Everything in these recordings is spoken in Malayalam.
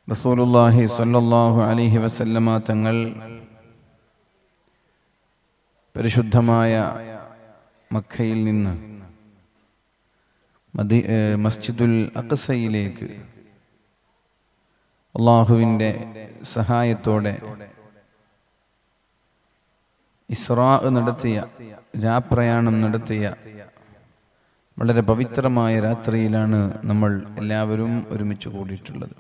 റസൂലുള്ളാഹി സ്വല്ലല്ലാഹു അലൈഹി വസല്ലമ തങ്ങൾ പരിശുദ്ധമായ മക്കയിൽ നിന്ന് മസ്ജിദുൽ അഖ്സയിലേക്ക് അല്ലാഹുവിൻ്റെ സഹായത്തോടെ ഇസ്റാ നടത്തിയ, രാപ്രയാണം നടത്തിയ വളരെ പവിത്രമായ രാത്രിയിലാണ് നമ്മൾ എല്ലാവരും ഒരുമിച്ച് കൂടിയിട്ടുള്ളത്.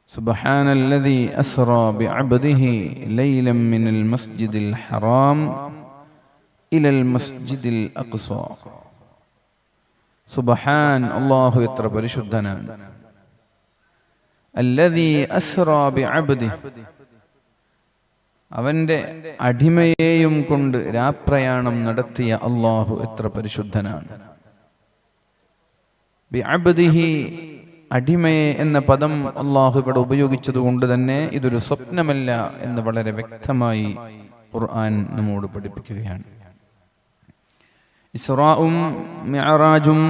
സുബ്ഹാനല്ലദീ അസ്റാ ബിഅബ്ദിഹി ലൈലൻ മിനൽ മസ്ജിദിൽ ഹറാം ഇലൽ മസ്ജിദിൽ അഖ്സാ. സുബ്ഹാൻ, അല്ലാഹു എത്ര പരിശുദ്ധനാണ്. അല്ലദീ അസ്റാ ബിഅബ്ദിഹി, അവന്റെ അടിമയെയും കൊണ്ട് രാപ്രയാണം നടത്തിയ അല്ലാഹു എത്ര പരിശുദ്ധനാണ്. ബിഅബ്ദിഹി, അടിമയെ എന്ന പദം അല്ലാഹു ഇവിടെ ഉപയോഗിച്ചതുകൊണ്ട് തന്നെ ഇതൊരു സ്വപ്നമല്ല എന്ന് വളരെ വ്യക്തമായി ഖുർആൻ നമ്മോട് പഠിപ്പിക്കുകയാണ്. ഇസ്റാഉം മിഅറാജും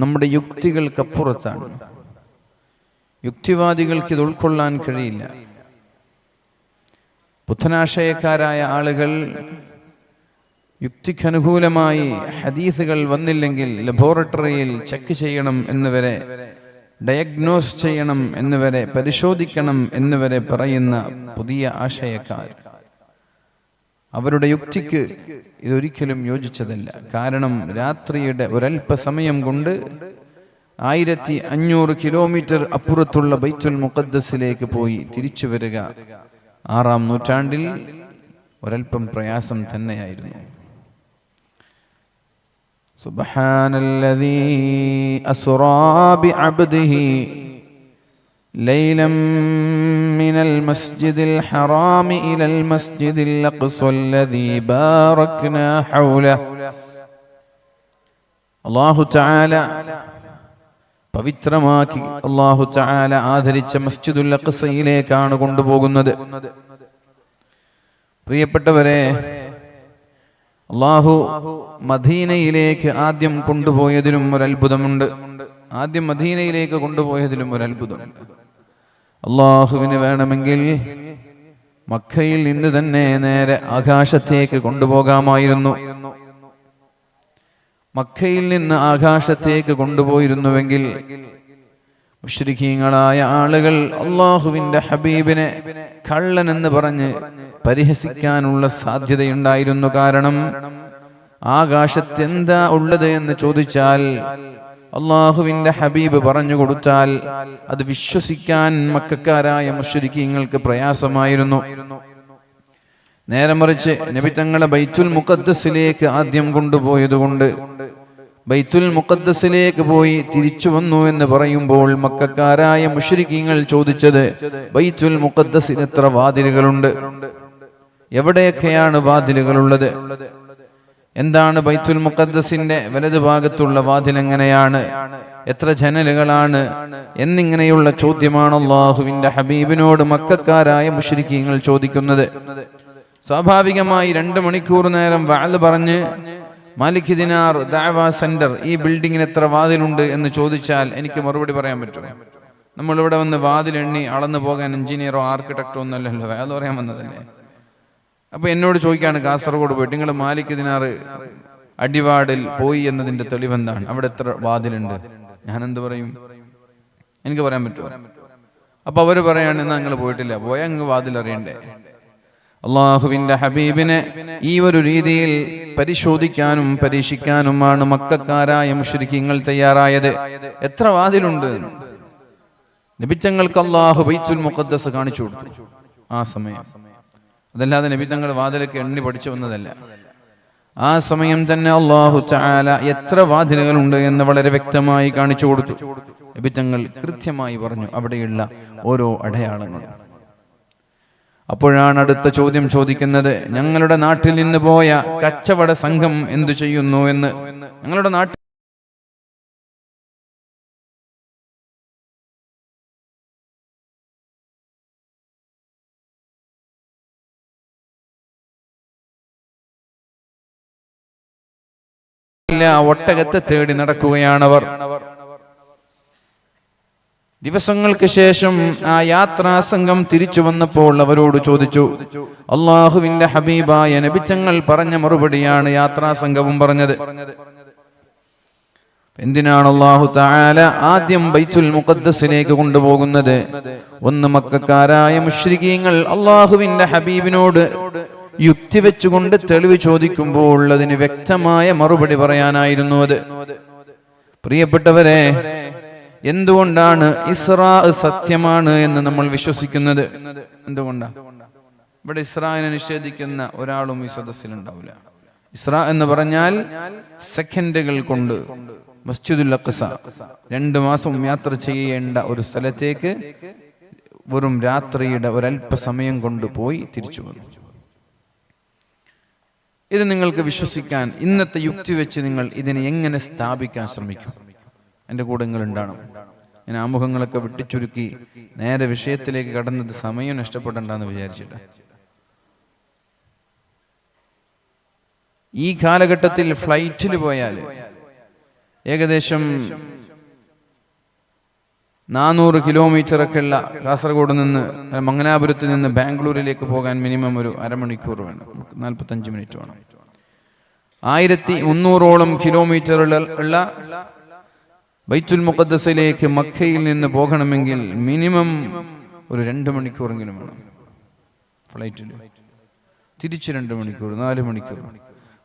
നമ്മുടെ യുക്തികൾക്കപ്പുറത്താണ്. യുക്തിവാദികൾക്ക് ഇത് ഉൾക്കൊള്ളാൻ കഴിയില്ല. ബുദ്ധനാശയക്കാരായ ആളുകൾ യുക്തിക്കനുകൂലമായി ഹദീസുകൾ വന്നില്ലെങ്കിൽ ലബോറട്ടറിയിൽ ചെക്ക് ചെയ്യണം എന്നുവരെ, ഡയഗ്നോസ് ചെയ്യണം എന്നുവരെ, പരിശോധിക്കണം എന്നുവരെ പറയുന്ന പുതിയ ആശയക്കാർ, അവരുടെ യുക്തിക്ക് ഇതൊരിക്കലും യോജിച്ചതല്ല. കാരണം രാത്രിയുടെ ഒരല്പസമയം കൊണ്ട് 1500 കിലോമീറ്റർ അപ്പുറത്തുള്ള ബൈത്തുൽ മുഖദ്ദസിലേക്ക് പോയി തിരിച്ചു വരിക 6-ാം നൂറ്റാണ്ടിൽ ഒരൽപ്പം പ്രയാസം തന്നെയായിരുന്നു. സുബ്ഹാനല്ലദീ അസ്റാ ബിഅബ്ദിഹി ലൈലൻ മിനൽ മസ്ജിദിൽ ഹറാം ഇലൽ മസ്ജിദിൽ അഖ്സല്ലദീ ബാറക്നാ ഹൗലഹു. അല്ലാഹു തആല പവിത്രമാക്കി, അല്ലാഹു തആല ആദരിച്ച മസ്ജിദുൽ അഖ്സയിലേക്കാണ് കൊണ്ടുപോകുന്നത്. പ്രിയപ്പെട്ടവരെ, അല്ലാഹു മദീനയിലേക്ക് ആദ്യം കൊണ്ടുപോയതിലും ഒരു അത്ഭുതമുണ്ട്. ആദ്യം മദീനയിലേക്ക് കൊണ്ടുപോയതിലും ഒരു അത്ഭുതമുണ്ട്. അല്ലാഹുവിന് വേണമെങ്കിൽ മക്കയിൽ നിന്ന് തന്നെ നേരെ ആകാശത്തേക്ക് കൊണ്ടുപോകാമായിരുന്നു. മക്കയിൽ നിന്ന് ആകാശത്തേക്ക് കൊണ്ടുപോയിരുന്നുവെങ്കിൽ മുശ്രിക്കീങ്ങളായ ആളുകൾ അല്ലാഹുവിന്റെ ഹബീബിനെ കള്ളൻ എന്ന് പറഞ്ഞ് പരിഹസിക്കാനുള്ള സാധ്യതയുണ്ടായിരുന്നു. കാരണം ആകാശത്ത് എന്താ ഉള്ളത് എന്ന് ചോദിച്ചാൽ അല്ലാഹുവിന്റെ ഹബീബ് പറഞ്ഞു കൊടുത്താൽ അത് വിശ്വസിക്കാൻ മക്കക്കാരായ മുശ്രിക്കീങ്ങൾക്ക് പ്രയാസമായിരുന്നു. നേരെ മറിച്ച് നബി തങ്ങളെ ബൈത്തുൽ മുഖദ്ദസിലേക്ക് ആദ്യം കൊണ്ടുപോയതുകൊണ്ട് ബൈത്തുൽ മുഖദ്ദസിലേക്ക് പോയി തിരിച്ചു വന്നു എന്ന് പറയുമ്പോൾ മക്കക്കാരായ മുശ്രിക്കീങ്ങൾ ചോദിച്ചത്, ബൈത്തുൽ മുഖദ്ദസിന് എത്ര വാതിലുകളുണ്ട്? എവിടെയൊക്കെയാണ് വാതിലുകളുള്ളത്? എന്താണ് ബൈത്തുൽ മുഖദ്ദസിന്റെ വലതു ഭാഗത്തുള്ള വാതിൽ? എങ്ങനെയാണ്? എത്ര ജനലുകളാണ്? എന്നിങ്ങനെയുള്ള ചോദ്യമാണ് അല്ലാഹുവിന്റെ ഹബീബിനോട് മക്കക്കാരായ മുശ്രിക്കീങ്ങൾ ചോദിക്കുന്നത്. സ്വാഭാവികമായി 2 മണിക്കൂർ നേരം വഅദ് പറഞ്ഞ് മാലിക് ദിനാർ ദഅവ സെന്റർ, ഈ ബിൽഡിങ്ങിന് എത്ര വാതിലുണ്ട് എന്ന് ചോദിച്ചാൽ എനിക്ക് മറുപടി പറയാൻ പറ്റും? നമ്മളിവിടെ വന്ന് വാതിൽ എണ്ണി അളന്നു പോകാൻ എഞ്ചിനീയറോ ആർക്കിടെക്ടോ ഒന്നല്ലല്ലോ, അത് പറയാൻ വന്നതല്ലേ. അപ്പൊ എന്നോട് ചോദിക്കാണ്, കാസർഗോഡ് പോയിട്ട് നിങ്ങൾ മാലിക് ദിനാർ അടിവാടിൽ പോയി എന്നതിന്റെ തെളിവെന്താണ്? അവിടെ എത്ര വാതിലുണ്ട്? ഞാൻ എന്ത് പറയും? എനിക്ക് പറയാൻ പറ്റുമോ? അപ്പൊ അവര് പറയാണ്, എന്നാ നിങ്ങൾ പോയിട്ടില്ല, പോയാൽ അങ്ങ് വാതിൽ അറിയണ്ടേ? അല്ലാഹുവിന്റെ ഹബീബിനെ ഈ ഒരു രീതിയിൽ പരിശോധിക്കാനും പരീക്ഷിക്കാനുമാണ് മക്കക്കാരായ മുശ്രിക്കീങ്ങൾ തയ്യാറായത്. എത്ര വാതിലുണ്ട്? നബിത്തങ്ങൾക്ക് അല്ലാഹു ബൈത്തുൽ മുഖദ്ദസ് കാണിച്ചു കൊടുത്തു ആ സമയം. അതല്ലാതെ നബിത്തങ്ങൾ വാതിലൊക്കെ എണ്ണി പഠിച്ചു വന്നതല്ല. ആ സമയം തന്നെ അല്ലാഹു തആല എത്ര വാതിലുകളുണ്ട് എന്ന് വളരെ വ്യക്തമായി കാണിച്ചു കൊടുത്തു. നബിത്തങ്ങൾ കൃത്യമായി പറഞ്ഞു അവിടെയുള്ള ഓരോ അടയാളങ്ങൾ. അപ്പോഴാണ് അടുത്ത ചോദ്യം ചോദിക്കുന്നത്, ഞങ്ങളുടെ നാട്ടിൽ നിന്ന് പോയ കച്ചവട സംഘം എന്തു ചെയ്യുന്നു എന്ന്. ഞങ്ങളുടെ നാട്ടിൽ ഒട്ടകത്തെ തേടി നടക്കുകയാണവർ. ദിവസങ്ങൾക്ക് ശേഷം ആ യാത്രാ സംഘം തിരിച്ചു വന്നപ്പോൾ അവരോട് ചോദിച്ചു. അള്ളാഹുവിന്റെ ഹബീബായ നബി തങ്ങൾ പറഞ്ഞ മറുപടിയാണ് യാത്രാ സംഘവും പറഞ്ഞത്. എന്തിനാണ് അല്ലാഹു തആല ആദ്യം ബൈത്തുൽ മുഖദ്ദസിലേക്ക് കൊണ്ടുപോകുന്നത്? ഒന്ന്, മക്കക്കാരായ മുശ്രിക്കീങ്ങൾ അള്ളാഹുവിന്റെ ഹബീബിനോട് യുക്തി വെച്ചുകൊണ്ട് തെളിവ് ചോദിക്കുമ്പോൾ അതിന് വ്യക്തമായ മറുപടി പറയാനായിരുന്നു അത്. പ്രിയപ്പെട്ടവരെ, എന്തുകൊണ്ടാണ് ഇസ്രാ സത്യമാണ് എന്ന് നമ്മൾ വിശ്വസിക്കുന്നത്? എന്തുകൊണ്ടാണ്? ഇവിടെ ഇസ്രായിനെ നിഷേധിക്കുന്ന ഒരാളും ഈ സദസ്സിലുണ്ടാവില്ല. ഇസ്രാ എന്ന് പറഞ്ഞാൽ സെക്കൻഡുകൾ കൊണ്ട് മസ്ജിദുൽ അഖ്സ 2 മാസം യാത്ര ചെയ്യേണ്ട ഒരു സ്ഥലത്തേക്ക് വെറും രാത്രിയുടെ ഒരല്പസമയം കൊണ്ട് പോയി തിരിച്ചു വന്നു. ഇത് നിങ്ങൾക്ക് വിശ്വസിക്കാൻ ഇന്നത്തെ യുക്തി വെച്ച് നിങ്ങൾ ഇതിനെ എങ്ങനെ സ്ഥാപിക്കാൻ ശ്രമിക്കും? എൻ്റെ കൂടെ നിങ്ങൾ ഉണ്ടാകണം. ഞാൻ ആമുഖങ്ങളൊക്കെ വെട്ടിച്ചുരുക്കി നേരെ വിഷയത്തിലേക്ക് കടന്നത് സമയം നഷ്ടപ്പെടണ്ടെന്ന് വിചാരിച്ചിട്ട്. ഈ കാലഘട്ടത്തിൽ ഫ്ലൈറ്റിൽ പോയാൽ ഏകദേശം 400 കിലോമീറ്ററൊക്കെ ഉള്ള കാസർഗോഡ് നിന്ന് മംഗലാപുരത്ത് നിന്ന് ബാംഗ്ലൂരിലേക്ക് പോകാൻ മിനിമം ഒരു അരമണിക്കൂർ വേണം, 45 മിനിറ്റ് വേണം. 1300ഓളം കിലോമീറ്റർ ഉള്ള ബൈത്തുൽ മുഖദ്ദസിലേക്ക് മക്കയിൽ നിന്ന് പോകണമെങ്കിൽ മിനിമം ഒരു 2 മണിക്കൂറെങ്കിലും വേണം ഫ്ലൈറ്റിൽ. തിരിച്ച് 2 മണിക്കൂർ, 4 മണിക്കൂർ.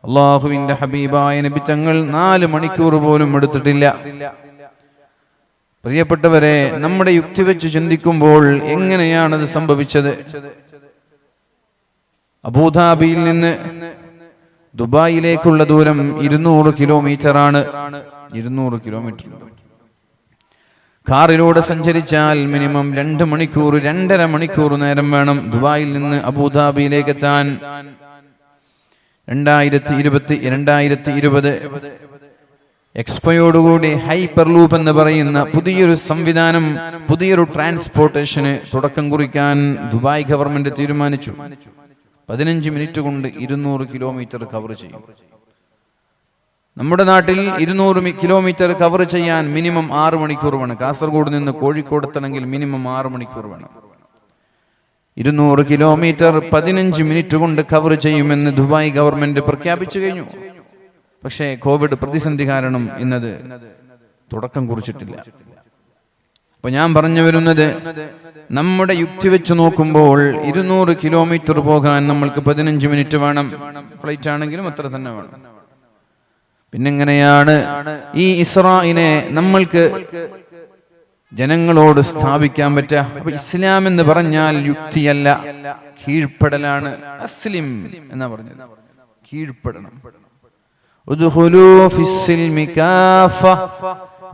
അള്ളാഹുവിന്റെ ഹബീബായ നബി തങ്ങൾ 4 മണിക്കൂർ പോലും എടുത്തിട്ടില്ല. പ്രിയപ്പെട്ടവരെ, നമ്മുടെ യുക്തി വെച്ച് ചിന്തിക്കുമ്പോൾ എങ്ങനെയാണത് സംഭവിച്ചത്? അബൂദാബിയിൽ നിന്ന് ദുബായിലേക്കുള്ള ദൂരം 200 കിലോമീറ്റർ ആണ്. 200 കിലോമീറ്റർ കാറിലൂടെ സഞ്ചരിച്ചാൽ മിനിമം 2 മണിക്കൂർ, 2.5 മണിക്കൂർ നേരം വേണം ദുബായിൽ നിന്ന് അബൂദാബിയിലേക്ക് എത്താൻ. 2020 എക്സ്പോയോടുകൂടി ഹൈപ്പർ ലൂപ്പ് എന്ന് പറയുന്ന പുതിയൊരു സംവിധാനം, പുതിയൊരു ട്രാൻസ്പോർട്ടേഷന് തുടക്കം കുറിക്കാൻ ദുബായ് ഗവൺമെന്റ് തീരുമാനിച്ചു. 15 മിനിറ്റ് കൊണ്ട് 200 കിലോമീറ്റർ കവർ ചെയ്യും. നമ്മുടെ നാട്ടിൽ 200 കിലോമീറ്റർ കവർ ചെയ്യാൻ മിനിമം 6 മണിക്കൂർ വേണം. കാസർഗോഡ് നിന്ന് കോഴിക്കോട് എത്തണമെങ്കിൽ മിനിമം 6 മണിക്കൂർ വേണം. 200 കിലോമീറ്റർ 15 മിനിറ്റ് കൊണ്ട് കവർ ചെയ്യുമെന്ന് ദുബായ് ഗവൺമെന്റ് പ്രഖ്യാപിച്ചു കഴിഞ്ഞു. പക്ഷേ കോവിഡ് പ്രതിസന്ധി കാരണം ഇന്നത് തുടക്കം കുറിച്ചിട്ടില്ല. അപ്പൊ ഞാൻ പറഞ്ഞു വരുന്നത്, നമ്മുടെ യുക്തി വെച്ച് നോക്കുമ്പോൾ 200 കിലോമീറ്റർ പോകാൻ നമ്മൾക്ക് 15 മിനിറ്റ് വേണം. ഫ്ലൈറ്റ് ആണെങ്കിലും അത്ര തന്നെ വേണം. പിന്നെങ്ങനെയാണ് ഈ ഇസ്രായിനെ നമ്മൾക്ക് ജനങ്ങളോട് സ്ഥാപിക്കാൻ പറ്റുക? അപ്പൊ ഇസ്ലാം എന്ന് പറഞ്ഞാൽ യുക്തിയല്ല, കീഴ്പ്പെടലാണ്. അസ്ലിം എന്നാ പറഞ്ഞത്, കീഴ്പ്പെടണം.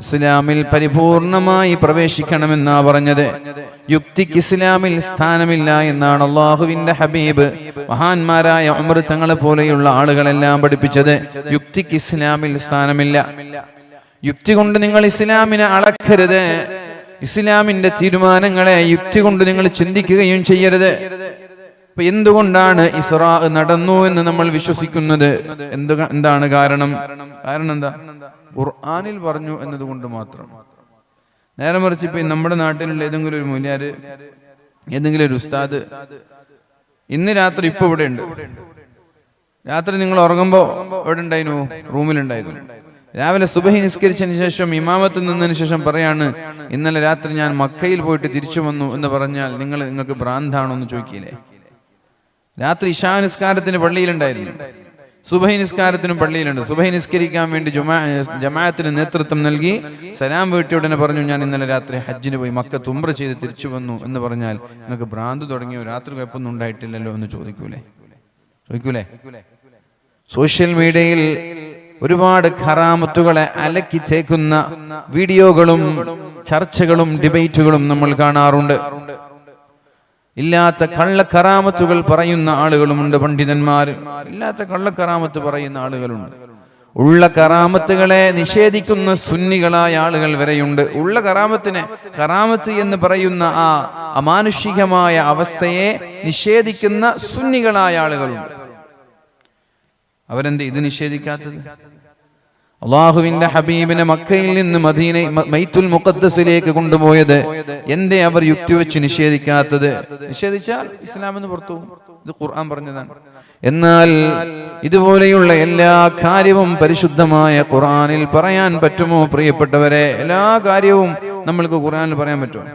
ഇസ്ലാമിൽ പരിപൂർണമായി പ്രവേശിക്കണമെന്നാ പറഞ്ഞത്. യുക്തിക്ക് ഇസ്ലാമിൽ സ്ഥാനമില്ല എന്നാണ് അള്ളാഹുവിന്റെ ഹബീബ് മഹാന്മാരായ ഉമർ തങ്ങളെ പോലെയുള്ള ആളുകളെല്ലാം പഠിപ്പിച്ചത്. യുക്തിക്ക് ഇസ്ലാമിൽ സ്ഥാനമില്ല. യുക്തി കൊണ്ട് നിങ്ങൾ ഇസ്ലാമിനെ അളക്കരുത്. ഇസ്ലാമിന്റെ തീരുമാനങ്ങളെ യുക്തി കൊണ്ട് നിങ്ങൾ ചിന്തിക്കുകയും ചെയ്യരുത്. അപ്പൊ എന്തുകൊണ്ടാണ് ഇസ്രാ നടന്നു എന്ന് നമ്മൾ വിശ്വസിക്കുന്നത്? എന്താണ് കാരണം? എന്താ? ഖുർആനിൽ പറഞ്ഞു എന്നതുകൊണ്ട് മാത്രം. നേരെ മറിച്ച് ഇപ്പൊ നമ്മുടെ നാട്ടിലുള്ള ഏതെങ്കിലും ഒരു മുല്യാര്, ഏതെങ്കിലും ഒരു ഉസ്താദ് ഇന്ന് രാത്രി ഇപ്പൊ ഇവിടെ ഉണ്ട്, രാത്രി നിങ്ങൾ ഉറങ്ങുമ്പോ എവിടെ ഉണ്ടായിരുന്നു? റൂമിലുണ്ടായിരുന്നു. രാവിലെ സുബഹി നിസ്കരിച്ചതിന് ശേഷം ഇമാമത്ത് നിന്നതിന് ശേഷം പറയാണ്, ഇന്നലെ രാത്രി ഞാൻ മക്കയിൽ പോയിട്ട് തിരിച്ചു വന്നു എന്ന് പറഞ്ഞാൽ നിങ്ങൾക്ക് ഭ്രാന്താണോ എന്ന് ചോദിക്കില്ലേ? രാത്രി ഇശാ നിസ്കാരത്തിന് പള്ളിയിലുണ്ടായിരുന്നു, സുബഹി നിസ്കാരത്തിനും പള്ളിയിലുണ്ട്. സുബഹി നിസ്കരിക്കാൻ വേണ്ടി ജമാഅത്തിന് നേതൃത്വം നൽകി സലാം വീട്ടിയ ഉടനെ പറഞ്ഞു, ഞാൻ ഇന്നലെ രാത്രി ഹജ്ജിന് പോയി മക്കത്ത് ഉംറ ചെയ്ത് തിരിച്ചു വന്നു എന്ന് പറഞ്ഞാൽ നിങ്ങൾക്ക് ഭ്രാന്ത് തുടങ്ങിയോ? രാത്രി കുഴപ്പമൊന്നും ഉണ്ടായിട്ടില്ലല്ലോ എന്ന് ചോദിക്കൂലേ? സോഷ്യൽ മീഡിയയിൽ ഒരുപാട് ഖറാമത്തുകളെ അലക്കി തേക്കുന്ന വീഡിയോകളും ചർച്ചകളും ഡിബേറ്റുകളും നമ്മൾ കാണാറുണ്ട്. ഇല്ലാത്ത കള്ളക്കറാമത്തുകൾ പറയുന്ന ആളുകളുമുണ്ട് പണ്ഡിതന്മാർ. ഇല്ലാത്ത കള്ളക്കറാമത്ത് പറയുന്ന ആളുകളുണ്ട്. ഉള്ള കറാമത്തുകളെ നിഷേധിക്കുന്ന സുന്നികളായ ആളുകൾ വരെയുണ്ട്. ഉള്ള കറാമത്ത് എന്ന് പറയുന്ന ആ അമാനുഷികമായ അവസ്ഥയെ നിഷേധിക്കുന്ന സുന്നികളായ ആളുകളുണ്ട്. അവരെന്ത് ഇത് നിഷേധിക്കാത്തത്? അള്ളാഹുവിന്റെ ഹബീബിനെ മക്കയിൽ നിന്ന് ബൈത്തുൽ മുഖദ്ദസിലേക്ക് കൊണ്ടുപോയത് എന്തേ അവർ യുക്തി വെച്ച് നിഷേധിക്കാത്തത്? നിഷേധിച്ചാൽ ഇസ്ലാമിന് പുറത്തു പോകും. ഇത് ഖുർആൻ പറഞ്ഞതാണ്. എന്നാൽ ഇതുപോലെയുള്ള എല്ലാ കാര്യവും പരിശുദ്ധമായ ഖുർആനിൽ പറയാൻ പറ്റുമോ പ്രിയപ്പെട്ടവരെ? എല്ലാ കാര്യവും നമ്മൾക്ക് ഖുർആനിൽ പറയാൻ പറ്റുമോ?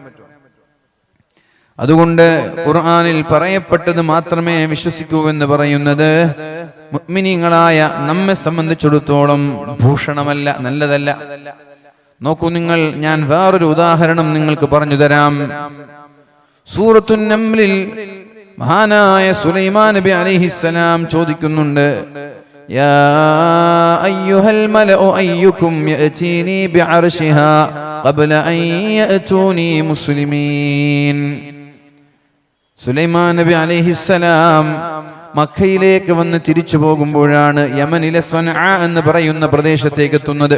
അതുകൊണ്ട് ഖുർആനിൽ പറയപ്പെട്ടത് മാത്രമേ വിശ്വസിക്കൂ എന്ന് പറയുന്നത് മുഅ്മിനീങ്ങളായ നമ്മെ സംബന്ധിച്ചിടത്തോളം ഭൂഷണമല്ല, നല്ലതല്ല. നോക്കൂ നിങ്ങൾ, ഞാൻ വേറൊരു ഉദാഹരണം നിങ്ങൾക്ക് പറഞ്ഞു തരാം. സൂറത്തുൻ നംലിൽ മഹാനായ സുലൈമാൻ നബി അലൈഹിസ്സലാം ചോദിക്കുന്നുണ്ട്, യാ അയ്യുഹൽ മലഉ അയ്യുക്കും യഅതീനി ബിഅർശിഹാ ഖബ്ല അൻ യഅതൂനി മുസ്ലിമീൻ. സുലൈമാൻ നബി അലൈഹിസ്സലാം മക്കയിലേക്ക് വന്ന് തിരിച്ചു പോകുമ്പോഴാണ് യമനിലെ സ്വൻആ എന്ന് പറയുന്ന പ്രദേശത്തേക്ക് എത്തുന്നത്.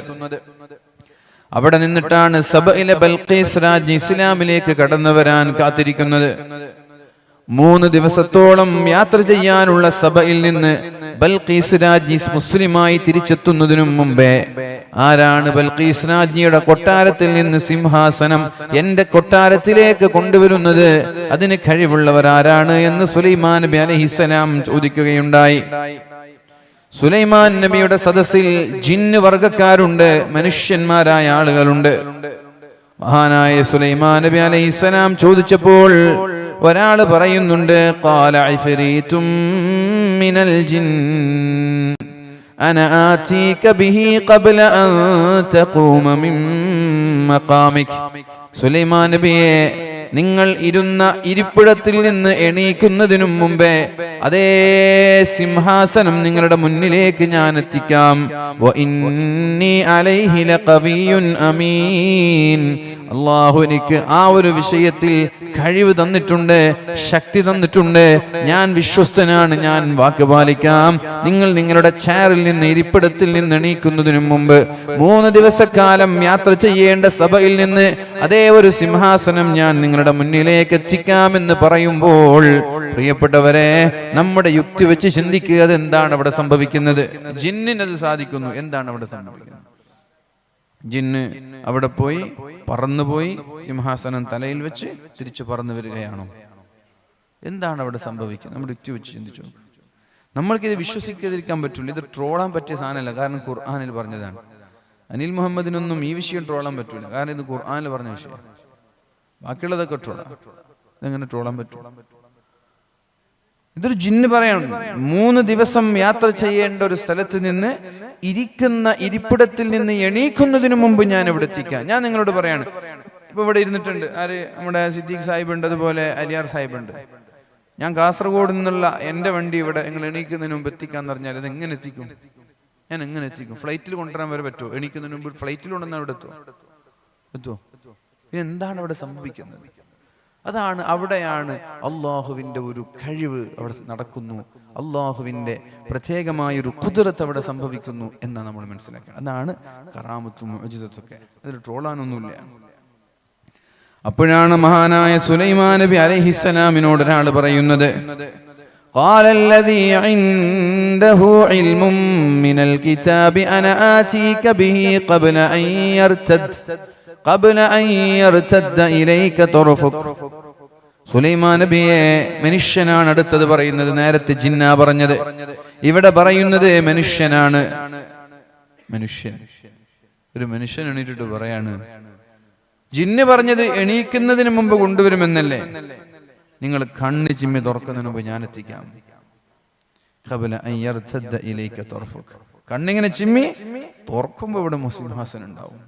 അവിടെ നിന്നിട്ടാണ് സബയിലെ ബൽഖീസ് രാജ്ഞി ഇസ്ലാമിലേക്ക് കടന്നു വരാൻ കാത്തിരിക്കുന്നത്. 3 ദിവസത്തോളം യാത്ര ചെയ്യാനുള്ള സബയിൽ നിന്ന് ബൽഖീസ് രാജ്ഞി മുസ്ലിമായി തിരിച്ചെത്തുന്നതിനു മുമ്പേ ആരാണ് ബൽഖീസ് രാജ്ഞിയുടെ കൊട്ടാരത്തിൽ നിന്ന് സിംഹാസനം എന്റെ കൊട്ടാരത്തിലേക്ക് കൊണ്ടുവരുന്നത്? അതിന് കഴിവുള്ളവർ ആരാണ് എന്ന് സുലൈമാൻ നബി അലൈഹിസ്സലാം ചോദിക്കുകയുണ്ടായി. സുലൈമാൻ നബിയുടെ സദസ്സിൽ ജിന്ന് വർഗക്കാരുണ്ട്, മനുഷ്യന്മാരായ ആളുകളുണ്ട്. മഹാനായ സുലൈമാൻ നബി അലൈഹിസ്സലാം ചോദിച്ചപ്പോൾ ഒരാൾ പറയുന്നുണ്ട്, ഖാല ഇഫ്രീതും മിനൽ ജിൻ അന ആതീക ബിഹി ഖബ്ല അൻ തഖൂമ മിൻ മഖാമിക. സുലൈമാൻ നബിയെ, നിങ്ങൾ ഇരുന്ന ഇരിപ്പിടത്തിൽ നിന്ന് എണീക്കുന്നതിനു മുമ്പേ അതേ സിംഹാസനം നിങ്ങളുടെ മുന്നിലേക്ക് ഞാൻ എത്തിക്കാം. വ ഇന്നി അലൈഹി ലഖവിയ്യുൻ അമീൻ. അല്ലാഹു എനിക്ക് ആ ഒരു വിഷയത്തിൽ കഴിവ് തന്നിട്ടുണ്ട്, ശക്തി തന്നിട്ടുണ്ട്. ഞാൻ വിശ്വസ്തനാണ്, ഞാൻ വാക്ക് പാലിക്കാം. നിങ്ങൾ നിങ്ങളുടെ ചെയറിൽ നിന്ന്, ഇരിപ്പിടത്തിൽ നിന്ന് എണീക്കുന്നതിനു മുമ്പ് 3 ദിവസക്കാലം യാത്ര ചെയ്യേണ്ട സഭയിൽ നിന്ന് അതേ ഒരു സിംഹാസനം ഞാൻ നിങ്ങളുടെ മുന്നിലേക്ക് എത്തിക്കാമെന്ന് പറയുമ്പോൾ പ്രിയപ്പെട്ടവരെ, നമ്മുടെ യുക്തി വെച്ച് ചിന്തിക്കുക, അതെന്താണ് അവിടെ സംഭവിക്കുന്നത്? ജിന്നിനത് സാധിക്കുന്നു. എന്താണ് അവിടെ സംഭവിക്കുന്നത്? ജിന്ന് അവിടെ പോയി പറന്നുപോയി സിംഹാസനം തലയിൽ വെച്ച് തിരിച്ചു പറന്നു വരികയാണോ? എന്താണ് അവിടെ സംഭവിക്കുന്നത്? നമ്മുടെ യുക്തി വെച്ച് ചിന്തിച്ചു. നമ്മൾക്കിത് വിശ്വസിക്കാതിരിക്കാൻ പറ്റില്ല. ഇത് ട്രോളാൻ പറ്റിയ സാധനമല്ല, കാരണം ഖുർആനിൽ പറഞ്ഞതാണ്. അനിൽ മുഹമ്മദിനൊന്നും ഈ വിഷയം ട്രോളാൻ പറ്റില്ല, കാരണം ഇത് ഖുർആനിൽ പറഞ്ഞ വിഷയം. ബാക്കിയുള്ളതൊക്കെ ട്രോളാം. ഇതെങ്ങനെ ട്രോളാൻ പറ്റും? ഇതൊരു ജിന്ന് പറയാണ്, 3 ദിവസം യാത്ര ചെയ്യേണ്ട ഒരു സ്ഥലത്ത് നിന്ന് ഇരിക്കുന്ന ഇരിപ്പിടത്തിൽ നിന്ന് എണീക്കുന്നതിന് മുമ്പ് ഞാൻ ഇവിടെ എത്തിക്കാം. ഞാൻ നിങ്ങളോട് പറയാണ്, ഇപ്പൊ ഇവിടെ ഇരുന്നിട്ടുണ്ട് ആര്? നമ്മുടെ സിദ്ദീഖ് സാഹിബ് ഉണ്ട്, അതുപോലെ അലിയാർ സാഹിബ് ഉണ്ട്. ഞാൻ കാസർഗോഡ് നിന്നുള്ള എന്റെ വണ്ടി ഇവിടെ നിങ്ങൾ എണീക്കുന്നതിന് മുമ്പ് എത്തിക്കാന്ന് പറഞ്ഞാൽ ഇത് എങ്ങനെ എത്തിക്കും? ഞാൻ എങ്ങനെ എത്തിക്കും? ഫ്ലൈറ്റിൽ കൊണ്ടുവരാൻ വരെ പറ്റുമോ? എണീക്കുന്നതിന് മുമ്പ് ഫ്ലൈറ്റിൽ കൊണ്ടുവന്നാൽ അവിടെ എത്തുമോ? എന്താണ് അവിടെ സംഭവിക്കുന്നത്? അതാണ്, അവിടെയാണ് അള്ളാഹുവിന്റെ ഒരു കഴിവ് അവിടെ നടക്കുന്നു, അള്ളാഹുവിന്റെ പ്രത്യേകമായൊരു ഖുദ്റത്ത് അവിടെ സംഭവിക്കുന്നു എന്നാണ് നമ്മൾ മനസ്സിലാക്കുന്നത്. അതാണ് കറാമത്തും മുഅ്ജിസത്തൊക്കെ. അതിൽ ട്രോളാനൊന്നുമില്ല. അപ്പോഴാണ് മഹാനായ സുലൈമാൻ നബി അലൈഹിസ്സലാമിനോട് ഒരാൾ പറയുന്നത്, قال الذي عنده علم من الكتاب أنا آتيك به قبل أن يرتد إليك طرفك. സുലൈമാൻ നബിയെ, മനുഷ്യനാണ് അടുത്തത് പറയുന്നത്. നേരത്തെ ജിന്നാ പറഞ്ഞത്, ഇവിടെ പറയുന്നത് മനുഷ്യനാണ്. ഒരു മനുഷ്യൻ എണീറ്റിട്ട് പറയാണ്, ജിന്ന് പറഞ്ഞത് എണീക്കുന്നതിന് മുമ്പ് കൊണ്ടുവരുമെന്നല്ലേ? നിങ്ങൾ കണ്ണ് ചിമ്മി തുറക്കുന്നതിന് മുമ്പ് ഞാൻ എത്തിക്കാം. കണ്ണിങ്ങനെ ചിമ്മി തുറക്കുമ്പോ ഇവിടെ സിംഹാസനം ഉണ്ടാവും.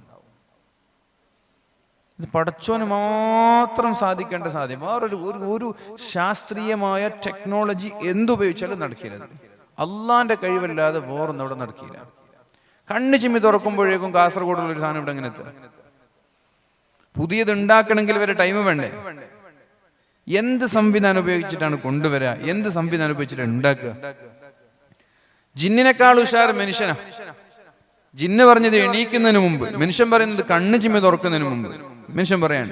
ഇത് പടച്ചോന് മാത്രം സാധിക്കേണ്ട സാധ്യം. വേറൊരു ശാസ്ത്രീയമായ ടെക്നോളജി എന്തുപയോഗിച്ചാലും നടക്കില്ല. അള്ളാന്റെ കഴിവല്ലാതെ വേറൊന്നും അവിടെ നടക്കില്ല. കണ്ണ് ചിമ്മി തുറക്കുമ്പോഴേക്കും കാസർഗോഡുള്ള ഒരു സാധനം ഇവിടെ എങ്ങനെ എത്തുക? പുതിയത് ഉണ്ടാക്കണമെങ്കിൽ വരെ ടൈം വേണ്ടേ? എന്ത് സംവിധാനം ഉപയോഗിച്ചിട്ടാണ് കൊണ്ടുവരിക? എന്ത് സംവിധാനം ഉപയോഗിച്ചിട്ടാണ് ഉണ്ടാക്കുക? ജിന്നിനേക്കാൾ ഉഷാർ മനുഷ്യനാ. ജിന്ന് പറഞ്ഞത് എണീക്കുന്നതിന് മുമ്പ്, മനുഷ്യൻ പറയുന്നത് കണ്ണ് ചിമ്മി തുറക്കുന്നതിന് മുമ്പ്. മനുഷ്യൻ പറയാണ്,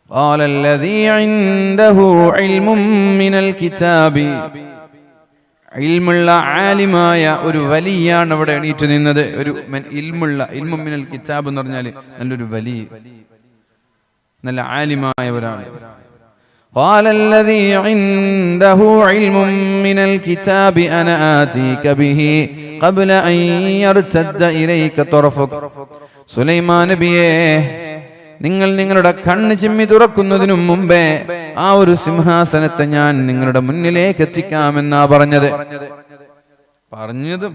قال الذي عنده علم من الكتاب ഇൽമുള്ള ആലിമായ ഒരു വലിയാണ് അവിടെ എണീറ്റ് നിന്നത്. ഒരു ഇൽമു മിനൽ കിതാബ് എന്ന് പറഞ്ഞാൽ നല്ലൊരു വലി, നല്ല ആലിമായ ഒരാൾ. قال الذي عنده علم من الكتاب أنا آتيك به قبل أن يرتد إليك طرفك. സുലൈമാൻ നബിയെ, നിങ്ങൾ നിങ്ങളുടെ കണ്ണ് ചിമ്മി തുറക്കുന്നതിനു മുമ്പേ ആ ഒരു സിംഹാസനത്തെ ഞാൻ നിങ്ങളുടെ മുന്നിലേക്ക് എത്തിക്കാമെന്നാ പറഞ്ഞത്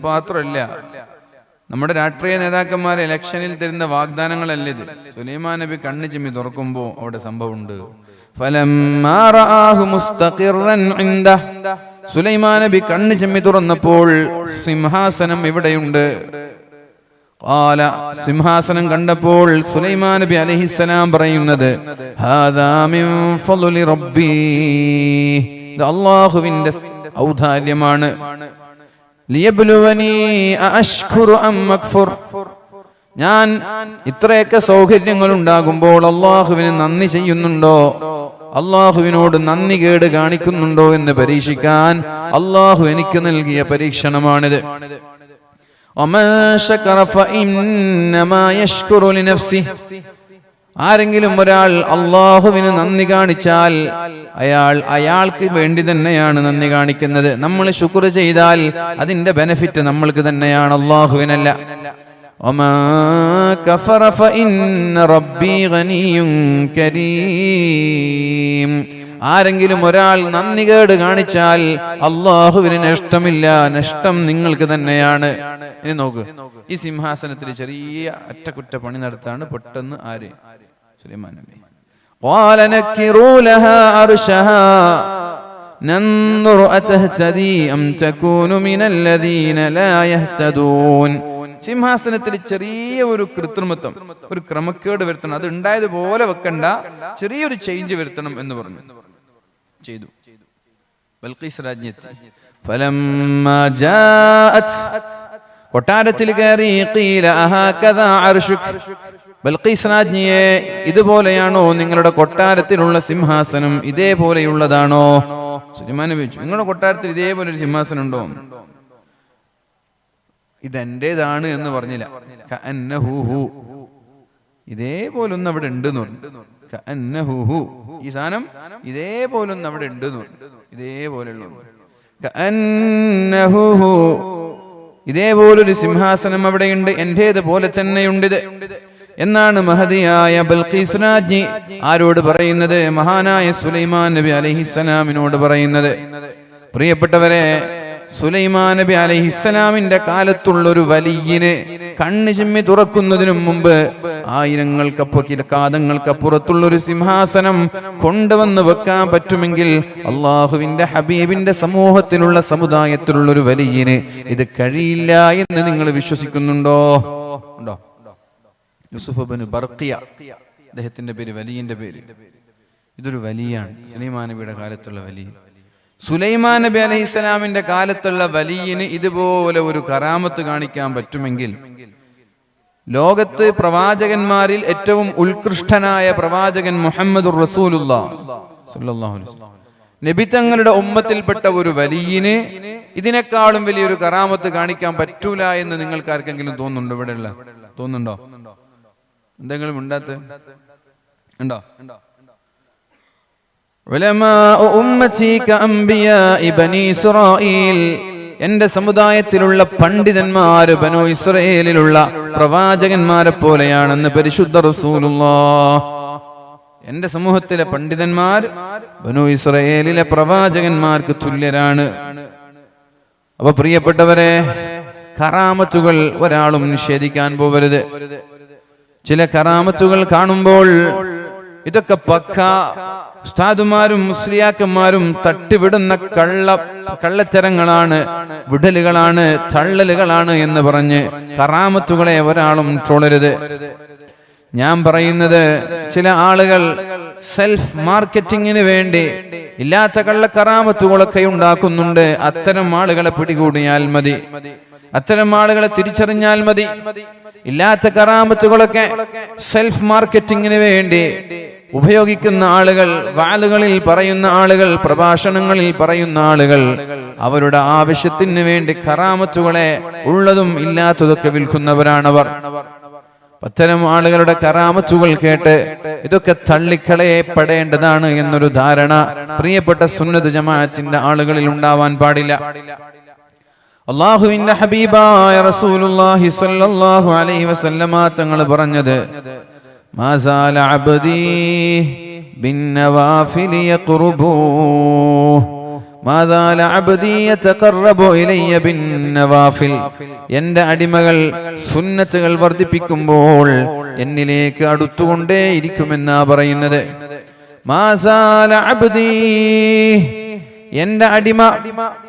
മാത്രമല്ല, നമ്മുടെ രാഷ്ട്രീയ നേതാക്കന്മാരെ ഇലക്ഷനിൽ തരുന്ന വാഗ്ദാനങ്ങളല്ല ഇത്. സുലൈമാൻ നബി കണ്ണ് ചിമ്മി തുറക്കുമ്പോ അവിടെ സംഭവമുണ്ട്. സുലൈമാൻ നബി കണ്ണ് ചിമ്മി തുറന്നപ്പോൾ സിംഹാസനം ഇവിടെയുണ്ട്. സിംഹാസനം കണ്ടപ്പോൾ സുലൈമാൻ നബി അലൈഹിസ്സലാം പറയുന്നത്, ഹാദാ മിൻ ഫളി റബ്ബി, ഇത് അല്ലാഹുവിന്റെ ഔദാര്യമാണ്. ലിയബ്ലുവനി അഷ്കുറു അം അക്ഫുർ, ഞാൻ ഇത്രയൊക്കെ സൗകര്യങ്ങൾ ഉണ്ടാകുമ്പോൾ അല്ലാഹുവിന് നന്ദി ചെയ്യുന്നുണ്ടോ, അല്ലാഹുവിനോട് നന്ദി കേട് കാണിക്കുന്നുണ്ടോ എന്ന് പരീക്ഷിക്കാൻ അല്ലാഹു എനിക്ക് നൽകിയ പരീക്ഷണമാണിത്. ആരെങ്കിലും ഒരാൾ അള്ളാഹുവിന് നന്ദി കാണിച്ചാൽ അയാൾക്ക് വേണ്ടി തന്നെയാണ് നന്ദി കാണിക്കുന്നത്. നമ്മൾ ശുക്ർ ചെയ്താൽ അതിന്റെ ബെനിഫിറ്റ് നമ്മൾക്ക് തന്നെയാണ്, അള്ളാഹുവിനല്ല. ആരെങ്കിലും ഒരാൾ നന്ദി കേട് കാണിച്ചാൽ അള്ളാഹുവിന് നഷ്ടമില്ല, നഷ്ടം നിങ്ങൾക്ക് തന്നെയാണ്. ഇനി നോക്ക്, ഈ സിംഹാസനത്തിൽ ചെറിയ അറ്റകുറ്റപ്പണി നടത്താണ് പെട്ടെന്ന് ആര്? സുലൈമാൻ നബി. ഖാല നക്കിറൂ ലഹാ അർശഹാ നൻദുർ അതഹ്തദി അം തകൂനു മിനല്ലദീന ലാ യഹ്തദൂൻ. സിംഹാസനത്തിൽ ചെറിയ ഒരു കൃത്രിമത്വം, ഒരു ക്രമക്കേട് വരുത്തണം, അത് ഉണ്ടായതുപോലെ വെക്കണ്ട, ചെറിയൊരു ചേഞ്ച് വരുത്തണം എന്ന് പറഞ്ഞു. ചെയ്തു. ബൽഖീസ് രാജ്ഞി ഫലമ്മാ ജാഅത്, കൊട്ടാരത്തിൽ കയറി, ഖീല അഹാകദാ അർശുക്, ബൽഖീസ് രാജ്ഞിയെ, ഇതുപോലെയാണോ നിങ്ങളുടെ കൊട്ടാരത്തിലുള്ള സിംഹാസനം, ഇതേപോലെയുള്ളതാണോ? സുലൈമാൻ നബി ചോദിച്ചു, നിങ്ങളുടെ കൊട്ടാരത്തിൽ ഇതേപോലെ ഒരു സിംഹാസനം ഉണ്ടോ? ഇതെന്റേതാണ് എന്ന് പറഞ്ഞില്ല. കഅന്നഹു, ഇതേപോലൊന്നും അവിടെ ഉണ്ട് എന്ന് പറഞ്ഞു. കഅന്നഹു, ഈ സാധനം ഇതേപോലൊന്നും അവിടെ ഉണ്ട് എന്ന് പറഞ്ഞു. ഇതേപോലെയുള്ള കഅന്നഹു, ഇതേപോലൊരു സിംഹാസനം അവിടെയുണ്ട്, എന്റേത് പോലെ തന്നെയുണ്ട് ഇത് എന്നാണ് മഹദിയായ ബൽഖീസ് രാജ്ഞി ആരോട് പറയുന്നത്? മഹാനായ സുലൈമാൻ നബി അലൈഹിസ്സലാമിനോട് പറയുന്നത്. പ്രിയപ്പെട്ടവരെ, സുലൈമാൻ നബി അലൈഹിസ്സലാമിന്റെ കാലത്തുള്ളൊരു വലിയന് കണ്ണ് ചിമ്മി തുറക്കുന്നതിനു മുമ്പ് കാതങ്ങൾക്കപ്പുറത്തുള്ളൊരു സിംഹാസനം കൊണ്ടുവന്ന് വെക്കാൻ പറ്റുമെങ്കിൽ അള്ളാഹുവിന്റെ ഹബീബിന്റെ സമൂഹത്തിലുള്ള സമുദായത്തിലുള്ളൊരു വലിയന് ഇത് കഴിയില്ല എന്ന് നിങ്ങൾ വിശ്വസിക്കുന്നുണ്ടോ? ഉണ്ടോ? യൂസുഫ് ഇബ്നു ബർഖിയ, അദ്ദേഹത്തിന്റെ പേര്, വലിയന്റെ പേര്. ഇതൊരു വലിയാണ്, സുലൈമാൻ നബിയുടെ കാലത്തുള്ള വലിയ. സുലൈമാൻ നബി അലൈഹിസ്സലാമിന്റെ കാലത്തുള്ള വലിയന് ഇതുപോലെ ഒരു കറാമത്ത് കാണിക്കാൻ പറ്റുമെങ്കിൽ ലോകത്ത് പ്രവാചകന്മാരിൽ ഏറ്റവും ഉത്കൃഷ്ടനായ പ്രവാചകൻ മുഹമ്മദുർ റസൂലുള്ളാഹി സ്വല്ലല്ലാഹു അലൈഹി വസല്ലം, നബി തങ്ങളുടെ ഉമ്മത്തിൽപ്പെട്ട ഒരു വലിയന് ഇതിനേക്കാളും വലിയൊരു കറാമത്ത് കാണിക്കാൻ പറ്റൂല എന്ന് നിങ്ങൾക്ക് ആർക്കെങ്കിലും തോന്നുന്നുണ്ടോ? ഇവിടെയുള്ള തോന്നുന്നുണ്ടോ? എന്തെങ്കിലും ഉണ്ടാത്ത ഉണ്ടോ? എന്റെ സമുദായത്തിലുള്ള പണ്ഡിതന്മാര് ബനൂ ഇസ്രായേലിലുള്ള പ്രവാചകന്മാരെ പോലെയാണെന്ന് പരിശുദ്ധ റസൂലുള്ളാഹ്. എന്റെ സമൂഹത്തിലെ പണ്ഡിതന്മാർ ബനൂ ഇസ്രായേലിലെ പ്രവാചകന്മാർക്ക് തുല്യരാണ്. അപ്പൊ പ്രിയപ്പെട്ടവരെ, കറാമത്തുകൾ ഒരാളും നിഷേധിക്കാൻ പോവരുത്. ചില കറാമത്തുകൾ കാണുമ്പോൾ ഇതൊക്കെ പക്ക ഉസ്താദുമാരും മുസ്ലിയാക്കന്മാരും തട്ടിവിടുന്ന കള്ളത്തരങ്ങളാണ്, വിടലുകളാണ്, തള്ളലുകളാണ് എന്ന് പറഞ്ഞ് കറാമത്തുകളെ ഒരാളും ട്രോളരുത്. ഞാൻ പറയുന്നത്, ചില ആളുകൾ സെൽഫ് മാർക്കറ്റിങ്ങിന് വേണ്ടി ഇല്ലാത്ത കള്ളക്കറാമത്തുകളൊക്കെ ഉണ്ടാക്കുന്നുണ്ട്. അത്തരം ആളുകളെ പിടികൂടിയാൽ മതി, അത്തരം ആളുകളെ തിരിച്ചറിഞ്ഞാൽ മതി. ഇല്ലാത്ത കറാമത്തുകളൊക്കെ സെൽഫ് മാർക്കറ്റിങ്ങിന് വേണ്ടി ഉപയോഗിക്കുന്ന ആളുകൾ, വാളുകളിൽ പറയുന്ന ആളുകൾ, പ്രഭാഷണങ്ങളിൽ പറയുന്ന ആളുകൾ അവരുടെ ആവശ്യത്തിന് വേണ്ടി കറാമത്തുകളെ ഉള്ളതും ഇല്ലാത്തതൊക്കെ വിൽക്കുന്നവരാണവർ. അത്തരം ആളുകളുടെ കറാമത്തുകൾ കേട്ട് ഇതൊക്കെ തള്ളിക്കളയപ്പെടേണ്ടതാണ് എന്നൊരു ധാരണ പ്രിയപ്പെട്ട സുന്നത്ത് ജമാഅത്തിന്റെ ആളുകളിൽ ഉണ്ടാവാൻ പാടില്ല. അല്ലാഹുവിന്റെ ഹബീബായ റസൂലുള്ളാഹി സ്വല്ലല്ലാഹു അലൈഹി വസല്ലമ തങ്ങൾ പറഞ്ഞത്, മാ സാല അബ്ദീ ബിന്നവാഫിലി യഖ്റുബൂ മാ സാല അബ്ദീ യതഖറബു ഇലയ്യ ബിന്നവാഫിൽ. എൻ്റെ അടിമകൾ സുന്നത്തുകൾ വർദ്ധിപ്പിക്കുമ്പോൾ എന്നിലേക്ക് അടുത്തുകൊണ്ടേ ഇരിക്കുമെന്നാ പറയുന്നത്. മാ സാല അബ്ദീ, എന്റെ അടിമ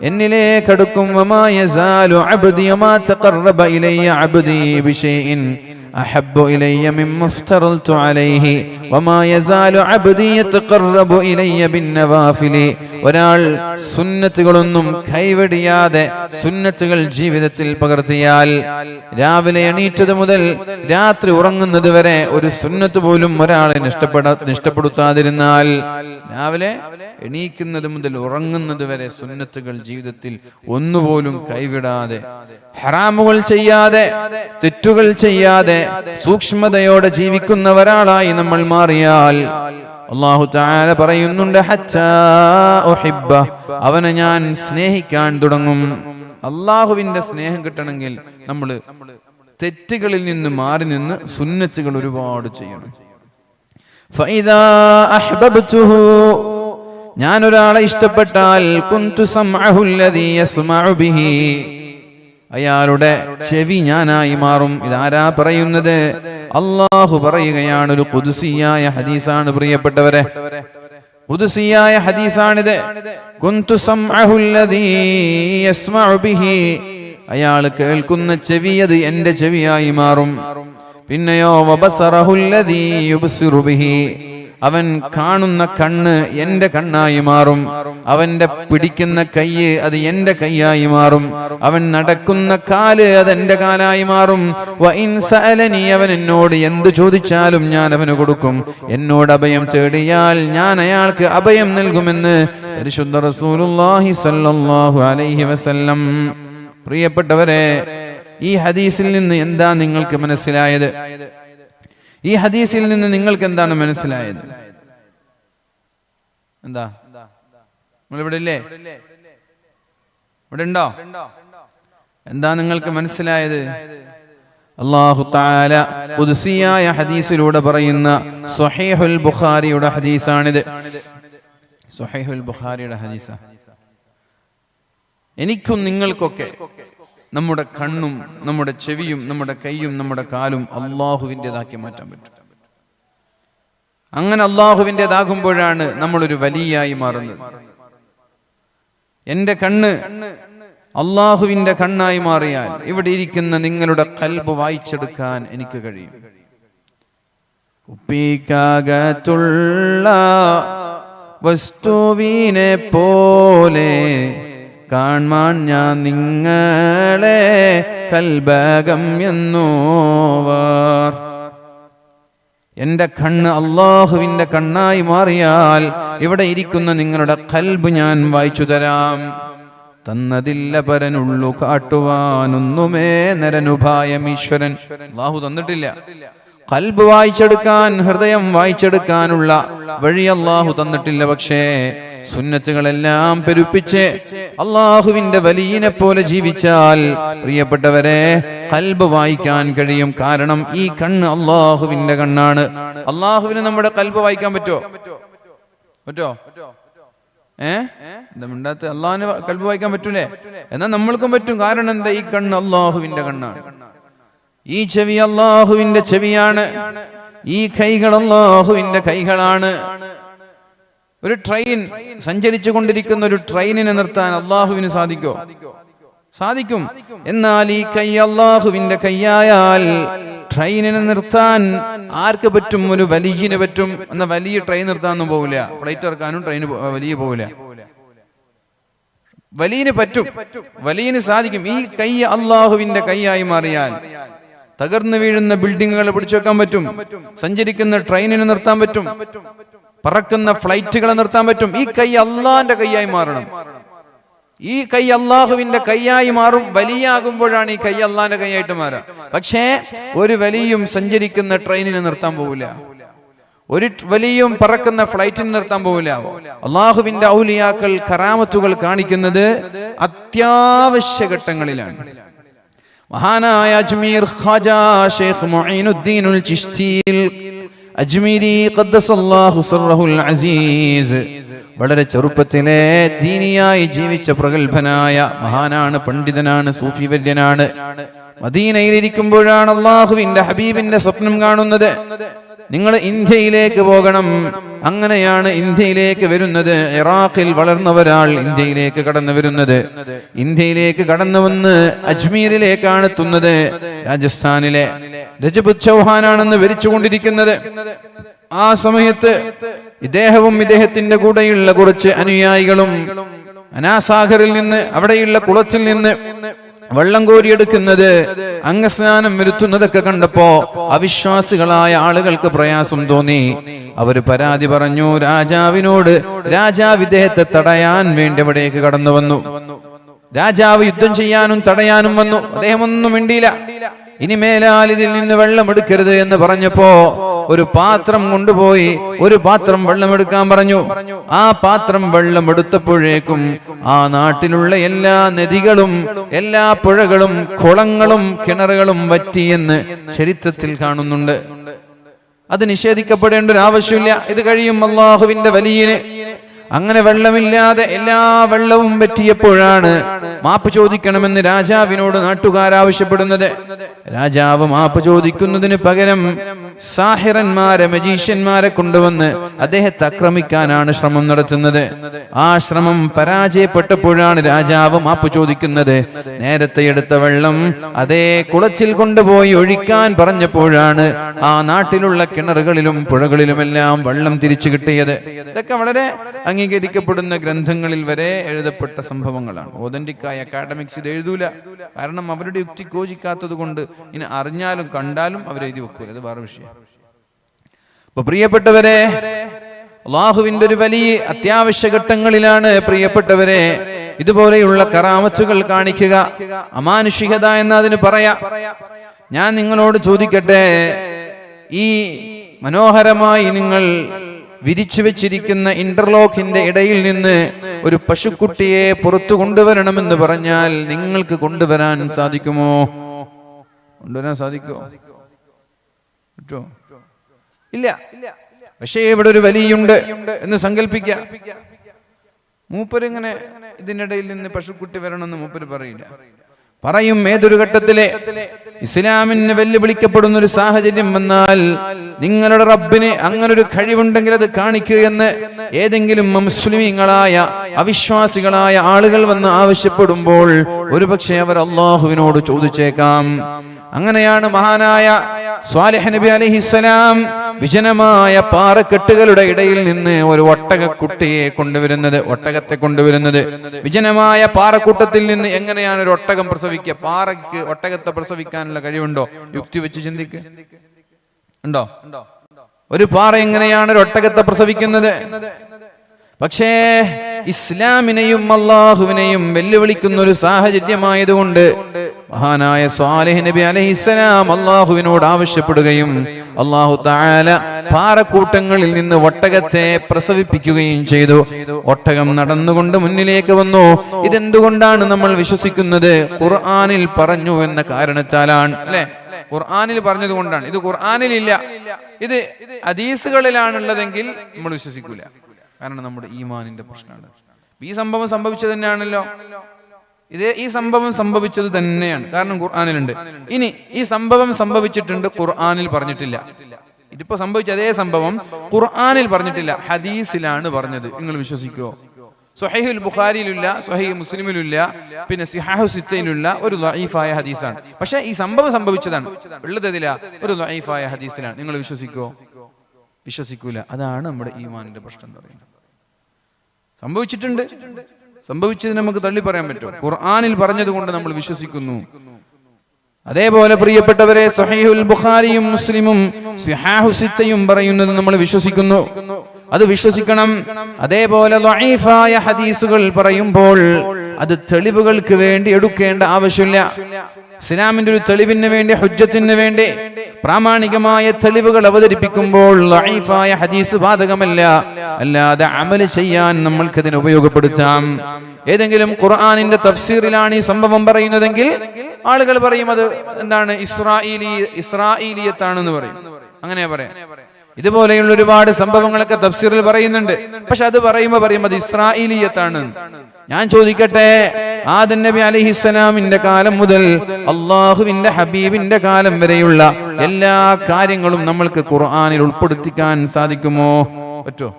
എന്നിലേക്ക് അടുക്കും. വമാ യസാലു അബ്ദി വമാ തഖറബ ഇലയ്യ അബ്ദി ബിശൈഇൻ അഹബ്ബു ഇലയ്യ മിമ്മ ഇഫ്തറൽതു അലൈഹി വമാ യസാലു അബ്ദി യതഖറബു ഇലയ്യ ബിന്നവാഫിലി. ഒരാൾ സുന്നത്തുകളൊന്നും കൈവെടിയാതെ സുന്നത്തുകൾ ജീവിതത്തിൽ പകർത്തിയാൽ, രാവിലെ എണീറ്റത് മുതൽ രാത്രി ഉറങ്ങുന്നത് വരെ ഒരു സുന്നത്ത് പോലും ഒരാളെ നഷ്ടപ്പെടുത്താതിരുന്നാൽ, രാവിലെ എണീക്കുന്നത് മുതൽ ഉറങ്ങുന്നത് വരെ സുന്നത്തുകൾ ജീവിതത്തിൽ ഒന്നുപോലും കൈവിടാതെ, ഹറാമുകൾ ചെയ്യാതെ, തെറ്റുകൾ ചെയ്യാതെ സൂക്ഷ്മതയോടെ ജീവിക്കുന്ന ഒരാളായി നമ്മൾ മാറിയാൽ, അല്ലാഹു തആല പറയുന്നുണ്ട്, ഹത്താ ഉഹിബ്ബ, അവനെ ഞാൻ സ്നേഹിക്കാൻ തുടങ്ങും. അല്ലാഹുവിന്റെ സ്നേഹം കിട്ടണമെങ്കിൽ നമ്മൾ തെറ്റുകളിൽ നിന്ന് മാറി നിന്ന് സുന്നത്തുകൾ ഒരുപാട് ചെയ്യണം. ഫഇദാ അഹ്ബബ്തുഹു, ഞാൻ ഒരാളെ ഇഷ്ടപ്പെട്ടാൽ, കുന്തു സമഅഹു അല്ലദീ യസ്മഉ ബിഹി, അയാളുടെ ചെവി ഞാനായി മാറും. ഇതാരാ പറയുന്നത്? അല്ലാഹു പറയുകയാണ്. ഒരു ഖുദ്സിയായ ഹദീസാണ് പ്രിയപ്പെട്ടവരെ, ഖുദ്സിയായ ഹദീസാണിത്. കുന്തു സമഅഹു അല്ലദീ യസ്മഉ ബിഹി, അയാൾ കേൾക്കുന്ന ചെവി അത് എൻ്റെ ചെവിയായി മാറും. പിന്നെയോ വബസറഹു അല്ലദീ യുബ്സിറു ബിഹി, അവൻ കാണുന്ന കണ്ണ് എൻ്റെ കണ്ണായി മാറും. അവന്റെ പിടിക്കുന്ന കയ്യ് അത് എൻ്റെ കൈയായി മാറും. അവൻ നടക്കുന്ന കാല് അത് എൻ്റെ കാലായി മാറും. വഇൻ സഅലനി, അവൻ എന്നോട് എന്ത് ചോദിച്ചാലും ഞാൻ അവന് കൊടുക്കും. എന്നോട് അഭയം തേടിയാൽ ഞാൻ അയാൾക്ക് അഭയം നൽകുമെന്ന് പരിശുദ്ധ റസൂലുള്ളാഹി സ്വല്ലല്ലാഹു അലൈഹി വസല്ലം. പ്രിയപ്പെട്ടവരെ, ഈ ഹദീസിൽ നിന്ന് എന്താ നിങ്ങൾക്ക് മനസ്സിലായത്? ഈ ഹദീസിൽ നിന്ന് നിങ്ങൾക്ക് എന്താണ് മനസ്സിലായത്? എന്താ? നിങ്ങളിവിടെ ഇല്ലേ? ഇവിടെ ഉണ്ടോ? എന്താ നിങ്ങൾക്ക് മനസ്സിലായത്? അല്ലാഹു തആല ഖുദ്സിയായ ഹദീസിലൂടെ പറയുന്ന സ്വഹീഹുൽ ബുഖാരിയുടെ ഹദീസാണിത്. സ്വഹീഹുൽ ബുഖാരിയുടെ ഹദീസ. എനിക്കും നിങ്ങൾക്കൊക്കെ നമ്മുടെ കണ്ണും നമ്മുടെ ചെവിയും നമ്മുടെ കൈയും നമ്മുടെ കാലും അള്ളാഹുവിൻ്റെതാക്കി മാറ്റാൻ പറ്റും. അങ്ങനെ അള്ളാഹുവിൻ്റെതാകുമ്പോഴാണ് നമ്മളൊരു വലിയായി മാറുന്നത്. എൻ്റെ കണ്ണ് അള്ളാഹുവിൻ്റെ കണ്ണായി മാറിയാൽ ഇവിടെ ഇരിക്കുന്ന നിങ്ങളുടെ ഖൽബ് വായിച്ചെടുക്കാൻ എനിക്ക് കഴിയും. കുപ്പിക്കകത്തുള്ള വസ്തുവിനെ പോലെ കാൺമാൻ ഞാൻ നിങ്ങളെ കൽബകം എന്നോവർ. എൻ്റെ കണ്ണ് അള്ളാഹുവിൻ്റെ കണ്ണായി മാറിയാൽ ഇവിടെ ഇരിക്കുന്ന നിങ്ങളുടെ ഖൽബ് ഞാൻ വായിച്ചു തരാം. തന്നതില്ല പരനുള്ളു കാട്ടുവാനൊന്നുമേ നരനുപായം ഈശ്വരൻ. അള്ളാഹു തന്നിട്ടില്ല. ഖൽബ് വായിച്ചെടുക്കാൻ, ഹൃദയം വായിച്ചെടുക്കാനുള്ള വഴി അള്ളാഹു തന്നിട്ടില്ല. പക്ഷേ സുന്നത്തുകളെല്ലാം പെരുപ്പിച്ച് അള്ളാഹുവിന്റെ വലിയനെ പോലെ ജീവിച്ചാൽ പ്രിയപ്പെട്ടവരെ ഖൽബ് വായിക്കാൻ കഴിയും. കാരണം ഈ കണ്ണ് അള്ളാഹുവിന്റെ കണ്ണാണ്. അള്ളാഹുവിന് നമ്മുടെ ഖൽബ് വായിക്കാൻ പറ്റുമോ? മിണ്ടാത്ത അള്ളാഹിന് ഖൽബ് വായിക്കാൻ പറ്റൂലേ? എന്നാൽ നമ്മൾക്കും പറ്റും. കാരണം എന്താ? ഈ കണ്ണ് അള്ളാഹുവിന്റെ കണ്ണാണ്. ഈ ചെവി അള്ളാഹുവിന്റെ ചെവിയാണ്. ഈ കൈകൾ അള്ളാഹുവിന്റെ കൈകളാണ്. ഒരു ട്രെയിൻ സഞ്ചരിച്ചു കൊണ്ടിരിക്കുന്ന ഒരു ട്രെയിനിനെ നിർത്താൻ അള്ളാഹുവിന് സാധിക്കോ? സാധിക്കും. എന്നാൽ ഈ കൈ അള്ളാഹുവിന്റെ കൈയായാൽ ട്രെയിനിനെ നിർത്താൻ ആർക്ക് പറ്റും? ഒരു വലിയന് പറ്റും. എന്നാൽ വലിയ ട്രെയിൻ നിർത്താനൊന്നും പോകില്ല. ഫ്ലൈറ്റ് ഇറക്കാനും ട്രെയിൻ വലിയ പോകില്ല. വലിയന് പറ്റും, വലിയന് സാധിക്കും. ഈ കൈ അള്ളാഹുവിന്റെ കൈയായി മാറിയാൽ തകർന്നു വീഴുന്ന ബിൽഡിങ്ങുകൾ പിടിച്ചു വെക്കാൻ പറ്റും, സഞ്ചരിക്കുന്ന ട്രെയിനിന് നിർത്താൻ പറ്റും, പറക്കുന്ന ഫ്ലൈറ്റുകളെ നിർത്താൻ പറ്റും. ഈ കൈ അള്ളാന്റെ കൈയായി മാറണം. ഈ കൈ അള്ളാഹുവിന്റെ കൈയായി മാറും. വലിയാകുമ്പോഴാണ് ഈ കൈ അള്ളാന്റെ കൈയായിട്ട് മാറുക. പക്ഷേ ഒരു വലിയും സഞ്ചരിക്കുന്ന ട്രെയിനിന് നിർത്താൻ പോവില്ല, ഒരു വലിയും പറക്കുന്ന ഫ്ലൈറ്റിന് നിർത്താൻ പോവില്ല. അള്ളാഹുവിന്റെ ഔലിയാക്കൾ കറാമത്തുകൾ കാണിക്കുന്നത് അത്യാവശ്യ ഘട്ടങ്ങളിലാണ്. മഹാനായ അജ്മീർ ഖാജാ ശൈഖ് മുഈനുദ്ദീനുൽ ചിശ്തി അജ്മീരി ഖദ്ദസല്ലാഹു സിർറഹുൽ അസീസ് വളരെ ചെറുപ്പത്തിലെ ദീനിയായി ജീവിച്ച പ്രഗത്ഭനായ മഹാനാണ്, പണ്ഡിതനാണ്, സൂഫി വര്യനാണ്. മദീനയിലിരിക്കുമ്പോഴാണ് അള്ളാഹുവിന്റെ ഹബീബിന്റെ സ്വപ്നം കാണുന്നത്. നിങ്ങൾ ഇന്ത്യയിലേക്ക് പോകണം. അങ്ങനെയാണ് ഇന്ത്യയിലേക്ക് വരുന്നത്. ഇറാഖിൽ വളർന്ന ഒരാൾ ഇന്ത്യയിലേക്ക് കടന്നു വരുന്നത്. ഇന്ത്യയിലേക്ക് കടന്നു വന്ന് അജ്മീരിലേക്കാണ് എത്തുന്നത്. രാജസ്ഥാനിലെ രജപ് ചൗഹാനാണെന്ന് ഭരിച്ചുകൊണ്ടിരിക്കുന്നത്. ആ സമയത്ത് ഇദ്ദേഹവും ഇദ്ദേഹത്തിന്റെ കൂടെയുള്ള കുറച്ച് അനുയായികളും അനാസാഗറിൽ നിന്ന്, അവിടെയുള്ള കുളത്തിൽ നിന്ന് വെള്ളം കോരിയെടുക്കുന്നത്, അംഗസ്നാനം വരുത്തുന്നതൊക്കെ കണ്ടപ്പോ അവിശ്വാസികളായ ആളുകൾക്ക് പ്രയാസം തോന്നി. അവര് പരാതി പറഞ്ഞു രാജാവിനോട്. രാജാവ് ഇദ്ദേഹത്തെ തടയാൻ വേണ്ടി അവിടേക്ക് കടന്നു വന്നു. രാജാവ് യുദ്ധം ചെയ്യാനും തടയാനും വന്നു. അദ്ദേഹം ഒന്നും മിണ്ടിയില്ല. ഇനി മേലാൽ ഇതിൽ നിന്ന് വെള്ളം എടുക്കരുത് എന്ന് പറഞ്ഞപ്പോ ഒരു പാത്രം കൊണ്ടുപോയി ഒരു പാത്രം വെള്ളമെടുക്കാൻ പറഞ്ഞു. ആ പാത്രം വെള്ളം എടുത്തപ്പോഴേക്കും ആ നാട്ടിലുള്ള എല്ലാ നദികളും എല്ലാ പുഴകളും കുളങ്ങളും കിണറുകളും വറ്റിയെന്ന് ചരിത്രത്തിൽ കാണുന്നുണ്ട്. അത് നിഷേധിക്കപ്പെടേണ്ട ഒരു ആവശ്യമില്ല. ഇത് കഴിയും അല്ലാഹുവിന്റെ വലിയന്. അങ്ങനെ വെള്ളമില്ലാതെ എല്ലാ വെള്ളവും പറ്റിയപ്പോഴാണ് മാപ്പ് ചോദിക്കണമെന്ന് രാജാവിനോട് നാട്ടുകാർ ആവശ്യപ്പെടുന്നത്. രാജാവ് മാപ്പ് ചോദിക്കുന്നതിന് പകരം സാഹിറന്മാരെ, മജീഷ്യന്മാരെ കൊണ്ടുവന്ന് അദ്ദേഹത്തെ ആക്രമിക്കാനാണ് ശ്രമം നടത്തുന്നത്. ആ ശ്രമം പരാജയപ്പെട്ടപ്പോഴാണ് രാജാവ് മാപ്പ് ചോദിക്കുന്നത്. നേരത്തെ എടുത്ത വെള്ളം അതേ കുളത്തിൽ കൊണ്ടുപോയി ഒഴിക്കാൻ പറഞ്ഞപ്പോഴാണ് ആ നാട്ടിലുള്ള കിണറുകളിലും പുഴകളിലുമെല്ലാം വെള്ളം തിരിച്ചു കിട്ടിയത്. ഇതൊക്കെ വളരെ അംഗീകരിക്കപ്പെടുന്ന ഗ്രന്ഥങ്ങളിൽ വരെ എഴുതപ്പെട്ട സംഭവങ്ങളാണ്. ഓതന്റിക്കായ അക്കാഡമിക്സ് ഇത് എഴുതൂല. കാരണം അവരുടെ യുക്തി യോജിക്കാത്തത് കൊണ്ട് ഇനി അറിഞ്ഞാലും കണ്ടാലും അവരെഴുതി വെക്കൂല. അത് വേറെ വിഷയം. അപ്പൊ പ്രിയപ്പെട്ടവരെ, അള്ളാഹുവിന്റെ ഒരു വലിയ അത്യാവശ്യ ഘട്ടങ്ങളിലാണ് പ്രിയപ്പെട്ടവരെ ഇതുപോലെയുള്ള കറാമത്തുകൾ കാണിക്കുക. അമാനുഷികത എന്നതിന് പറയാ. ഞാൻ നിങ്ങളോട് ചോദിക്കട്ടെ, ഈ മനോഹരമായി നിങ്ങൾ വിരിച്ചു വെച്ചിരിക്കുന്ന ഇന്റർലോക്കിന്റെ ഇടയിൽ നിന്ന് ഒരു പശുക്കുട്ടിയെ പുറത്തു കൊണ്ടുവരണമെന്ന് പറഞ്ഞാൽ നിങ്ങൾക്ക് കൊണ്ടുവരാൻ സാധിക്കുമോ? കൊണ്ടുവരാൻ സാധിക്കുമോ? ഇല്ല. പക്ഷേ ഇവിടെ ഒരു വലിയുണ്ട് എന്ന് സങ്കല്പിക്കുക. മൂപ്പരിങ്ങനെ ഇതിനിടയിൽ നിന്ന് പശുക്കുട്ടി വരണമെന്ന് മൂപ്പര് പറയില്ല. പറയും ഏതൊരു ഘട്ടത്തിലെ ഇസ്ലാമിന് വെല്ലുവിളിക്കപ്പെടുന്ന ഒരു സാഹചര്യം വന്നാൽ നിങ്ങളുടെ റബ്ബിന് അങ്ങനൊരു കഴിവുണ്ടെങ്കിൽ അത് കാണിക്കുക എന്ന് ഏതെങ്കിലും മുസ്ലിമീങ്ങളായ അവിശ്വാസികളായ ആളുകൾ വന്ന് ആവശ്യപ്പെടുമ്പോൾ ഒരുപക്ഷെ അവർ അള്ളാഹുവിനോട് ചോദിച്ചേക്കാം. അങ്ങനെയാണ് മഹാനായ സ്വാലിഹ് നബി അലൈഹിസ്സലാം വിജനമായ പാറക്കെട്ടുകളുടെ ഇടയിൽ നിന്ന് ഒരു ഒട്ടകക്കുട്ടിയെ കൊണ്ടുവരുന്നത്, ഒട്ടകത്തെ കൊണ്ടുവരുന്നത്. വിജനമായ പാറക്കൂട്ടത്തിൽ നിന്ന് എങ്ങനെയാണ് ഒരു ഒട്ടകം പ്രസവിക്കുക? പാറയ്ക്ക് ഒട്ടകത്തെ പ്രസവിക്കാനുള്ള കഴിവുണ്ടോ? യുക്തി വെച്ച് ചിന്തിക്കുക. ഉണ്ടോ? ഒരു പാറ എങ്ങനെയാണ് ഒരു ഒട്ടകത്തെ പ്രസവിക്കുന്നത്? പക്ഷേ ഇസ്ലാമിനെയും അള്ളാഹുവിനെയും വെല്ലുവിളിക്കുന്ന ഒരു സാഹചര്യമായതുകൊണ്ട് മഹാനായ സ്വാലിഹ് നബി അലൈഹിസ്സലാം അള്ളാഹുവിനോട് ആവശ്യപ്പെടുകയും അള്ളാഹു തആല പാറക്കൂട്ടങ്ങളിൽ നിന്ന് ഒട്ടകത്തെ പ്രസവിപ്പിക്കുകയും ചെയ്തു. ഒട്ടകം നടന്നുകൊണ്ട് മുന്നിലേക്ക് വന്നു. ഇതെന്തുകൊണ്ടാണ് നമ്മൾ വിശ്വസിക്കുന്നത്? ഖുർആനിൽ പറഞ്ഞു എന്ന കാരണത്താലാണ്. അല്ലെ, ഖുർആനിൽ പറഞ്ഞത് കൊണ്ടാണ്. ഇത് ഖുർആനിലില്ല, ഇത് ഹദീസുകളിലാണുള്ളതെങ്കിൽ നമ്മൾ വിശ്വസിക്കൂല. കാരണം നമ്മുടെ ഈമാനിന്റെ പ്രശ്നമാണ്. ഈ സംഭവം സംഭവിച്ചത് തന്നെയാണല്ലോ. ഈ സംഭവം സംഭവിച്ചത് തന്നെയാണ്, കാരണം ഖുർആനിലുണ്ട്. ഇനി ഈ സംഭവം സംഭവിച്ചിട്ടുണ്ട്, ഖുർആനിൽ പറഞ്ഞിട്ടില്ല. ഇതിപ്പോ സംഭവിച്ച അതേ സംഭവം ഖുർആനിൽ പറഞ്ഞിട്ടില്ല, ഹദീസിലാണ് പറഞ്ഞത്. നിങ്ങൾ വിശ്വസിക്കുമോ? സ്വഹീഹുൽ ബുഖാരിയിലില്ല, സ്വഹീഹ് മുസ്ലിമിലില്ല, പിന്നെ സിഹാഹു സിത്തയിലുള്ള ഒരു ദഈഫായ ഹദീസാണ്. പക്ഷെ ഈ സംഭവം സംഭവിച്ചതാണ്, ഉള്ളതില്ല ഒരു ദഈഫായ ഹദീസിലാണ്. നിങ്ങൾ വിശ്വസിക്കുമോ? വിശ്വസിക്കൂല. അതാണ് നമ്മുടെ ഈമാനിന്റെ പ്രശ്നം എന്ന് പറയുന്നത്. സംഭവിച്ചിട്ടുണ്ട്, സംഭവിച്ചത് നമുക്ക് തള്ളി പറയാൻ പറ്റുമോ? ഖുർആനിൽ പറഞ്ഞത് കൊണ്ട് നമ്മൾ വിശ്വസിക്കുന്നു. അതേപോലെ പ്രിയപ്പെട്ടവരെ, സ്വഹീഹുൽ ബുഖാരിയും മുസ്ലിമും സ്വഹാഹു സിത്തയും പറയുന്നത് നമ്മൾ വിശ്വസിക്കുന്നു, അത് വിശ്വസിക്കണം. അതേപോലെ ദഈഫായ ഹദീസുകൾ പറയുമ്പോൾ അത് തെളിവുകൾക്ക് വേണ്ടി എടുക്കേണ്ട ആവശ്യമില്ല. ഇസ്ലാമിന്റെ ഒരു തെളിവിന് വേണ്ടി, ഹുജ്ജത്തിന് വേണ്ടി പ്രാമാണികമായ തെളിവുകൾ അവതരിപ്പിക്കുമ്പോൾ ദഈഫായ ഹദീസ് ബാധകമല്ല. അല്ലാതെ അമൽ ചെയ്യാൻ നമ്മൾക്കതിനെ ഉപയോഗപ്പെടുത്താം. ഏതെങ്കിലും ഖുർആനിന്റെ തഫ്സീറിലാണ് ഈ സംഭവം പറയുന്നതെങ്കിൽ ആളുകൾ പറയും അത് എന്താണ്, ഇസ്രാഈലിയത്താണെന്ന് പറയും. അങ്ങനെ പറയാം. ഇതുപോലെയുള്ള ഒരുപാട് സംഭവങ്ങളൊക്കെ തഫ്സീറിൽ പറയുന്നുണ്ട്. പക്ഷെ അത് പറയുമ്പോൾ പറയും അത് ഇസ്രാഈലിയത്താണ്. ഞാൻ ചോദിക്കട്ടെ, ആദം നബി അലൈഹിസ്സലാമിന്റെ കാലം മുതൽ അള്ളാഹുവിന്റെ ഹബീബിന്റെ കാലം വരെയുള്ള എല്ലാ കാര്യങ്ങളും നമ്മൾക്ക് ഖുർആനിൽ ഉൾപ്പെടുത്തിക്കാൻ സാധിക്കുമോ? പറ്റോ?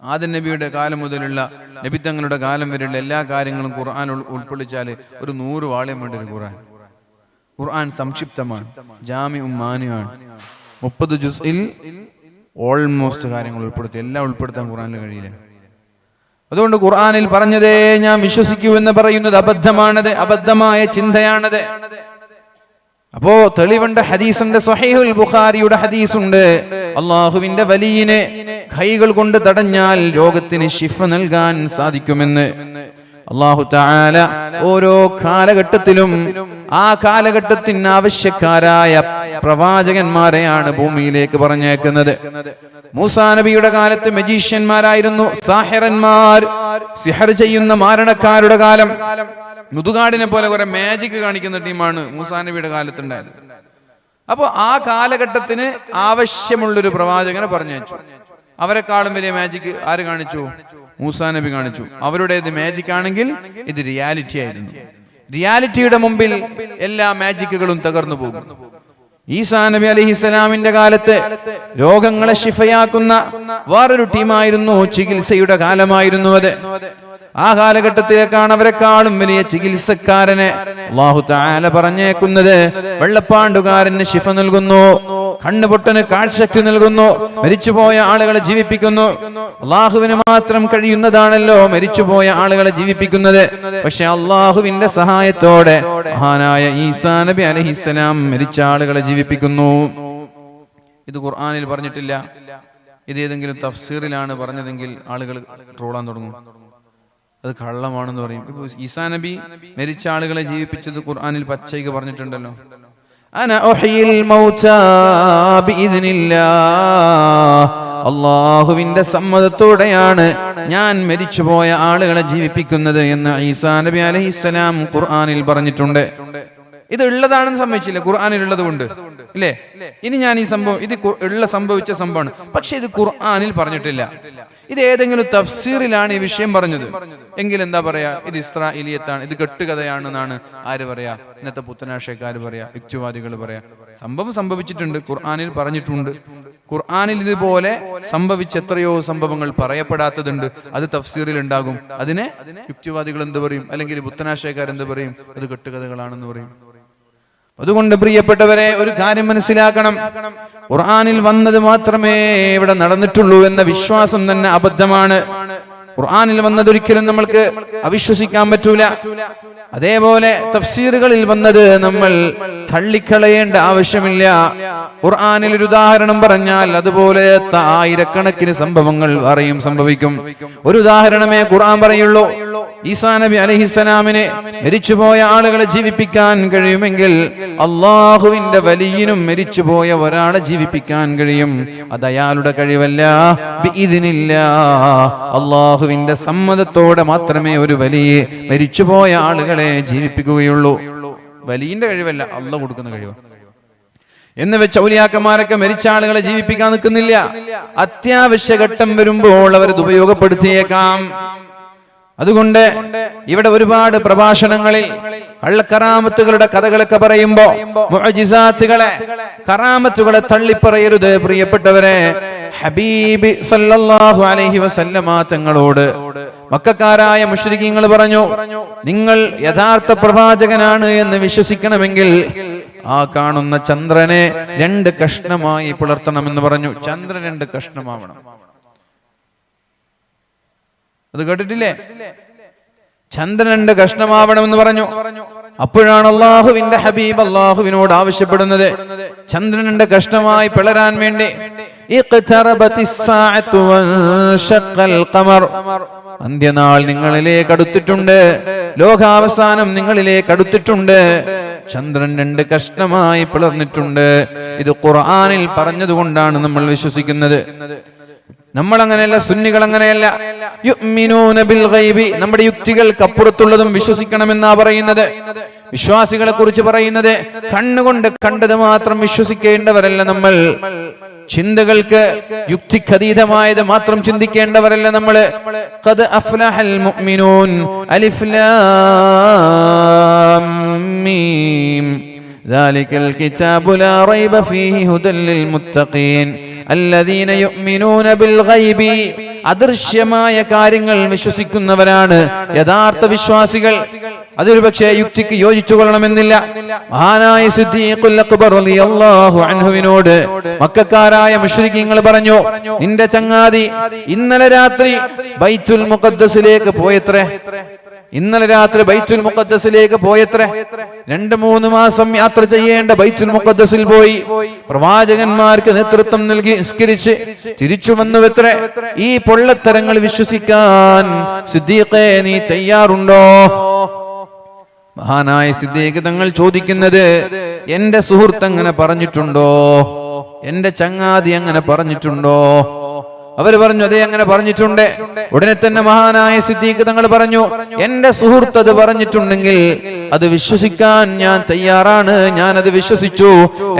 ആദം നബിയുടെ കാലം മുതലുള്ള നബിത്തങ്ങളുടെ കാലം വരെയുള്ള എല്ലാ കാര്യങ്ങളും ഖുർആൻ ഉൾക്കൊള്ളിച്ചാൽ ഒരു 100 വാള്യം വേണ്ടി വരും. ഖുർആൻ സംക്ഷിപ്തമാണ്, ജാമിഉം മാനിയാണ്. 30 ജുസ്ഇൽ ഓൾമോസ്റ്റ് കാര്യങ്ങൾ ഉൾപ്പെടുത്തി, എല്ലാം ഉൾപ്പെടുത്താൻ ഖുർആനിൽ കഴിയില്ല. അതുകൊണ്ട് ഖുർആനിൽ പറഞ്ഞതേ ഞാൻ വിശ്വസിക്കൂ എന്ന് പറയുന്നത് അബദ്ധമാണത്, അബദ്ധമായ ചിന്തയാണത്. അപ്പോ തെളിവുണ്ട്, ഹദീസുണ്ട്, സ്വഹീഹുൽ ബുഖാരിയുടെ ഹദീസുണ്ട്. അള്ളാഹുവിന്റെ വലിയനെ കൈകൾ കൊണ്ട് തടഞ്ഞാൽ രോഗത്തിന് ശിഫ നൽകാൻ സാധിക്കുമെന്ന്. അല്ലാഹു തആല ഓരോ കാലഘട്ടത്തിലും ആ കാലഘട്ടത്തിന് ആവശ്യക്കാരായ പ്രവാചകന്മാരെയാണ് ഭൂമിയിലേക്ക് പറഞ്ഞേക്കുന്നത്. മൂസാ നബിയുടെ കാലത്ത് മജീഷ്യന്മാരായിരുന്നു, സാഹിറന്മാർ, സിഹർ ചെയ്യുന്ന മാരണക്കാരുടെ കാലം. മുതുകാടിനെ പോലെ കുറെ മാജിക് കാണിക്കുന്ന ടീമാണ് മൂസാ നബിയുടെ കാലത്തുണ്ടായത്. അപ്പൊ ആ കാലഘട്ടത്തിന് ആവശ്യമുള്ളൊരു പ്രവാചകനെ പറഞ്ഞയച്ചു. അവരെക്കാളും വലിയ മാജിക് ആര് കാണിച്ചു? മൂസാ നബി കാണിച്ചു. അവരുടേത് മാജിക് ആണെങ്കിൽ ഇത് റിയാലിറ്റി ആയിരുന്നു. റിയാലിറ്റിയുടെ മുമ്പിൽ എല്ലാ മാജിക്കുകളും തകർന്നു പോകും. ഈസാ നബി അലൈഹിസ്സലാമിന്റെ കാലത്ത് രോഗങ്ങളെ ശിഫയാക്കുന്ന വേറൊരു ടീമായിരുന്നു, ചികിത്സയുടെ കാലമായിരുന്നു അത്. ആ കാലഘട്ടത്തിലേക്കാണ് അവരെക്കാളും വലിയ ചികിത്സക്കാരനെ അല്ലാഹു തആല പറഞ്ഞേക്കുന്നത്. വെള്ളപ്പാണ്ടുകാരന് ശിഫ നൽകുന്നു, കണ്ണുപൊട്ടന് കാഴ്ചശക്തി നൽകുന്നു, മരിച്ചുപോയ ആളുകളെ ജീവിപ്പിക്കുന്നു. അള്ളാഹുവിന് മാത്രം കഴിയുന്നതാണല്ലോ മരിച്ചുപോയ ആളുകളെ ജീവിപ്പിക്കുന്നത്. പക്ഷെ അള്ളാഹുവിന്റെ സഹായത്തോടെ മഹാനായ ഈസാ നബി അലൈഹിസ്സലാം മരിച്ച ആളുകളെ ജീവിപ്പിക്കുന്നു. ഇത് ഖുർആനിൽ പറഞ്ഞിട്ടില്ല. ഇത് ഏതെങ്കിലും തഫ്സീറിലാണ് പറഞ്ഞതെങ്കിൽ ആളുകൾ ട്രോളാൻ തുടങ്ങും, അത് കള്ളമാണെന്ന് പറയും. ഇപ്പൊ ഈസാ നബി മരിച്ച ആളുകളെ ജീവിപ്പിച്ചത് ഖുർആനിൽ പച്ചയ്ക്ക് പറഞ്ഞിട്ടുണ്ടല്ലോ. അന ഉഹ്യിൽ മൗതാ ബിഇദ്നില്ലാഹ്, അല്ലാഹുവിന്റെ സമ്മതത്തോടെയാണ് ഞാൻ മരിച്ചുപോയ ആളുകളെ ജീവിപ്പിക്കുന്നത് എന്ന് ഈസാ നബി അലൈഹിസ്സലാം ഖുർആനിൽ പറഞ്ഞിട്ടുണ്ട്. ഇത് ഉള്ളതാണെന്ന് സമ്മതിച്ചില്ല, ഖുർആനിൽ ഉള്ളത് കൊണ്ട് ഇല്ലേ. ഇനി ഞാൻ ഈ സംഭവം, ഇത് സംഭവിച്ച സംഭവമാണ്, പക്ഷെ ഇത് ഖുർആനിൽ പറഞ്ഞിട്ടില്ല. ഇത് ഏതെങ്കിലും തഫ്സീറിലാണ് ഈ വിഷയം പറഞ്ഞത് എങ്കിൽ എന്താ പറയാ, ഇത് ഇസ്രാഈലിയത്താണ്, ഇത് കെട്ടുകഥയാണെന്നാണ് ആര് പറയാ? ഇന്നത്തെ പുത്തനാശയക്കാർ പറയാ, യുക്തിവാദികൾ പറയാ. സംഭവം സംഭവിച്ചിട്ടുണ്ട്, ഖുർആനിൽ പറഞ്ഞിട്ടുണ്ട്. ഖുർആനിൽ ഇതുപോലെ സംഭവിച്ച എത്രയോ സംഭവങ്ങൾ പറയപ്പെടാത്തതുണ്ട്, അത് തഫ്സീറിൽ ഉണ്ടാകും. അതിനെ യുക്തിവാദികൾ എന്ത് പറയും, അല്ലെങ്കിൽ പുത്തനാശയക്കാർ എന്ത് പറയും? അത് കെട്ടുകഥകളാണെന്ന് പറയും. അതുകൊണ്ട് പ്രിയപ്പെട്ടവരെ, ഒരു കാര്യം മനസ്സിലാക്കണം, ഖുർആനിൽ വന്നത് മാത്രമേ ഇവിടെ നടന്നിട്ടുള്ളൂ എന്ന വിശ്വാസം തന്നെ അബദ്ധമാണ്. ഖുർആനിൽ വന്നത് ഒരിക്കലും നമ്മൾക്ക് അവിശ്വസിക്കാൻ പറ്റൂല. അതേപോലെ തഫ്സീറുകളിൽ വന്നത് നമ്മൾ തള്ളിക്കളയേണ്ട ആവശ്യമില്ല. ഖുർആനിൽ ഒരു ഉദാഹരണം പറഞ്ഞാൽ അതുപോലെ ആയിരക്കണക്കിന് സംഭവങ്ങൾ അറിയും സംഭവിക്കും. ഒരു ഉദാഹരണമേ ഖുർആൻ പറയുള്ളൂ. ഈസാ നബി അലൈഹിസ്സലാമിനെ മരിച്ചുപോയ ആളുകളെ ജീവിപ്പിക്കാൻ കഴിയുമെങ്കിൽ അള്ളാഹുവിന്റെ വലിയനും മരിച്ചുപോയ ഒരാളെ ജീവിപ്പിക്കാൻ കഴിയും. അത് അയാളുടെ കഴിവല്ല, ബിഇദ്നില്ലാഹ്, അള്ളാഹുവിന്റെ സമ്മതത്തോടെ മാത്രമേ ഒരു വലിയ മരിച്ചുപോയ ആളുകളെ ജീവിപ്പിക്കുകയുള്ളൂ. വലിയന്റെ കഴിവല്ല, അള്ളാഹ് കൊടുക്കുന്ന കഴിവ്. എന്ന് വെച്ച് ഔലിയാക്കന്മാരൊക്കെ മരിച്ച ആളുകളെ ജീവിപ്പിക്കാൻ നിൽക്കുന്നില്ല. അത്യാവശ്യ ഘട്ടം വരുമ്പോൾ അവരത് ഉപയോഗപ്പെടുത്തിയേക്കാം. അതുകൊണ്ട് ഇവിടെ ഒരുപാട് പ്രഭാഷണങ്ങളിൽ കള്ളക്കറാമത്തുകളുടെ കഥകളൊക്കെ പറയുമ്പോ മുഅ്ജിസാത്തുകളെ, കറാമത്തുകളെ തള്ളിപ്പറയരുത് പ്രിയപ്പെട്ടവരെ. ഹബീബ് സല്ലല്ലാഹു അലൈഹി വസല്ലമ തങ്ങളോട് മക്കക്കാരായ മുശ്രിക്കീങ്ങൾ പറഞ്ഞു, നിങ്ങൾ യഥാർത്ഥ പ്രവാചകനാണ് എന്ന് വിശ്വസിക്കണമെങ്കിൽ ആ കാണുന്ന ചന്ദ്രനെ 2 കഷ്ണമായി പിളർത്തണമെന്ന് പറഞ്ഞു. ചന്ദ്രൻ 2 കഷ്ണമാവണം. അത് കേട്ടിട്ടില്ലേ? ചന്ദ്രൻ 2 കഷ്ണമാവണമെന്ന് പറഞ്ഞു. അപ്പോഴാണ് അള്ളാഹുവിന്റെ ഹബീബ് അള്ളാഹുവിനോട് ആവശ്യപ്പെടുന്നത് ചന്ദ്രനുണ്ട് കഷ്ടമായി പിളരാൻ വേണ്ടി. അന്ത്യനാൾ നിങ്ങളിലേക്ക് അടുത്തിട്ടുണ്ട്, ലോകാവസാനം നിങ്ങളിലേക്ക് അടുത്തിട്ടുണ്ട്, ചന്ദ്രൻ രണ്ട് കഷ്ണമായി പിളർന്നിട്ടുണ്ട്. ഇത് ഖുർആനിൽ പറഞ്ഞതുകൊണ്ടാണ് നമ്മൾ വിശ്വസിക്കുന്നത്. നമ്മൾ അങ്ങനെയല്ല, സുന്നികൾ അങ്ങനെയല്ല. യുഅ്മിനൂന ബിൽ ഗൈബി, നമ്മുടെ യുക്തികൾക്ക് അപ്പുറത്തുള്ളതും വിശ്വസിക്കണമെന്നാ പറയുന്നത്. വിശ്വാസികളെ കുറിച്ച് പറയുന്നത് കണ്ണുകൊണ്ട് കണ്ടത് മാത്രം വിശ്വസിക്കേണ്ടവരല്ല നമ്മൾ. ചിന്തകൾക്ക് യുക്തിക്കതീതമായത് മാത്രം ചിന്തിക്കേണ്ടവരല്ല നമ്മൾ. ഖദ് അഫ്ലഹൽ മുഅ്മിനൂൻ അലിഫ് ലാം മീം ദാലികൽ കിതാബു ലാ റൈബ ഫീഹി ഹുദൽ ലിൽ മുത്തഖീൻ അല്ലദീന യുഅ്മിനൂന ബിൽ ഗൈബി. അദൃശ്യമായ കാര്യങ്ങൾ വിശ്വസിക്കുന്നവരാണ് യഥാർത്ഥ വിശ്വാസികൾ. അതൊരു പക്ഷേ യുക്തിക്ക് യോജിച്ചു കൊള്ളണമെന്നില്ല. മഹാനായ സിദ്ദീഖുൽ അക്ബർ റളിയല്ലാഹു അൻഹുവിനോട് മക്കക്കാരായ മുശ്രിക്കീങ്ങൾ പറഞ്ഞു, നിന്റെ ചങ്ങാതി ഇന്നലെ രാത്രി ബൈത്തുൽ മുഖദ്ദസിലേക്ക് പോയത്രേ. ഇന്നലെ രാത്രി ബൈത്തുൽ മുഖദ്ദസിലേക്ക് പോയത്രേ. 2-3 മാസം യാത്ര ചെയ്യേണ്ട ബൈത്തുൽ മുഖദ്ദസിൽ പോയി പ്രവാചകന്മാർക്ക് നേതൃത്വം നൽകി നിസ്കരിച്ച് തിരിച്ചു വന്നുവത്രേ. ഈ പൊള്ളത്തരങ്ങൾ വിശ്വസിക്കാൻ സിദ്ദീഖേ നീ തയ്യാറുണ്ടോ? മഹാനായ സിദ്ദീഖ് തങ്ങൾ ചോദിക്കുന്നത്, എന്റെ സുഹൃത്ത് അങ്ങനെ പറഞ്ഞിട്ടുണ്ടോ? എന്റെ ചങ്ങാതി അങ്ങനെ പറഞ്ഞിട്ടുണ്ടോ? അവർ പറഞ്ഞു, അതെ അങ്ങനെ പറഞ്ഞിട്ടുണ്ട്. ഉടനെ തന്നെ മഹാനായ സിദ്ദീഖ് തങ്ങൾ പറഞ്ഞു, എന്റെ സുഹൃത്ത് അത് പറഞ്ഞിട്ടുണ്ടെങ്കിൽ അത് വിശ്വസിക്കാൻ ഞാൻ തയ്യാറാണ്, ഞാൻ അത് വിശ്വസിച്ചു.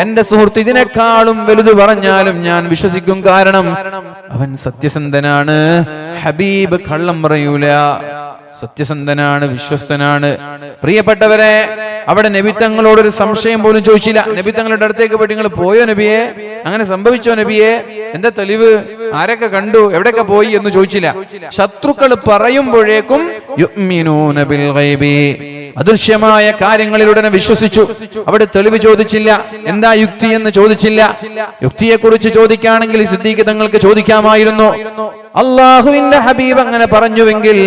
എന്റെ സുഹൃത്ത് ഇതിനേക്കാളും വലുത് പറഞ്ഞാലും ഞാൻ വിശ്വസിക്കും. കാരണം അവൻ സത്യസന്ധനാണ്, ഹബീബ് കള്ളം പറയൂല, സത്യസന്ധനാണ്, വിശ്വസ്തനാണ്. പ്രിയപ്പെട്ടവരെ, അവിടെ നബി തങ്ങളോടൊരു സംശയം പോലും ചോദിച്ചില്ല. നബി തങ്ങളുടെ അടുത്തേക്ക് പോയിട്ട് നിങ്ങൾ പോയോ നബിയെ, അങ്ങനെ സംഭവിച്ചോ നബിയെ, എന്താ തെളിവ്, ആരൊക്കെ കണ്ടു, എവിടെയൊക്കെ പോയി എന്ന് ചോദിച്ചില്ല. ശത്രുക്കൾ പറയുമ്പോഴേക്കും യുഅ്മിനൂന ബിൽ ഗൈബി, അദൃശ്യമായ കാര്യങ്ങളിൽ ഉടനെ വിശ്വസിച്ചു. അവിടെ തെളിവ് ചോദിച്ചില്ല, എന്താ യുക്തി എന്ന് ചോദിച്ചില്ല. യുക്തിയെ കുറിച്ച് ചോദിക്കുകയാണെങ്കിൽ സിദ്ദീഖ് തങ്ങൾക്ക് ചോദിക്കാമായിരുന്നു. അള്ളാഹുവിന്റെ ഹബീബ് അങ്ങനെ പറഞ്ഞുവെങ്കിൽ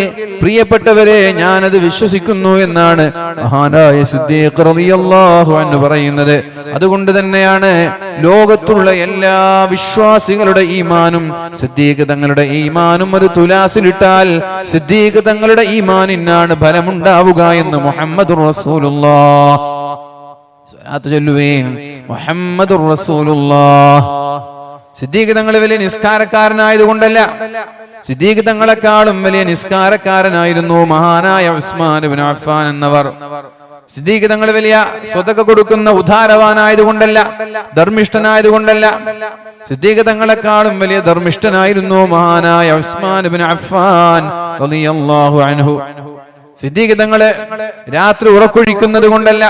പ്രിയപ്പെട്ടവരെ ഞാനത് വിശ്വസിക്കുന്നു എന്നാണ് മഹാനായ സിദ്ദീഖ് റളിയല്ലാഹു അൻഹു പറയുന്നത്. അതുകൊണ്ട് തന്നെയാണ് ലോകത്തുള്ള എല്ലാ വിശ്വാസികളുടെ ഈമാനും സിദ്ദീഖ് തങ്ങളുടെ ഈമാനും ഒരു തുലാസിലിട്ടാൽ സിദ്ദീഖ് തങ്ങളുടെ ഈമാനിനാണ് ഫലമുണ്ടാവുക എന്ന് മുഹമ്മദുർ റസൂലുള്ളാഹ്. സ്വലാത്ത് ചൊല്ലുവേൻ, മുഹമ്മദുർ റസൂലുള്ളാഹ്. സിദ്ദീഖ് തങ്ങൾ വലിയ നിസ്കാരക്കാരനായതുകൊണ്ടല്ല, സിദ്ദീഖ് തങ്ങളെക്കാളും വലിയ നിസ്കാരക്കാരനായിരുന്നു മഹാനായ ഉസ്മാൻ ഇബ്നു അഫ്ഫാൻ എന്നവർ. സിദ്ദീഖ് തങ്ങൾ വലിയ സ്വതക്ക കൊടുക്കുന്ന ഉദാരവാനായതുകൊണ്ടല്ല, ധർമ്മിഷ്ഠനായതുകൊണ്ടല്ല. സിദ്ദീഖ് തങ്ങളെക്കാളും വലിയ ധർമ്മിഷ്ഠനായിരുന്നു മഹാനായ ഉസ്മാൻ ഇബ്നു അഫ്ഫാൻ റളിയല്ലാഹു അൻഹു. സിദ്ദീഖ് തങ്ങള് രാത്രി ഉറക്കൊഴിക്കുന്നത് കൊണ്ടല്ല.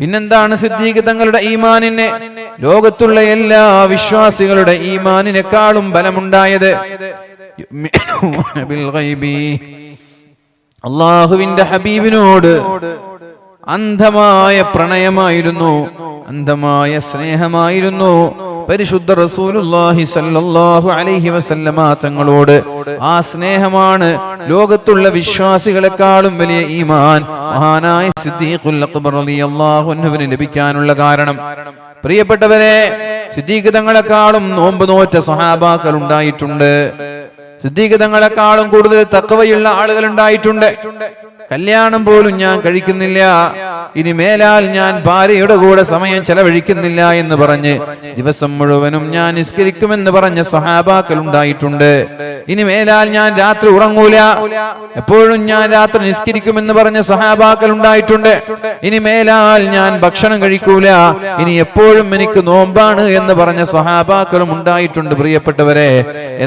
പിന്നെന്താണ് സിദ്ദീഖ് തങ്ങളുടെ ഈമാനിനെ ലോകത്തുള്ള എല്ലാ വിശ്വാസികളുടെ ഈമാനിനേക്കാളും ബലമുണ്ടായത്? അള്ളാഹുവിന്റെ ഹബീബിനോട് അന്ധമായ പ്രണയമായിരുന്നു, അന്ധമായ സ്നേഹമായിരുന്നു പരിശുദ്ധ റസൂലുള്ളാഹി സ്വല്ലല്ലാഹു അലൈഹി വസല്ലമ തങ്ങളോട്. ആ സ്നേഹമാണ് ലോകത്തുള്ള വിശ്വാസികളെക്കാളും വലിയ ഈമാൻ മഹാനായ സിദ്ദീഖുൽ അക്ബർ റളിയല്ലാഹു അൻഹുവിന് ലഭിക്കാനുള്ള കാരണം. പ്രിയപ്പെട്ടവരെ, സിദ്ദീഖ് തങ്ങളെക്കാളും നോമ്പ് നോറ്റ സ്വഹാബാക്കൾ ഉണ്ടായിട്ടുണ്ട്. സിദ്ദീഖ് തങ്ങളെക്കാളും കൂടുതൽ തഖ്വയുള്ള ആളുകൾ ഉണ്ടായിട്ടുണ്ട്. കല്യാണം പോലും ഞാൻ കഴിക്കുന്നില്ല, ഇനി മേലാൽ ഞാൻ ഭാര്യയുടെ കൂടെ സമയം ചെലവഴിക്കുന്നില്ല എന്ന് പറഞ്ഞ് ദിവസം മുഴുവനും ഞാൻ നിസ്കരിക്കുമെന്ന് പറഞ്ഞ സ്വഹാബാക്കൾ ഉണ്ടായിട്ടുണ്ട്. ഇനി മേലാൽ ഞാൻ രാത്രി ഉറങ്ങൂല, എപ്പോഴും ഞാൻ രാത്രി നിസ്കരിക്കുമെന്ന് പറഞ്ഞ സ്വഹാബാക്കൾ ഉണ്ടായിട്ടുണ്ട്. ഇനി മേലാൽ ഞാൻ ഭക്ഷണം കഴിക്കൂല, ഇനി എപ്പോഴും എനിക്ക് നോമ്പാണ് എന്ന് പറഞ്ഞ സ്വഹാബാക്കളും ഉണ്ടായിട്ടുണ്ട്. പ്രിയപ്പെട്ടവരെ,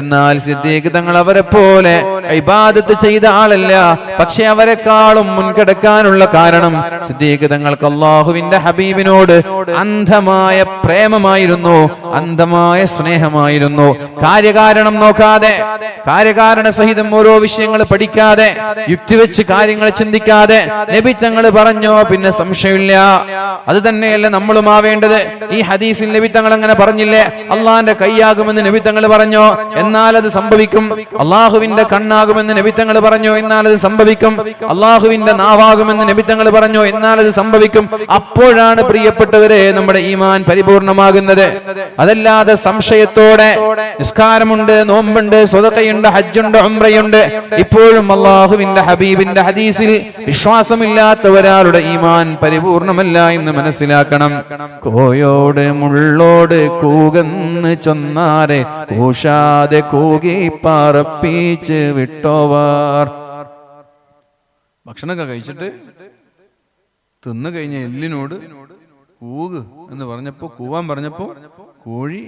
എന്നാൽ സിദ്ദീഖ് തങ്ങൾ അവരെ പോലെ ഇബാദത്ത് ചെയ്ത ആളല്ല. പക്ഷെ അവരെക്കാളും മുൻകടക്കാനുള്ള കാരണം സിദ്ദീഖ് തങ്ങൾക്ക് അല്ലാഹുവിന്റെ ഹബീബിനോട് അന്ധമായ പ്രേമമായിരുന്നു, അന്ധമായ സ്നേഹമായിരുന്നു. കാര്യകാരണം നോക്കാതെ, കാര്യകാരണ സഹിതം ഓരോ വിഷയങ്ങൾ പഠിക്കാതെ, യുക്തി വെച്ച് കാര്യങ്ങൾ ചിന്തിക്കാതെ നബി തങ്ങൾ പറഞ്ഞോ പിന്നെ സംശയമില്ല. അത് തന്നെയല്ല നമ്മളും ആവേണ്ടത്. ഈ ഹദീസിൽ നബി തങ്ങൾ അങ്ങനെ പറഞ്ഞില്ലേ, അള്ളാന്റെ കൈയാകുമെന്ന് നബി തങ്ങൾ പറഞ്ഞോ, എന്നാൽ അത് സംഭവിക്കും. അള്ളാഹുവിന്റെ കണ്ണാകുമെന്ന് നബി തങ്ങൾ പറഞ്ഞോ, എന്നാൽ അത് സംഭവിക്കും. അള്ളാഹുവിന്റെ നാവാകുമെന്ന് നബി തങ്ങൾ പറഞ്ഞു. എന്നാൽ അത് സംഭവിക്കും. അപ്പോഴാണ് പ്രിയപ്പെട്ടവരെ നമ്മുടെ ഈമാൻ പരിപൂർണമാകുന്നത്. അതല്ലാതെ സംശയത്തോടെ നിസ്കാരമുണ്ട്, നോമ്പുണ്ട്, സ്വതക്കയുണ്ട്, ഹജ്ജുണ്ട്, ഉംറയുണ്ട്, ഇപ്പോഴും അള്ളാഹുവിന്റെ ഹബീബിന്റെ ഹദീസിൽ വിശ്വാസമില്ലാത്ത ഒരാളുടെ ഈമാൻ പരിപൂർണമല്ല എന്ന് മനസ്സിലാക്കണം. കോയോട് മുള്ളോട് കൂകന്ന് ചൊന്നാരെ കൂശാതെ കൂകി പാറപ്പിച്ച് വിട്ടോവാർ. ഭക്ഷണമൊക്കെ കഴിച്ചിട്ട് തിന്നു കഴിഞ്ഞ എല്ലിനോട് കൂക് എന്ന് പറഞ്ഞപ്പോ, കൂവാൻ പറഞ്ഞപ്പോ കോഴി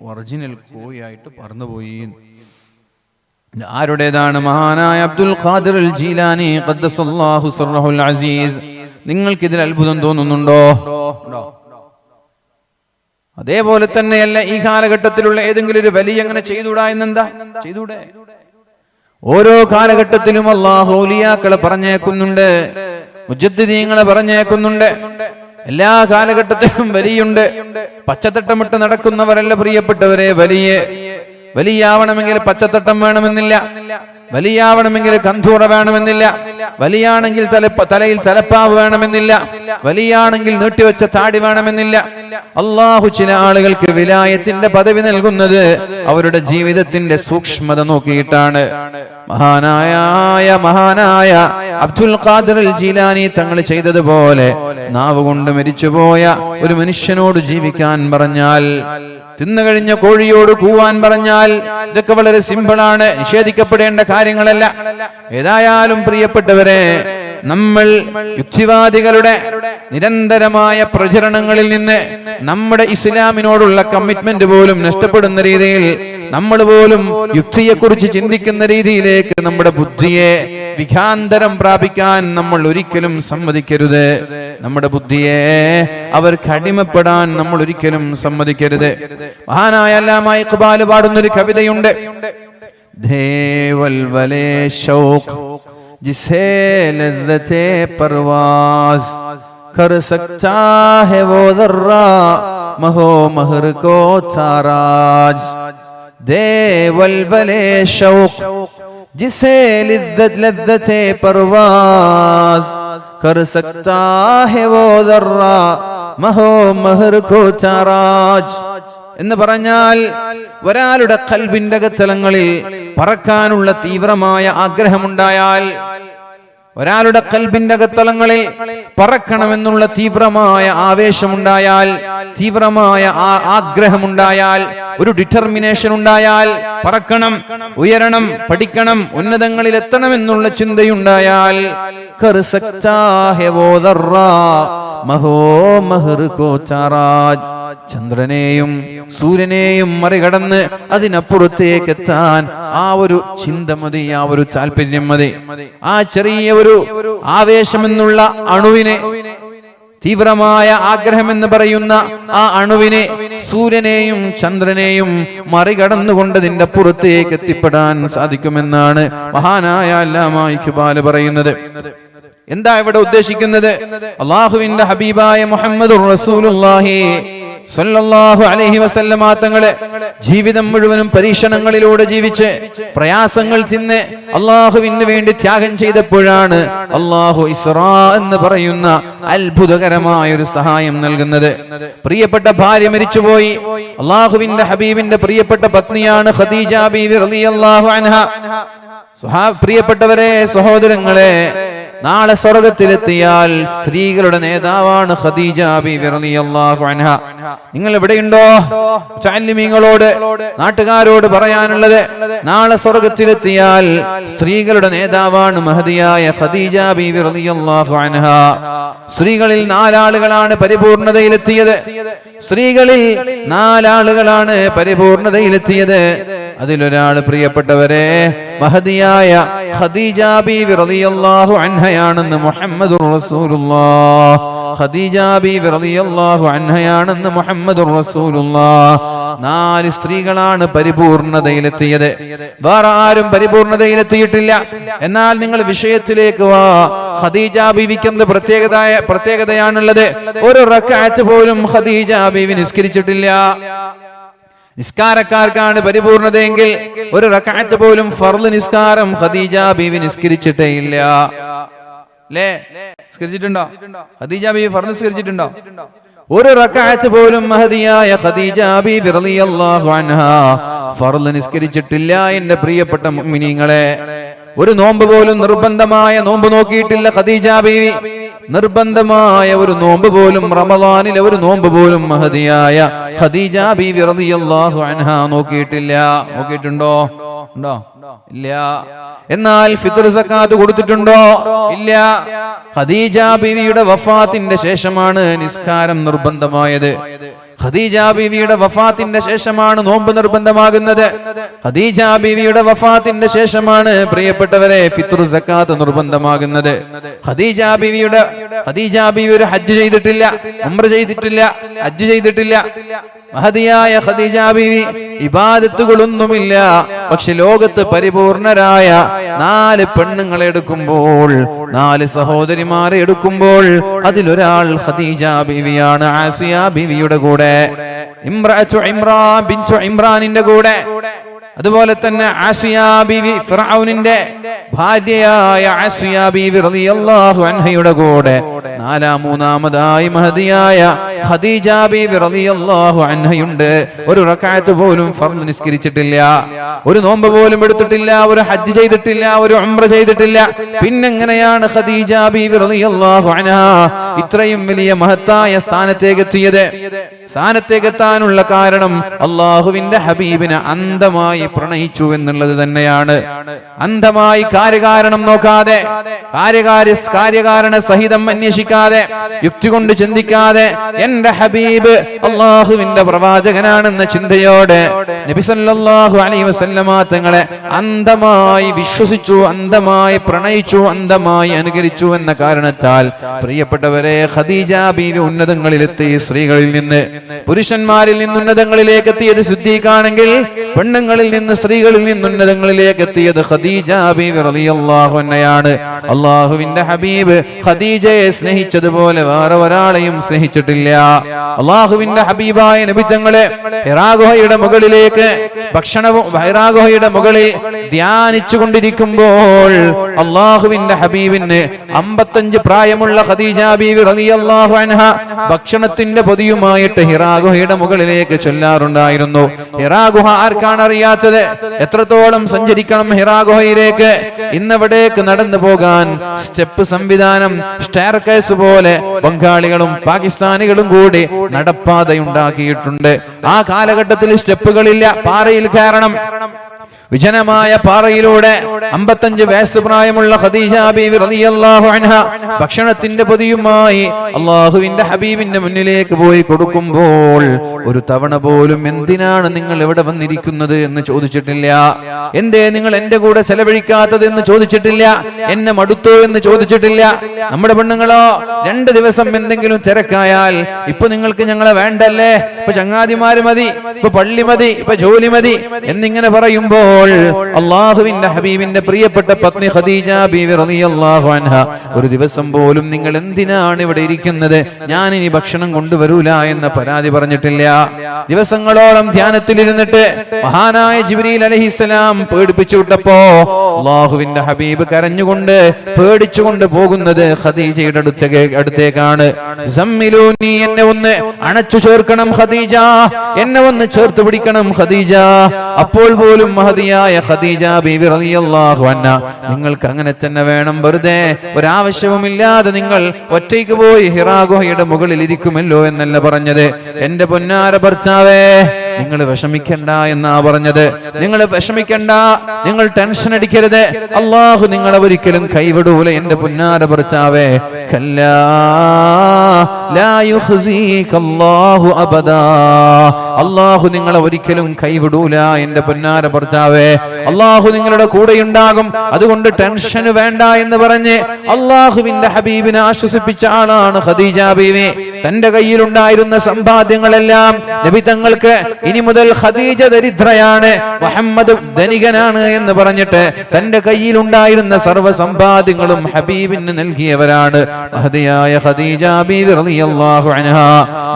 ഒറിജിനൽ കോഴിയായിട്ട് പറന്നുപോയി. ആരുടേതാണ്? മഹാനായ അബ്ദുൽ ഖാദിർ അൽ ജീലാനി ഖദ്ദസല്ലാഹു സിർറഹുൽ അസീസ്. നിങ്ങൾക്ക് ഇതിൽ അത്ഭുതം തോന്നുന്നുണ്ടോ? അതേപോലെ തന്നെയല്ല ഈ കാലഘട്ടത്തിലുള്ള ഏതെങ്കിലും ഒരു വലിയ അങ്ങനെ ചെയ്തുകൂടാ എന്നെന്താ? ചെയ്തൂടെ? ഓരോ കാലഘട്ടത്തിലും അല്ലാഹു ഔലിയാക്കളെ പറഞ്ഞേക്കുന്നുണ്ട്, മുജദ്ദിദീങ്ങളെ പറഞ്ഞേക്കുന്നുണ്ട്. എല്ലാ കാലഘട്ടത്തിലും വലിയുണ്ട്. പച്ചത്തട്ടമിട്ട് നടക്കുന്നവരല്ല പ്രിയപ്പെട്ടവരെ വലിയാവണമെങ്കിൽ പച്ചത്തട്ടം വേണമെന്നില്ല, വലിയാവണമെങ്കിൽ കന്ധൂറ വേണമെന്നില്ല, വലിയാണെങ്കിൽ തലയിൽ തലപ്പാവ് വേണമെന്നില്ല, വലിയാണെങ്കിൽ നീട്ടിവെച്ച താടി വേണമെന്നില്ല. അള്ളാഹു ചില ആളുകൾക്ക് വിലായത്തിന്റെ പദവി നൽകുന്നത് അവരുടെ ജീവിതത്തിന്റെ സൂക്ഷ്മത നോക്കിയിട്ടാണ്. മഹാനായ അബ്ദുൽ ഖാദിർ അൽ ജീലാനി തങ്ങൾ ചെയ്തതുപോലെ നാവ് കൊണ്ട് മരിച്ചുപോയ ഒരു മനുഷ്യനോട് ജീവിക്കാൻ പറഞ്ഞാൽ, തിന്നുകഴിഞ്ഞ കോഴിയോട് കൂവാൻ പറഞ്ഞാൽ, ഇതൊക്കെ വളരെ സിമ്പിളാണ്, നിഷേധിക്കപ്പെടേണ്ട കാര്യങ്ങളല്ല. ഏതായാലും പ്രിയപ്പെട്ടവരെ, നമ്മൾ യുക്തിവാദികളുടെ നിരന്തരമായ പ്രചരണങ്ങളിൽ നിന്ന് നമ്മുടെ ഇസ്ലാമിനോടുള്ള കമ്മിറ്റ്മെന്റ് പോലും നഷ്ടപ്പെടുന്ന രീതിയിൽ, നമ്മൾ പോലും യുക്തിയെക്കുറിച്ച് ചിന്തിക്കുന്ന രീതിയിലേക്ക് നമ്മുടെ ബുദ്ധിയെ വിഖാന്തരം പ്രാപിക്കാൻ നമ്മൾ ഒരിക്കലും സമ്മതിക്കരുത്. നമ്മുടെ ബുദ്ധിയെ അവർക്ക് അടിമപ്പെടാൻ നമ്മൾ ഒരിക്കലും സമ്മതിക്കരുത്. മഹാനായ അല്ലാമ ഇഖ്ബാൽ പാടുന്നൊരു കവിതയുണ്ട്. ദേവൽവലേ ശൗഖ് ജിസേ ലദ്ദത്തെ പർവാസ് कर सकता है वो ज़र्रा महो महर को ताराज दे वलवले शौक जिसे लद्दते परवाज कर सकता है वो ज़र्रा महो महर को ताराज. എന്ന് പറഞ്ഞാൽ ഒരാളുടെ ഖൽബിന്റെ അകത്തളങ്ങളിൽ പറക്കാനുള്ള തീവ്രമായ ആഗ്രഹമുണ്ടായാൽ, ഒരാളുടെ ഖൽബിന്റെ അകത്തളങ്ങളിൽ പറക്കണമെന്നുള്ള തീവ്രമായ ആവേശമുണ്ടായാൽ, തീവ്രമായ ആഗ്രഹമുണ്ടായാൽ, ഒരു ഡിറ്റർമിനേഷൻ ഉണ്ടായാൽ, പറക്കണം, ഉയരണം, പഠിക്കണം, ഉന്നതങ്ങളിൽ എത്തണമെന്നുള്ള ചിന്തയുണ്ടായാൽ, ചന്ദ്രനെയും സൂര്യനെയും മറികടന്ന് അതിനപ്പുറത്തേക്ക് എത്താൻ ആ ഒരു ചിന്ത മതി, ആ ഒരു താല്പര്യം മതി. ആ ചെറിയ ഒരു ആവേശമെന്നുള്ള അണുവിനെ, തീവ്രമായ ആഗ്രഹമെന്ന് പറയുന്ന ആ അണുവിനെ, സൂര്യനെയും ചന്ദ്രനെയും മറികടന്നുകൊണ്ട് അതിന്റെ പുറത്തേക്ക് എത്തിപ്പെടാൻ സാധിക്കുമെന്നാണ് മഹാനായ അല്ലാമ ഇഖ്ബാൽ പറയുന്നത്. എന്താ ഇവിടെ ഉദ്ദേശിക്കുന്നത്? അല്ലാഹുവിന്റെ ഹബീബായ മുഹമ്മദുർ റസൂലുള്ളാഹി സ്വല്ലല്ലാഹു അലൈഹി വസല്ലമ തങ്ങളെ ജീവിതം മുഴുവനും പരീക്ഷണങ്ങളിലൂടെ ജീവിച്ച് പ്രയാസങ്ങൾ തിന്ന് അള്ളാഹുവിന് വേണ്ടി ത്യാഗം ചെയ്തപ്പോഴാണ് അള്ളാഹു ഇസ്റാ എന്ന് പറയുന്ന അത്ഭുതകരമായ ഒരു സഹായം നൽകുന്നത്. പ്രിയപ്പെട്ട ഭാര്യ മരിച്ചുപോയി. അള്ളാഹുവിന്റെ ഹബീബിന്റെ പ്രിയപ്പെട്ട പത്നിയാണ് ഖദീജ ബീവി റളിയല്ലാഹു അൻഹ. പ്രിയപ്പെട്ടവരെ, സഹോദരങ്ങളെ, നാളെ സ്വർഗത്തിലെത്തിയാൽ സ്ത്രീകളുടെ നേതാവാണ് ഖദീജ ബീവി റളിയല്ലാഹു അൻഹ. നിങ്ങൾ എവിടെയുണ്ടോ? മുതഅല്ലിമീങ്ങളോട്, നാട്ടുകാരോട് പറയാനുള്ളത്, നാളെ സ്വർഗത്തിലെത്തിയാൽ സ്ത്രീകളുടെ നേതാവാണ് മഹദിയായ ഖദീജ ബീവി റളിയല്ലാഹു അൻഹ. സ്ത്രീകളിൽ 4 ആളുകളാണ് പരിപൂർണതയിലെത്തിയത്. സ്ത്രീകളിൽ 4 ആളുകളാണ് പരിപൂർണതയിലെത്തിയത്. അതിലൊരാൾ പ്രിയപ്പെട്ടവരെ മഹദിയായ ഖദീജ ബീവി റളിയല്ലാഹു അൻഹയാണെന്ന് മുഹമ്മദുർ റസൂലുള്ളാഹ്. ഖദീജ ബീവി റളിയല്ലാഹു അൻഹയാണെന്ന് മുഹമ്മദുർ റസൂലുള്ളാഹ്. 4 സ്ത്രീകളാണ് പരിപൂർണതയിലെത്തിയത്. വേറെ ആരും പരിപൂർണതയിലെത്തിയിട്ടില്ല. എന്നാൽ നിങ്ങൾ വിഷയത്തിലേക്ക് വാ. ഖദീജ ബീവിക്ക് പ്രത്യേകതയാണുള്ളത്. ഒരു റക്അത്ത് പോലും ഖദീജ ബീവി നിസ്കരിച്ചിട്ടില്ല. നിസ്കാരക്കാർക്കാണ് പരിപൂർണതയെങ്കിൽ ഒരു റക്അത്ത് പോലും ഫർള് നിസ്കാരം ഖദീജ ബീവി നിസ്കരിച്ചിട്ടേ ഇല്ല. അല്ലേ? നിസ്കരിച്ചിട്ടുണ്ടോ? ഖദീജ ബീവി ഫർദ് നിസ്കരിച്ചിട്ടുണ്ടോ? ഒരു റക്അത്ത് പോലും മഹദിയായ ഖദീജ ബീവി റളിയല്ലാഹു അൻഹാ ഫർദ് നിസ്കരിച്ചിട്ടില്ല. എന്റെ പ്രിയപ്പെട്ട മുഅ്മിനീങ്ങളെ, ഒരു നോമ്പ് പോലും നിർബന്ധമായ നോമ്പ് നോക്കിയിട്ടില്ല ഖദീജ ബീവി. നിർബന്ധമായ ഒരു നോമ്പ് പോലും, റമളാനിലെ ഒരു നോമ്പ് പോലും മഹദിയായ ഖദീജ ബീവി റളിയല്ലാഹു അൻഹാ നോക്കിയിട്ടില്ല. നോക്കിയിട്ടുണ്ടോ? ഉണ്ടോ? ഇല്ല. എന്നാൽ ഫിത്ർ സക്കാത്ത് കൊടുത്തിട്ടുണ്ടോ? ഇല്ല. ഖദീജ ബീവിയുടെ വഫാത്തിന്റെ ശേഷമാണ് നിസ്കാരം നിർബന്ധമായത്. ഖദീജ ബീവിയുടെ വഫാത്തിന്റെ ശേഷമാണ് നോമ്പ് നിർബന്ധമാകുന്നത്. ഖദീജ ബീവിയുടെ വഫാത്തിന്റെ ശേഷമാണ് പ്രിയപ്പെട്ടവരെ ഫിത്ർ സക്കാത്ത് നിർബന്ധമാകുന്നത്. ഖദീജ ബീവി ഒരു ഹജ്ജ് ചെയ്തിട്ടില്ല, ഉംറ ചെയ്തിട്ടില്ല, ഹജ്ജ് ചെയ്തിട്ടില്ല. മഹദിയായ ഖദീജ ബീവി ഇബാദത്തുകളൊന്നുമില്ല. പക്ഷെ ലോകത്ത് പരിപൂർണരായ 4 പെണ്ണുങ്ങളെ എടുക്കുമ്പോൾ, 4 സഹോദരിമാരെ എടുക്കുമ്പോൾ അതിലൊരാൾ ഖദീജ ബീവിയാണ്. ആസിയ ബീവിയുടെ കൂടെ, ഇംറഅത്തു ഇമ്രാൻ ബിൻതു ഇമ്രാനിന്റെ കൂടെ, അതുപോലെ തന്നെ ആസിയ ബീവി ഫിർഔനിന്റെ ഭാര്യയായ ആസിയ ബീവി റളിയല്ലാഹു അൻഹയുടെ കൂടെ, മൂന്നാമതായി മഹദിയായ ഖദീജ ബീവി റളിയല്ലാഹു അൻഹയുണ്ട്. ഒരു റക്അത്ത് പോലും ഫർദ് നിസ്കരിച്ചിട്ടില്ല, ഒരു നോമ്പ് പോലും എടുത്തിട്ടില്ല, ഒരു ഹജ്ജ് ചെയ്തിട്ടില്ല, ഒരു ഉംറ ചെയ്തിട്ടില്ല. പിന്നെങ്ങനെയാണ് ഖദീജ ബീവി റളിയല്ലാഹു അൻഹാ ഇത്രയും വലിയ മഹത്തായ സ്ഥാനത്തേക്ക് എത്തിയത്? സ്ഥാനത്തേക്ക് എത്താനുള്ള കാരണം അള്ളാഹുവിന്റെ ഹബീബിനെ അന്ധമായി പ്രണയിച്ചു എന്നുള്ളത് തന്നെയാണ്. അന്ധമായി കാര്യകാരണം നോക്കാതെ, കാര്യകാരണ സഹിതം അന്വേഷിക്കാതെ, യുക്തി കൊണ്ട് ചിന്തിക്കാതെ, എന്റെ ഹബീബ് അള്ളാഹുവിന്റെ പ്രവാചകനാണെന്ന ചിന്തയോടെ നബി സല്ലല്ലാഹു അലൈഹി വസല്ലമ തങ്ങളെ അന്ധമായി വിശ്വസിച്ചു, അന്ധമായി പ്രണയിച്ചു, അന്ധമായി അനുകരിച്ചു എന്ന കാരണത്താൽ പ്രിയപ്പെട്ടവരെ ഖദീജ ബീവി ഉന്നതങ്ങളിലെത്തി. സ്ത്രീകളിൽ നിന്ന്, പുരുഷന്മാരിൽ നിന്ന് ഉന്നതങ്ങളിലേക്ക് എത്തിയത് സിദ്ദീഖാണെങ്കിൽ, പെണ്ണുങ്ങളിൽ നിന്ന്, സ്ത്രീകളിൽ നിന്ന് ഉന്നതങ്ങളിലേക്ക് എത്തിയത് ഖദീജ ബീവി റളിയല്ലാഹു അൻഹയാണ്. അള്ളാഹുവിന്റെ ഹബീബ് ഖദീജയെ സ്നേഹിച്ചതുപോലെ വേറെ ഒരാളെയും സ്നേഹിച്ചിട്ടില്ല. അള്ളാഹുവിന്റെ ഹബീബായ നബി തങ്ങളെ ഹിറാ ഗുഹയുടെ മുകളിലേക്ക് ഹിറാ ഗുഹയുടെ മുകളിൽ ധ്യാനിച്ചു കൊണ്ടിരിക്കുമ്പോൾ അള്ളാഹുവിന്റെ ഹബീബിന് 55 പ്രായമുള്ള ഖദീജ ബീവി റളിയല്ലാഹു അൻഹ ഭക്ഷണത്തിന്റെ പൊതിയുമായിട്ട് ഹിറാ ഗുഹയുടെ മുകളിലേക്ക് ചൊല്ലാറുണ്ടായിരുന്നു. ഹിറാ ഗുഹ ആർക്കാണ് അറിയാത്തത്? എത്രത്തോളം സഞ്ചരിക്കണം ഹിറാ ഗുഹയിലേക്ക്? ഇന്നവിടേക്ക് നടന്നു പോകാൻ സ്റ്റെപ്പ് സംവിധാനം, സ്റ്റെയർകേസ് പോലെ ബംഗാളികളും പാകിസ്ഥാനികളും കൂടി നടപ്പാതയുണ്ടാക്കിയിട്ടുണ്ട്. ആ കാലഘട്ടത്തിൽ സ്റ്റെപ്പുകളില്ല, പാറയിൽ കയറണം. വിജനമായ പാറയിലൂടെ 55 വയസ്സ് പ്രായമുള്ള ഖദീജ ബീവി റളിയല്ലാഹു അൻഹ ഭക്ഷണത്തിന്റെ പൊതിയുമായി അള്ളാഹുവിന്റെ ഹബീബിന്റെ മുന്നിലേക്ക് പോയി കൊടുക്കുമ്പോൾ ഒരു തവണ പോലും എന്തിനാണ് നിങ്ങൾ ഇവിടെ വന്നിരിക്കുന്നത് എന്ന് ചോദിച്ചിട്ടില്ല. എന്തേ നിങ്ങൾ എന്റെ കൂടെ ചെലവഴിക്കാത്തത് എന്ന് ചോദിച്ചിട്ടില്ല. എന്നെ മടുത്തോ എന്ന് ചോദിച്ചിട്ടില്ല. നമ്മുടെ പെണ്ണുങ്ങളോ 2 ദിവസം എന്തെങ്കിലും തിരക്കായാൽ, ഇപ്പൊ നിങ്ങൾക്ക് ഞങ്ങളെ വേണ്ടല്ലേ, ഇപ്പൊ ചങ്ങാതിമാര് മതി, ഇപ്പൊ പള്ളി മതി, ഇപ്പൊ ജോലി മതി എന്നിങ്ങനെ പറയുമ്പോൾ അള്ളാഹുവിന്റെ ഹബീബിന്റെ പ്രിയപ്പെട്ട പത്നി ഖദീജ ബീവി റളിയല്ലാഹു അൻഹ ഒരു ദിവസം പോലും നിങ്ങൾ എന്തിനാണ് ഇവിടെ ഇരിക്കുന്നത്, ഞാൻ ഇനി ഭക്ഷണം കൊണ്ടുവരൂല എന്ന പരാതി പറഞ്ഞിട്ടില്ല. ദിവസങ്ങളോളം ധ്യാനത്തിലിരുന്നിട്ട് മഹാനായ ജിബ്രീൽ അലൈഹിസ്സലാം പേടിപ്പിച്ചു വിട്ടപ്പോ അള്ളാഹുവിന്റെ ഹബീബ് കരഞ്ഞുകൊണ്ട് പേടിച്ചുകൊണ്ട് പോകുന്നത് ഖദീജയുടെ അടുത്തേക്കാണ്. സമ്മിലൂനി, എന്നെ ഒന്ന് അണച്ചു ചേർക്കണം ഖദീജ, എന്നെ ഒന്ന് ചേർത്ത് പിടിക്കണം ഖദീജ. അപ്പോൾ പോലും മഹദിയായ ഖദീജ ബീവി റളിയല്ലാഹു അൻഹ നിങ്ങൾക്ക് അങ്ങനെ തന്നെ വേണം, വെറുതെ ഒരാവശ്യവുമില്ലാതെ നിങ്ങൾ ഒറ്റയ്ക്ക് പോയി ഹിറാ ഗുഹയുടെ മുകളിൽ ഇരിക്കുമല്ലോ എന്നല്ല പറഞ്ഞത്. എന്റെ പൊന്നാര ഭർത്താവേ, നിങ്ങൾ വിഷമിക്കണ്ട എന്നാ പറഞ്ഞത്. നിങ്ങൾ വിഷമിക്കണ്ട, നിങ്ങൾ ടെൻഷൻ അടിക്കരുത്, അള്ളാഹു നിങ്ങളെ ഒരിക്കലും കൈവിടൂല എന്റെ പൊന്നാര ഭർത്താവേ. കല്ലാ ലാ യുഖ്സീകല്ലാഹു അബദാ, അള്ളാഹു നിങ്ങളെ ഒരിക്കലും കൈവിടൂല എന്റെ പൊന്നാര ഭർത്താവേ. അള്ളാഹു നിങ്ങളുടെ കൂടെയുണ്ടാകും, അതുകൊണ്ട് ടെൻഷന് വേണ്ട എന്ന് പറഞ്ഞ് അള്ളാഹുവിന്റെ ഹബീബിനെ ആശ്വസിപ്പിച്ച ആളാണ് ഖദീജ ബീവി. തന്റെ കയ്യിലുണ്ടായിരുന്ന സമ്പാദ്യങ്ങളെല്ലാം നബി തങ്ങൾക്ക് ഇനി മുതൽ ഖദീജ ദരിദ്രയാണ്, മുഹമ്മദ് ധനികനാണ് എന്ന് പറഞ്ഞിട്ട് തന്റെ കയ്യിലുണ്ടായിരുന്ന സർവ്വ സമ്പാദ്യങ്ങളും ഹബീബിന് നൽകിയവരാണ് മഹദിയായ ഖദീജ ബീവി റളിയല്ലാഹു അൻഹാ.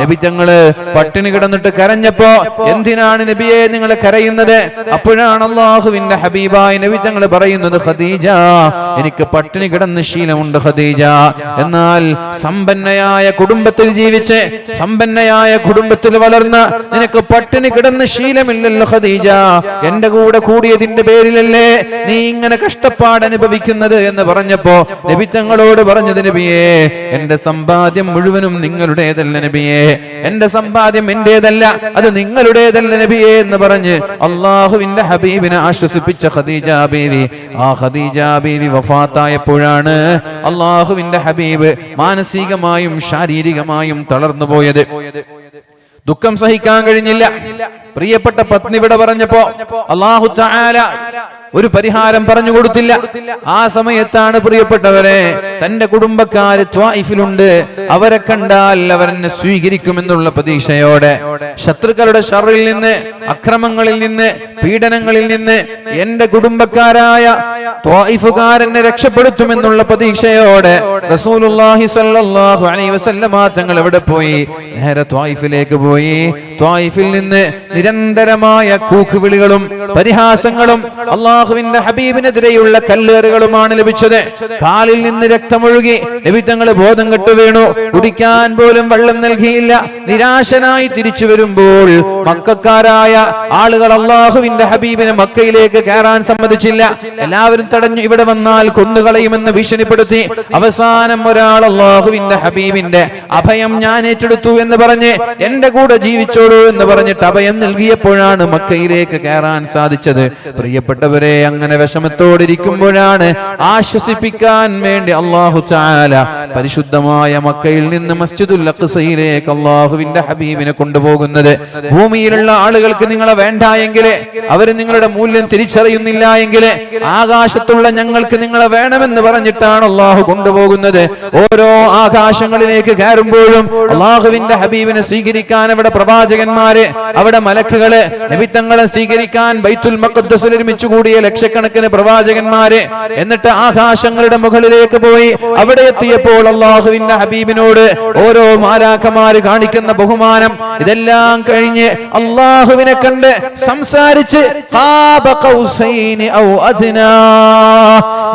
നബി തങ്ങള് പട്ടിണി കിടന്നിട്ട് കരഞ്ഞപ്പോ എന്തിനാണ് നബിയെ നിങ്ങൾ കരയുന്നത്? അപ്പോഴാണ് അല്ലാഹുവിന്റെ ഹബീബായ നബി തങ്ങൾ പറയുന്നത്, ഖദീജ, എനിക്ക് പട്ടിണി കിടന്ന് ശീലമുണ്ട് ഖദീജ. എന്നാൽ സമ്പന്നയായ കുടുംബത്തിൽ ജീവിച്ച് സമ്പന്നയായ കുടുംബത്തിൽ വളർന്ന നിനക്ക് പട്ടിണി കിടന്ന് ശീലമില്ലല്ലോ ഖദീജ. എന്റെ കൂടെ കൂടിയതിന്റെ പേരിലല്ലേ നീ ഇങ്ങനെ കഷ്ടപ്പാട് അനുഭവിക്കുന്നത് എന്ന് പറഞ്ഞപ്പോ നബി തങ്ങളോട് പറഞ്ഞത്, നബിയേ, എന്റെ സമ്പാദ്യം മുഴുവനും നിങ്ങളുടേതല്ല നബിയേ, എന്റെ സമ്പാദ്യം എന്റേതല്ല, അത് നിങ്ങളുടേതല്ല നബിയേ എന്ന് പറഞ്ഞ് അള്ളാഹുവിന്റെ ഹബീബിനെ ആശ്വസിപ്പിച്ച ഖദീജ ബീവി. ആ ഖദീജ ബീവി വഫാത്തായപ്പോഴാണ് അള്ളാഹുവിന്റെ ഹബീബ് മാനസികമായും ശാരീരികമായും തളർന്നു പോയത്. ദുഃഖം സഹിക്കാൻ കഴിഞ്ഞില്ല. പ്രിയപ്പെട്ട പത്നി വിട പറഞ്ഞപ്പോ അല്ലാഹു തആല ഒരു പരിഹാരം പറഞ്ഞു കൊടുത്തില്ല. ആ സമയത്താണ് പ്രിയപ്പെട്ടവരെ തന്റെ കുടുംബക്കാര് ത്വായിഫിലുണ്ട്, അവരെ കണ്ടാൽ അവരെന്നെ സ്വീകരിക്കുമെന്നുള്ള പ്രതീക്ഷയോടെ ശത്രുക്കളുടെ ശർറിൽ നിന്ന്, അക്രമങ്ങളിൽ നിന്ന്, പീഡനങ്ങളിൽ നിന്ന് എന്റെ കുടുംബക്കാരായ ത്വായിഫുകാരനെ രക്ഷപ്പെടുത്തുമെന്നുള്ള പ്രതീക്ഷയോടെ റസൂലുള്ളാഹി സ്വല്ലല്ലാഹു അലൈഹി വസല്ലമ തങ്ങൾ എവിടെ പോയി? നേരെ ത്വായിഫിലേക്ക് പോയി. ത്വായിഫിൽ നിന്ന് നിരന്തരമായ കൂക്കുവിളികളും പരിഹാസങ്ങളും അള്ളാഹുവിന്റെ ഹബീബിനെതിരെയുള്ള കല്ലേറുകളുമാണ് ലഭിച്ചത്. കാലിൽ നിന്ന് രക്തമൊഴുകി നബി തങ്ങൾ ബോധം കെട്ടു വീണു. കുടിക്കാൻ പോലും വെള്ളം നൽകിയില്ല. നിരാശനായി തിരിച്ചു വരുമ്പോൾ മക്കക്കാരായ ആളുകൾ അള്ളാഹുവിന്റെ ഹബീബിനെ മക്കയിലേക്ക് കയറാൻ സമ്മതിച്ചില്ല. എല്ലാവരും തടഞ്ഞു. ഇവിടെ വന്നാൽ കൊന്നുകളയുമെന്ന് ഭീഷണിപ്പെടുത്തി. അവസാനം ഒരാൾ അള്ളാഹുവിന്റെ ഹബീബിന്റെ അഭയം ഞാൻ ഏറ്റെടുത്തു എന്ന് പറഞ്ഞ് എന്റെ കൂടെ ജീവിച്ചോളൂ എന്ന് പറഞ്ഞിട്ട് അഭയം നൽകിയപ്പോഴാണ് മക്കയിലേക്ക് കയറാൻ സാധിച്ചത്. പ്രിയപ്പെട്ടവരെ, അങ്ങനെ വിഷമത്തോടിരിക്കുമ്പോഴാണ് ആശ്വസിപ്പിക്കാൻ വേണ്ടി അല്ലാഹു തആല പരിശുദ്ധമായ മക്കയിൽ നിന്ന് മസ്ജിദുൽ അഖ്സയിലേക്ക് അല്ലാഹുവിന്റെ ഹബീബിനെ കൊണ്ടുപോകുന്നത്. ഭൂമിയിലുള്ള ആളുകൾക്ക് നിങ്ങളെ വേണ്ട എങ്കിൽ, അവർ നിങ്ങളുടെ മൂല്യം തിരിച്ചറിയുന്നില്ല എങ്കിൽ, ആകാശത്തുള്ള ഞങ്ങൾക്ക് നിങ്ങളെ വേണമെന്ന് പറഞ്ഞിട്ടാണ് അല്ലാഹു കൊണ്ടുപോകുന്നത്. ഓരോ ആകാശങ്ങളിലേക്ക് കയറുമ്പോഴും അല്ലാഹുവിന്റെ ഹബീബിനെ സ്വീകരിക്കാൻ അവിടെ പ്രവാചകന്മാര്, അവിടെ മലക്കുകള്, നബി തങ്ങളെ സ്വീകരിക്കാൻ ബൈത്തുൽ മഖദ്ദസിൽ ഒരുമിച്ച് കൂടിയ ലക്ഷക്കണക്കിന് പ്രവാചകന്മാര്. എന്നിട്ട് ആകാശങ്ങളുടെ മുകളിലേക്ക് പോയി അവിടെ എത്തിയപ്പോൾ അല്ലാഹുവിന്റെ ഹബീബിനോട് ഓരോ മാലാഖമാര് കാണിക്കുന്ന ബഹുമാനം, ഇതെല്ലാം കഴിഞ്ഞ് അല്ലാഹുവിനെ കണ്ട് സംസാരിച്ച് ഖാബ ഖൗസൈനി ഔ അദ്നാ,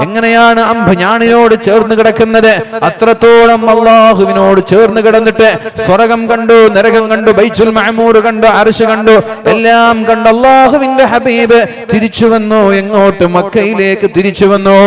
എങ്ങനെയാണ് അമ്പ് ഞാണിനോട് ചേർന്ന് കിടക്കുന്നത്, അത്രത്തോളം അല്ലാഹുവിനോട് ചേർന്ന് കിടന്നിട്ട് സ്വർഗ്ഗം കണ്ടു, നരകം കണ്ടു, ബൈത്തുൽ മഅമൂർ കണ്ടു, അർശ് കണ്ടു, എല്ലാം കണ്ട് അല്ലാഹുവിന്റെ ഹബീബ് തിരിച്ചു വന്നു. എങ്ങോട്ട്? മക്കയിലേക്ക് തിരിച്ചു വന്നു.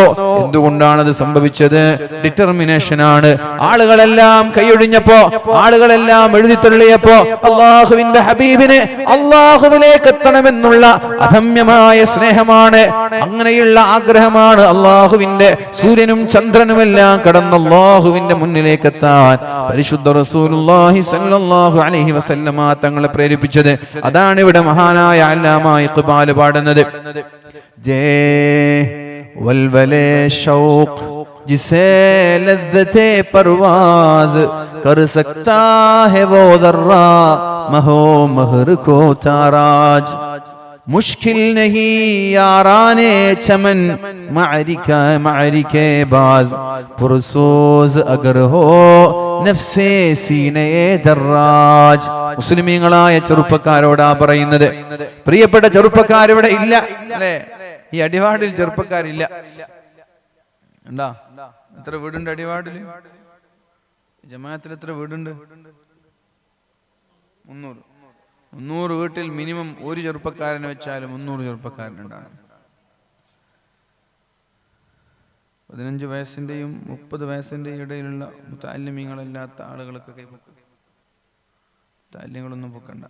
എന്തുകൊണ്ടാണത് സംഭവിച്ചത്? ഡിറ്റർമിനേഷൻ ആണ്. ആളുകളെല്ലാം കൈയൊഴിഞ്ഞപ്പോ, ആളുകളെല്ലാം എഴുതിത്തള്ളിയപ്പോ അല്ലാഹുവിന്റെ ഹബീബിന് അല്ലാഹുവിലേക്ക് എത്തണമെന്നുള്ള അധമ്യമായ സ്നേഹമാണ്, അങ്ങനെയുള്ള ആഗ്രഹമാണ് അല്ലാഹുവിന്റെ സൂര്യനും ചന്ദ്രനുമെല്ലാം കടന്ന് അല്ലാഹുവിന്റെ മുന്നിലേക്ക് എത്താൻ പരിശുദ്ധ റസൂലുള്ളാഹി സ്വല്ലല്ലാഹു അലൈഹി വസല്ലമ തങ്ങളെ പ്രേരിപ്പിച്ചത്. അതാണ് ഇവിടെ മഹാനായ അല്ലാമ ഇഖ്ബാൽ പാടുന്നത്. ജേ വൽവലേ ശൗഖ് जिसे लज्जते परवाज कर सकता है वो दर्रा महो महर को ताराज मुश्किल नहीं याराने चमन मारिके बाज पुरसोज अगर हो नफ्से सीने दर्राज. മുസ്ലിമീങ്ങളായ ചെറുപ്പക്കാരോടാ പറയുന്നത്. പ്രിയപ്പെട്ട ചെറുപ്പക്കാരിവിടെ ഇല്ല അല്ലേ? ഈ അടിവാടിൽ ചെറുപ്പക്കാരില്ല. ഉണ്ടാ? എത്ര വീടുണ്ട് അടിവാടില്? ജമാഅത്തിൽ എത്ര വീടുണ്ട്? 300 വീട്ടിൽ മിനിമം ഒരു ചെറുപ്പക്കാരനെ വെച്ചാലും 300 ചെറുപ്പക്കാരനുണ്ടാണ്. 15 വയസ്സിന്റെയും 30 വയസ്സിന്റെയും ഇടയിലുള്ള മുതഅല്ലിമീങ്ങളല്ലാത്ത ആളുകളൊക്കെ കൈപൊക്കും. മുതഅല്ലിങ്ങളൊന്നും പൊക്കണ്ട.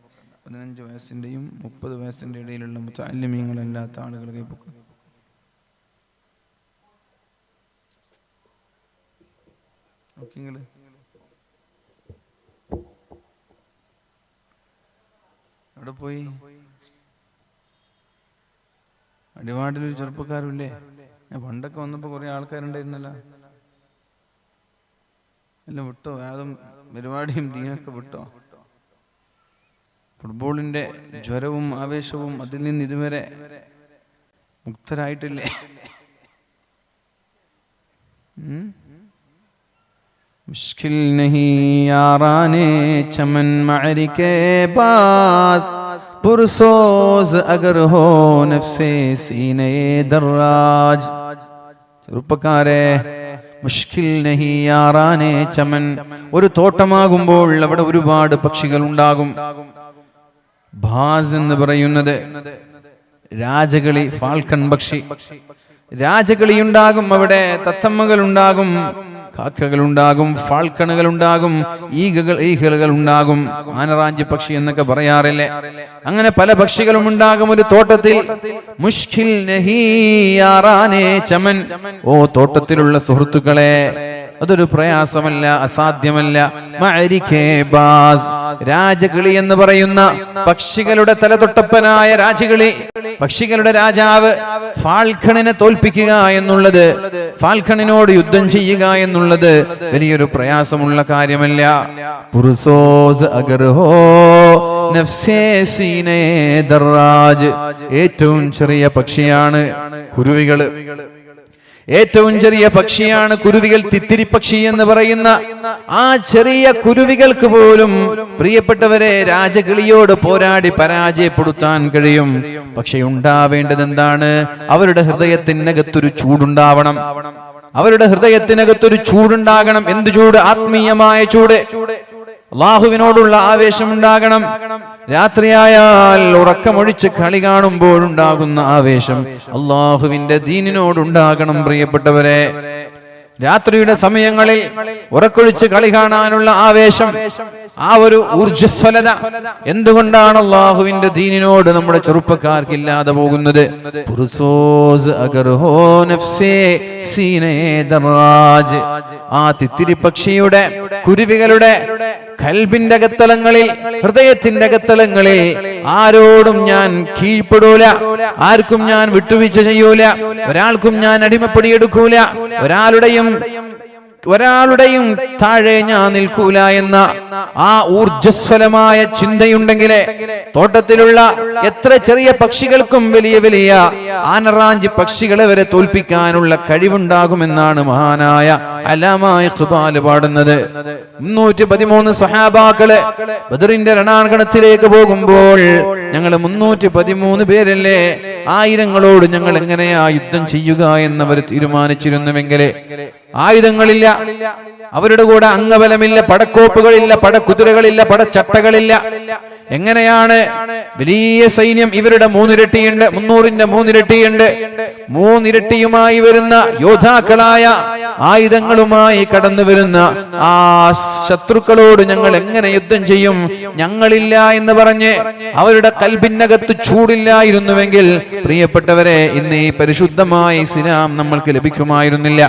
15 വയസ്സിന്റെയും 30 വയസ്സിന്റെ ഇടയിലുള്ള മുതഅല്ലിമീങ്ങളല്ലാത്ത ആളുകൾ കൈപൊക്കും. എവിടെ പോയി? അടിവാടിലൊരു ചെറുപ്പക്കാരില്ലേ? പണ്ടൊക്കെ വന്നപ്പോ കുറെ ആൾക്കാരുണ്ടായിരുന്നല്ലോ. എല്ലാം വിട്ടോ? യാതും പരിപാടിയും ദീനൊക്കെ വിട്ടോ? ഫുട്ബോളിന്റെ ജ്വരവും ആവേശവും അതിൽ നിന്ന് ഇതുവരെ മുക്തരായിട്ടില്ലേ? മുഷ്കിൽ നഹീ യാറാനെ ചമൻ മഅരികെ ബാസ് പുർസോസ് അഗർ ഹോ നഫ്സേ സീനേ ദറാജ്. ചെറുപ്പക്കാരെ, മുഷ്കിൽ നഹീ യാറാനെ ചമൻ, ഒരു തോട്ടമാകുമ്പോൾ അവിടെ ഒരുപാട് പക്ഷികൾ ഉണ്ടാകും. ബാസ് എന്ന് പറയുന്നത് രാജകളി, ഫാൽക്കൺ പക്ഷി. രാജകളി ഉണ്ടാകും, അവിടെ തത്തമ്മകൾ ഉണ്ടാകും, കാക്കകൾ ഉണ്ടാകും, ഫാൽക്കണുകൾ ഉണ്ടാകും, ഈഗകൾ ഉണ്ടാകും, ആനറാഞ്ചി പക്ഷി എന്നൊക്കെ പറയാറില്ലേ. അങ്ങനെ പല പക്ഷികളും ഉണ്ടാകും ഒരു തോട്ടത്തിൽ. മുഷ്കിൽ നഹീ യാറാനെ ചമൻ, ഓ തോട്ടത്തിലുള്ള സുഹൃത്തുക്കളെ, അതൊരു പ്രയാസമല്ല, അസാധ്യമല്ല. മഅരികെ ബാസ്, രാജകിളി എന്ന് പറയുന്ന പക്ഷികളുടെ തലതൊട്ടപ്പനായ രാജകിളി, പക്ഷികളുടെ രാജാവ് ഫാൽക്കണിനെ തോൽപ്പിക്കുക എന്നുള്ളത്, ഫാൽക്കണിനോട് യുദ്ധം ചെയ്യുക എന്നുള്ളത് വലിയൊരു പ്രയാസമുള്ള കാര്യമല്ല. പുർസോസ് അഗർ ഹോ നഫ്സേ സീനേ ദറാജ്, ഏറ്റവും ചെറിയ പക്ഷിയാണ് കുരുവികള്. ഏറ്റവും ചെറിയ പക്ഷിയാണ് കുരുവികൾ. തിത്തിരി പക്ഷി എന്ന് പറയുന്ന ആ ചെറിയ കുരുവികൾക്ക് പോലും പ്രിയപ്പെട്ടവരെ രാജകിളിയോട് പോരാടി പരാജയപ്പെടുത്താൻ കഴിയും. പക്ഷെ ഉണ്ടാവേണ്ടത് എന്താണ്? അവരുടെ ഹൃദയത്തിനകത്തൊരു ചൂടുണ്ടാവണം. അവരുടെ ഹൃദയത്തിനകത്തൊരു ചൂടുണ്ടാകണം. എന്ത് ചൂട്? ആത്മീയമായ ചൂട്. അല്ലാഹുവിനോടുള്ള ആവേശമുണ്ടാകണം. രാത്രിയായാൽ ഉറക്കമൊഴിച്ച് കളി കാണുമ്പോഴുണ്ടാകുന്ന ആവേശം അല്ലാഹുവിന്റെ ദീനിനോടുണ്ടാകണം. പ്രിയപ്പെട്ടവരെ, രാത്രിയുടെ സമയങ്ങളിൽ ഉറക്കൊഴിച്ച് കളി കാണാനുള്ള ആവേശം, ആ ഒരു ഊർജ്ജസ്വലത എന്തുകൊണ്ടാണ് അല്ലാഹുവിന്റെ ദീനിനോട് നമ്മുടെ ചെറുപ്പക്കാർക്ക് ഇല്ലാതെ പോകുന്നത്? ആ തിത്തിരി പക്ഷിയുടെ, കുരുവികളുടെ കൽബിന്റെ അകത്തളങ്ങളിൽ, ഹൃദയത്തിന്റെ അകത്തളങ്ങളിൽ ആരോടും ഞാൻ കീഴ്പ്പെടൂല, ആർക്കും ഞാൻ വിട്ടുവീഴ്ച ചെയ്യൂല, ഒരാൾക്കും ഞാൻ അടിമപ്പടിയെടുക്കൂല, ഒരാളുടെയും താഴെ ഞാൻ നിൽക്കൂല എന്ന ആ ഊർജ്ജസ്വലമായ ചിന്തയുണ്ടെങ്കിലേ തോട്ടത്തിലുള്ള എത്ര ചെറിയ പക്ഷികൾക്കും വലിയ വലിയ ആനറാഞ്ചി പക്ഷികളെ വരെ തോൽപ്പിക്കാനുള്ള കഴിവുണ്ടാകുമെന്നാണ് മഹാനായ അല്ലാമാ ഇഖ്ബാൽ പാടുന്നത്. 313 സ്വഹാബാക്കള് ബദറിന്റെ രണാങ്കണത്തിലേക്ക് പോകുമ്പോൾ ഞങ്ങൾ 313 പേരല്ലേ, ആയിരങ്ങളോട് ഞങ്ങൾ എങ്ങനെയാ യുദ്ധം ചെയ്യുക എന്നവർ തീരുമാനിച്ചിരുന്നുവെങ്കിൽ ആയുധങ്ങളില്ല, അവരുടെ കൂടെ അംഗബലമില്ല, പടക്കോപ്പുകളില്ല, പടക്കുതിരകളില്ല, പടച്ചട്ടകളില്ല. എങ്ങനെയാണ് വലിയ സൈന്യം? ഇവരുടെ 3 ഇരട്ടിയുണ്ട്, 300ന്റെ 3 ഇരട്ടിയുണ്ട്. 3 ഇരട്ടിയുമായി വരുന്ന യോദ്ധാക്കളായ ആയുധങ്ങളുമായി കടന്നു വരുന്ന ആ ശത്രുക്കളോട് ഞങ്ങൾ എങ്ങനെ യുദ്ധം ചെയ്യും? ഞങ്ങളില്ല എന്ന് പറഞ്ഞ് അവരുടെ കൽബിനകത്ത് ചൂടില്ലായിരുന്നുവെങ്കിൽ പ്രിയപ്പെട്ടവരെ, ഇന്ന് ഈ പരിശുദ്ധമായ ഇസ്ലാം നമ്മൾക്ക് ലഭിക്കുമായിരുന്നില്ല.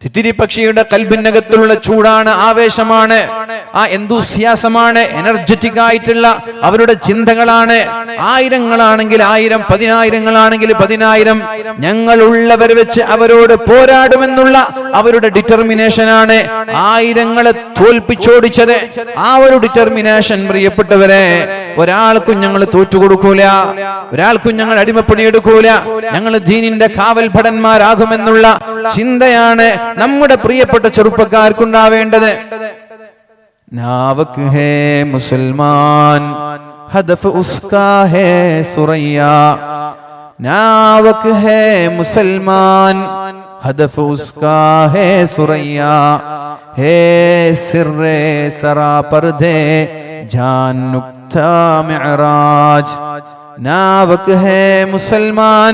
തിത്തിരി പക്ഷിയുടെ കൽബിനകത്തുള്ള ചൂടാണ്, ആവേശമാണ്, ആ എന്തൂസിയാസമാണ്, എനർജറ്റിക് ആയിട്ടുള്ള അവരുടെ ചിന്തകളാണ്. ആയിരങ്ങളാണെങ്കിൽ 1000, 10000ങ്ങളാണെങ്കിൽ 10000, ഞങ്ങളുള്ളവർ വെച്ച് അവരോട് പോരാടുമെന്നുള്ള അവരുടെ ഡിറ്റർമിനേഷനാണ് ആയിരങ്ങളെ തോൽപ്പിച്ചോടിച്ചത്. ആ ഒരു ഡിറ്റർമിനേഷൻ പ്രിയപ്പെട്ടവരെ, ഒരാൾക്കും ഞങ്ങൾ തോറ്റുകൊടുക്കൂല, ഒരാൾക്കും ഞങ്ങൾ അടിമപ്പണിയെടുക്കൂല, ഞങ്ങൾ ദീനിന്റെ കാവൽ ഭടന്മാരാകുമെന്നുള്ള ചിന്തയാണ് നമ്മുടെ പ്രിയപ്പെട്ട ചെറുപ്പക്കാർക്കുണ്ടാവേണ്ടത്. നാവക് ഹേ മുസൽമാൻ ഹദഫ് ഉസ്കാ ഹേ സുറയ്യ, നാവക് ഹേ മുസൽമാൻ ഹദഫ് ഉസ്കാ ഹേ സുറയ്യ, ഹേ സിർറെ സറാ പർദേ ജാൻ നുക്താ മിഅറാജ്. नावक है मुसलमान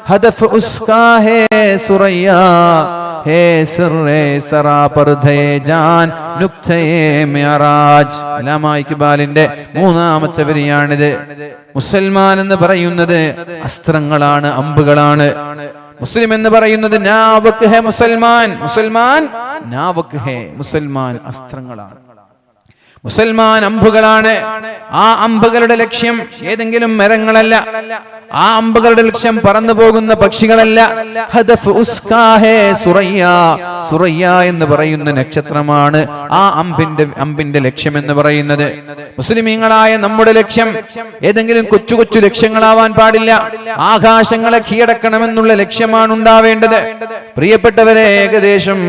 हदफ उसका है सुरैया, है सिर्रे सरा पर्दे जान नुक्ते मिअराज. അല്ലാമാ ഇഖ്ബാലിന്റെ 3ാമത്തെ വരിയാണിത്. മുസൽമാൻ എന്ന് പറയുന്നത് അസ്ത്രങ്ങളാണ്, അമ്പുകളാണ്. മുസ്ലിം എന്ന് പറയുന്നത് നാവക് ഹേ മുസൽമാൻ, മുസൽമാൻ നാവക് ഹേ, മുസൽമാൻ അസ്ത്രങ്ങളാണ്. മുസൽമാൻ അമ്പുകളാണ്. ആ അമ്പുകളുടെ ലക്ഷ്യം ഏതെങ്കിലും മരങ്ങളല്ല, ആ അമ്പുകളുടെ ലക്ഷ്യം പറന്നു പോകുന്ന പക്ഷികളല്ല. ഹദഫ് ഉസ്കാഹേ സുറയ്യ, സുറയ്യ എന്ന് പറയുന്ന നക്ഷത്രമാണ് ആ അമ്പിന്റെ ലക്ഷ്യം എന്ന് പറയുന്നത്. മുസ്ലിമീങ്ങളായ നമ്മുടെ ലക്ഷ്യം ഏതെങ്കിലും കൊച്ചു കൊച്ചു ലക്ഷ്യങ്ങളാവാൻ പാടില്ല. ആകാശങ്ങളെ കീഴടക്കണമെന്നുള്ള ലക്ഷ്യമാണ് ഉണ്ടാവേണ്ടത്. പ്രിയപ്പെട്ടവരെ, ഏകദേശം